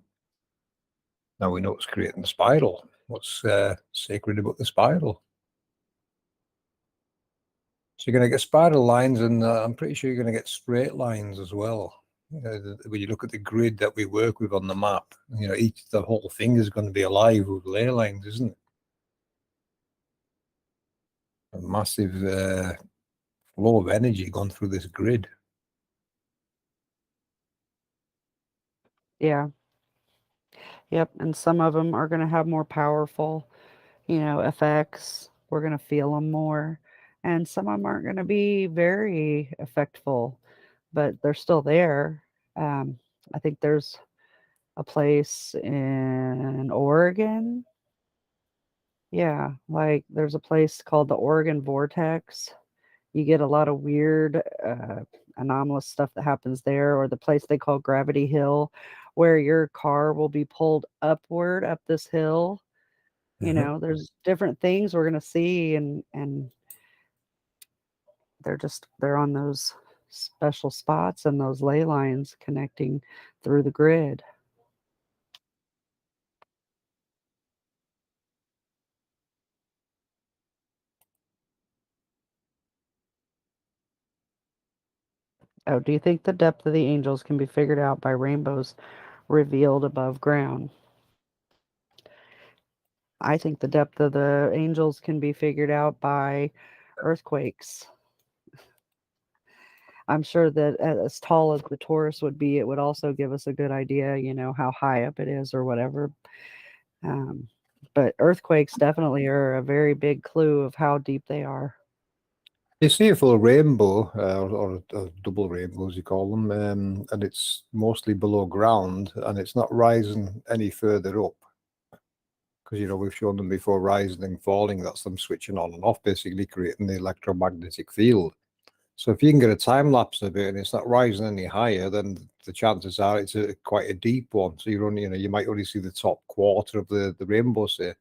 Now we know it's creating the spiral. What's sacred about the spiral? So you're going to get spiral lines, and I'm pretty sure you're going to get straight lines as well. When you look at the grid that we work with on the map, the whole thing is going to be alive with ley lines, isn't it? A massive flow of energy gone through this grid. Yeah. Yep. And some of them are going to have more powerful, effects. We're going to feel them more. And some of them aren't going to be very effectful, but they're still there. I think there's a place in Oregon. Yeah, like there's a place called the Oregon Vortex. You get a lot of weird, anomalous stuff that happens there, or the place they call Gravity Hill, where your car will be pulled upward up this hill. There's different things we're gonna see, and they're on those special spots and those ley lines connecting through the grid. Oh, do you think the depth of the angels can be figured out by rainbows revealed above ground? I think the depth of the angels can be figured out by earthquakes. I'm sure that as tall as the Taurus would be, it would also give us a good idea, how high up it is or whatever. Um, but earthquakes definitely are a very big clue of how deep they are. You see a full rainbow, or a double rainbow, as you call them, and it's mostly below ground, and it's not rising any further up. Because, you know, we've shown them before, rising and falling, that's them switching on and off, basically creating the electromagnetic field. So if you can get a time lapse of it and it's not rising any higher, then the chances are it's quite a deep one. So you're only, you know, you might only see the top quarter of the rainbow, say.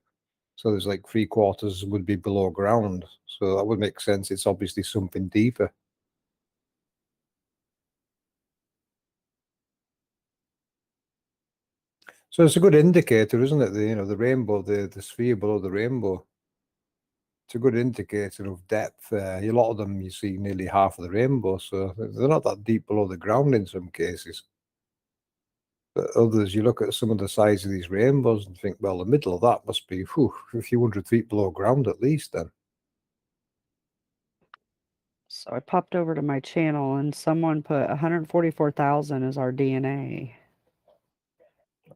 So there's like 3/4 would be below ground. So that would make sense. It's obviously something deeper. So it's a good indicator, isn't it? The rainbow, the sphere below the rainbow. It's a good indicator of depth. A lot of them you see nearly half of the rainbow, so they're not that deep below the ground in some cases. But others, you look at some of the size of these rainbows and think, well, the middle of that must be a few 100 feet below ground at least then. So I popped over to my channel and someone put 144,000 as our DNA.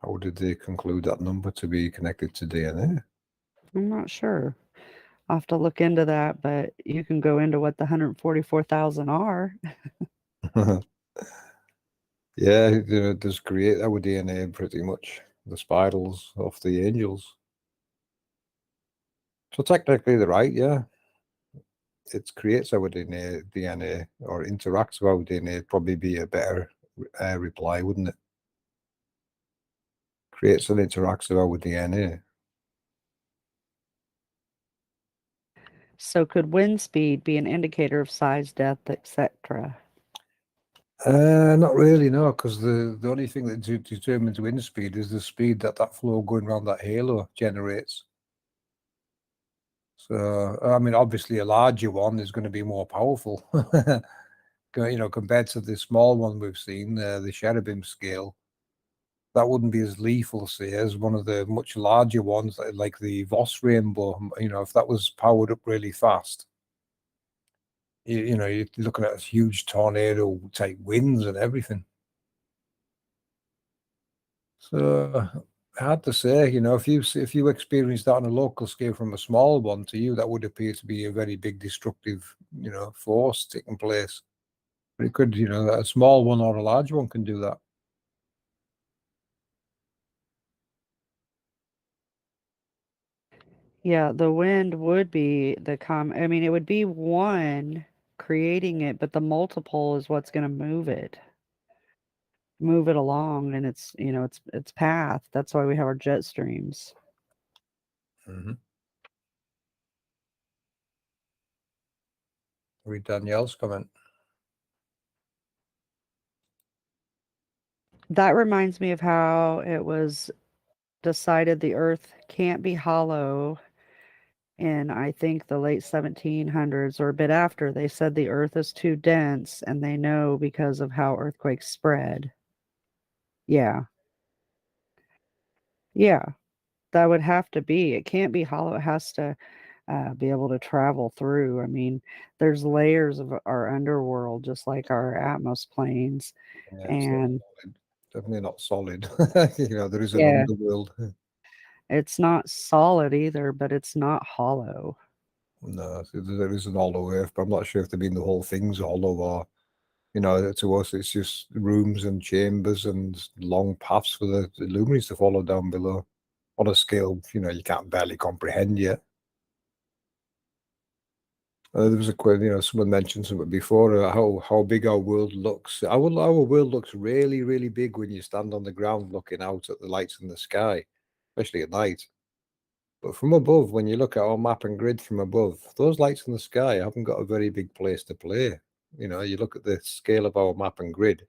How did they conclude that number to be connected to DNA? I'm not sure. I'll have to look into that, but you can go into what the 144,000 are. Yeah, it does create our DNA pretty much, the spirals of the angels. So technically they're right, yeah. It creates our DNA or interacts with our DNA. It'd probably be a better reply, wouldn't it? Creates and interacts with our DNA. So could wind speed be an indicator of size, depth, etc.? Not really, no, because the only thing that determines wind speed is the speed that flow going around that halo generates. So, I mean, obviously a larger one is going to be more powerful, you know, compared to the small one we've seen, the cherubim scale. That wouldn't be as lethal, say, as one of the much larger ones, like the Voss rainbow. You know, if that was powered up really fast, you know, you're looking at huge tornado type winds and everything. So hard to say, you know, if you experience that on a local scale from a small one, to you that would appear to be a very big destructive, you know, force taking place. But it could, you know, a small one or a large one can do that. Yeah, the wind would be I mean, it would be one creating it, but the multiple is what's going to move it along and its path. That's why we have our jet streams. Read Danielle's comment. That reminds me of how it was decided the earth can't be hollow in, I think, the late 1700s or a bit after. They said the earth is too dense, and they know because of how earthquakes spread. Yeah. Yeah. That would have to be. It can't be hollow. It has to be able to travel through. I mean, there's layers of our underworld, just like our atmos planes. Yeah, it's not And solid. Definitely not solid. You know, there is an yeah, underworld. it's not solid either, but it's not hollow. No, there is an hollow earth, but I'm not sure if they mean the whole thing's hollow or, you know, to us it's just rooms and chambers and long paths for the luminaries to follow down below on a scale, you know, you can't barely comprehend yet. There was you know, someone mentioned something before, how big our world looks. Our world looks really, really big when you stand on the ground looking out at the lights in the sky, especially at night. But from above, when you look at our map and grid from above, those lights in the sky haven't got a very big place to play. You know, you look at the scale of our map and grid,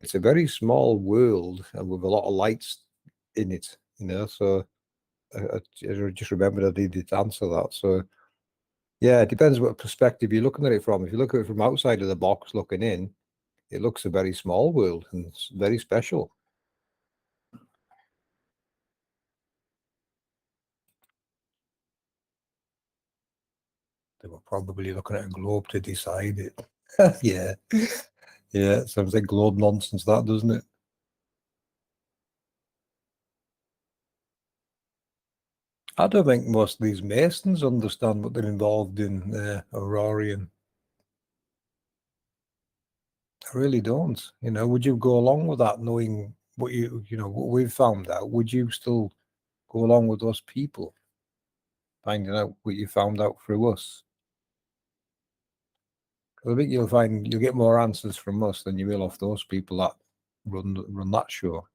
it's a very small world and with a lot of lights in it, you know. So I just remembered I needed to answer that. So yeah, it depends what perspective you're looking at it from. If you look at it from outside of the box looking in, it looks a very small world and it's very special. They were probably looking at a globe to decide it. Yeah. Yeah, it sounds like globe nonsense, that, doesn't it? I don't think most of these Masons understand what they're involved in, Aurorian. I really don't. You know, would you go along with that, knowing what what we've found out? Would you still go along with those people, finding out what you found out through us? Because I think you'll get more answers from us than you will off those people that run that show.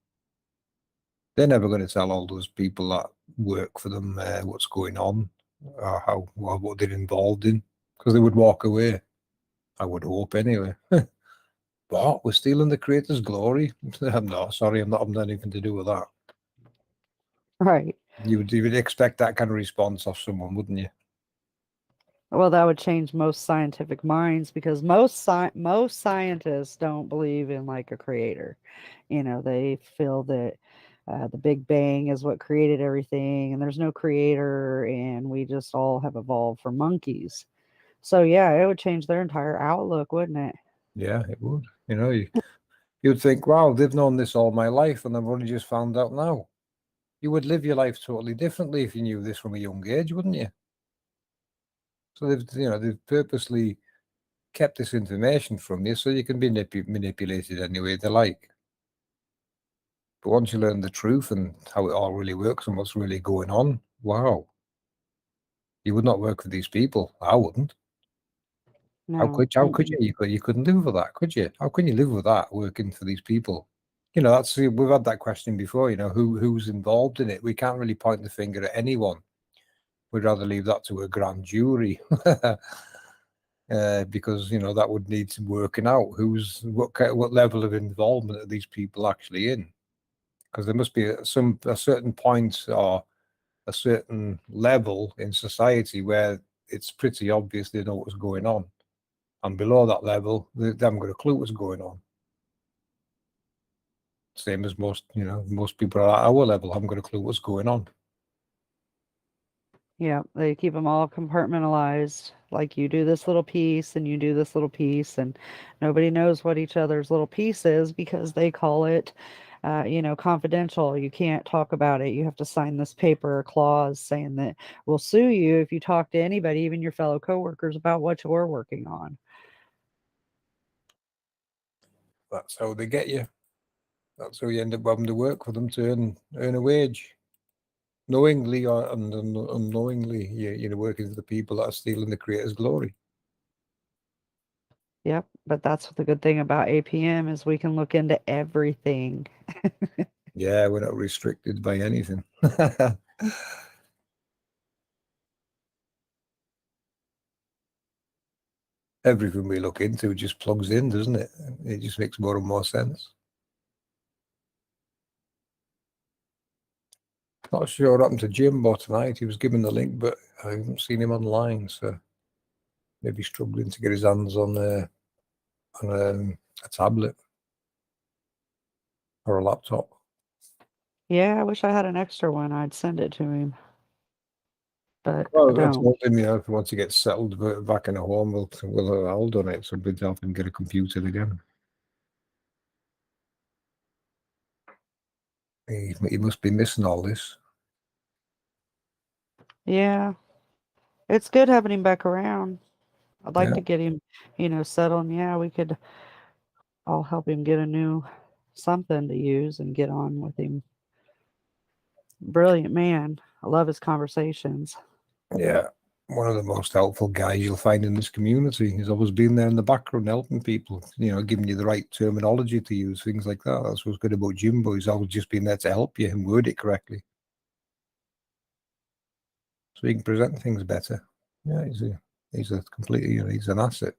They're never going to tell all those people that work for them what's going on, or what they're involved in, because they would walk away. I would hope anyway. What? We're stealing the creator's glory? I'm not. Sorry, I'm not having anything to do with that. Right. You would expect that kind of response off someone, wouldn't you? Well, that would change most scientific minds because most scientists don't believe in like a creator. They feel that the Big Bang is what created everything, and there's no creator, and we just all have evolved from monkeys. So yeah, it would change their entire outlook, wouldn't it? Yeah, it would. You'd think, wow, they've known this all my life, and I've only just found out now. You would live your life totally differently if you knew this from a young age, wouldn't you? So they've purposely kept this information from you so you can be manipulated any way they like. But once you learn the truth and how it all really works and what's really going on, wow, you would not work for these people. I wouldn't. How No. could you? You couldn't live with that, could you? How can you live with that working for these people? We've had that question before. Who's involved in it? We can't really point the finger at anyone. We'd rather leave that to a grand jury. Because that would need some working out. What level of involvement are these people actually in? Because there must be a certain point or a certain level in society where it's pretty obvious they know what's going on, and below that level, they haven't got a clue what's going on. Same as most people at our level haven't got a clue what's going on. Yeah, they keep them all compartmentalized. Like you do this little piece and you do this little piece, and nobody knows what each other's little piece is because they call it, confidential. You can't talk about it. You have to sign this paper or clause saying that we'll sue you if you talk to anybody, even your fellow coworkers, about what you're working on. That's how they get you. That's how you end up having to work for them to earn a wage. Knowingly or unknowingly, you're working for the people that are stealing the creator's glory. Yep, but that's the good thing about APM is we can look into everything. Yeah, we're not restricted by anything. Everything we look into just plugs in, doesn't it? It just makes more and more sense. Not sure what happened to Jimbo tonight. He was given the link, but I haven't seen him online, so maybe struggling to get his hands on a tablet or a laptop. Yeah, I wish I had an extra one. I'd send it to him. But I Well, I don't. told him, if he wants to get settled back in a home, I'll donate something to help him get a computer again. He must be missing all this. Yeah, it's good having him back around. I'd like Yeah, to get him, settled. And yeah, we could all help him get a new something to use and get on with him. Brilliant man. I love his conversations. yeah. One of the most helpful guys you'll find in this community. He's always been there in the background helping people, giving you the right terminology to use, things like that. That's what's good about Jimbo. He's always just been there to help you and word it correctly, so he can present things better. Yeah, he's an asset.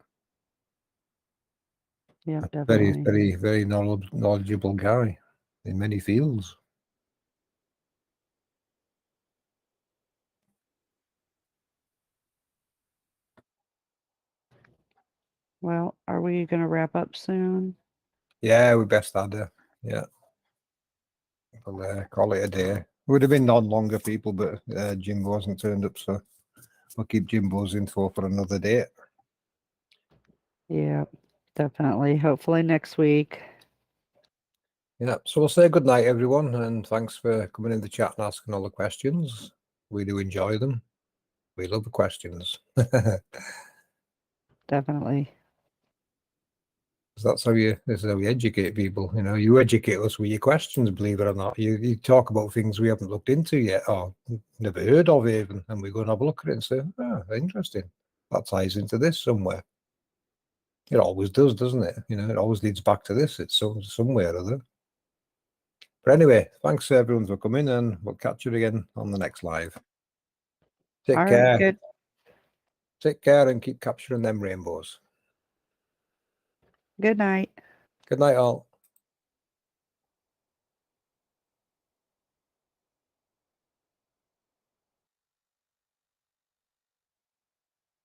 Yeah, Very, definitely. very, very knowledgeable guy in many fields. Well, are we going to wrap up soon? Yeah, we best had her. Yeah, we'll call it a day. Would have been on longer people, but Jimbo hasn't turned up, so we'll keep Jimbo's info for another day. Yeah, definitely. Hopefully next week. Yeah, so we'll say good night, everyone, and thanks for coming in the chat and asking all the questions. We do enjoy them. We love the questions. Definitely. That's how this is how we educate people. You know, you educate us with your questions, believe it or not. You talk about things we haven't looked into yet or never heard of even, and we go and have a look at it and say, oh, interesting. That ties into this somewhere. It always does, doesn't it? You know, it always leads back to this. It's somewhere or other. But anyway, thanks everyone for coming, and we'll catch you again on the next live. Take All care. right, good. Take care and keep capturing them rainbows. Good night. Good night, all.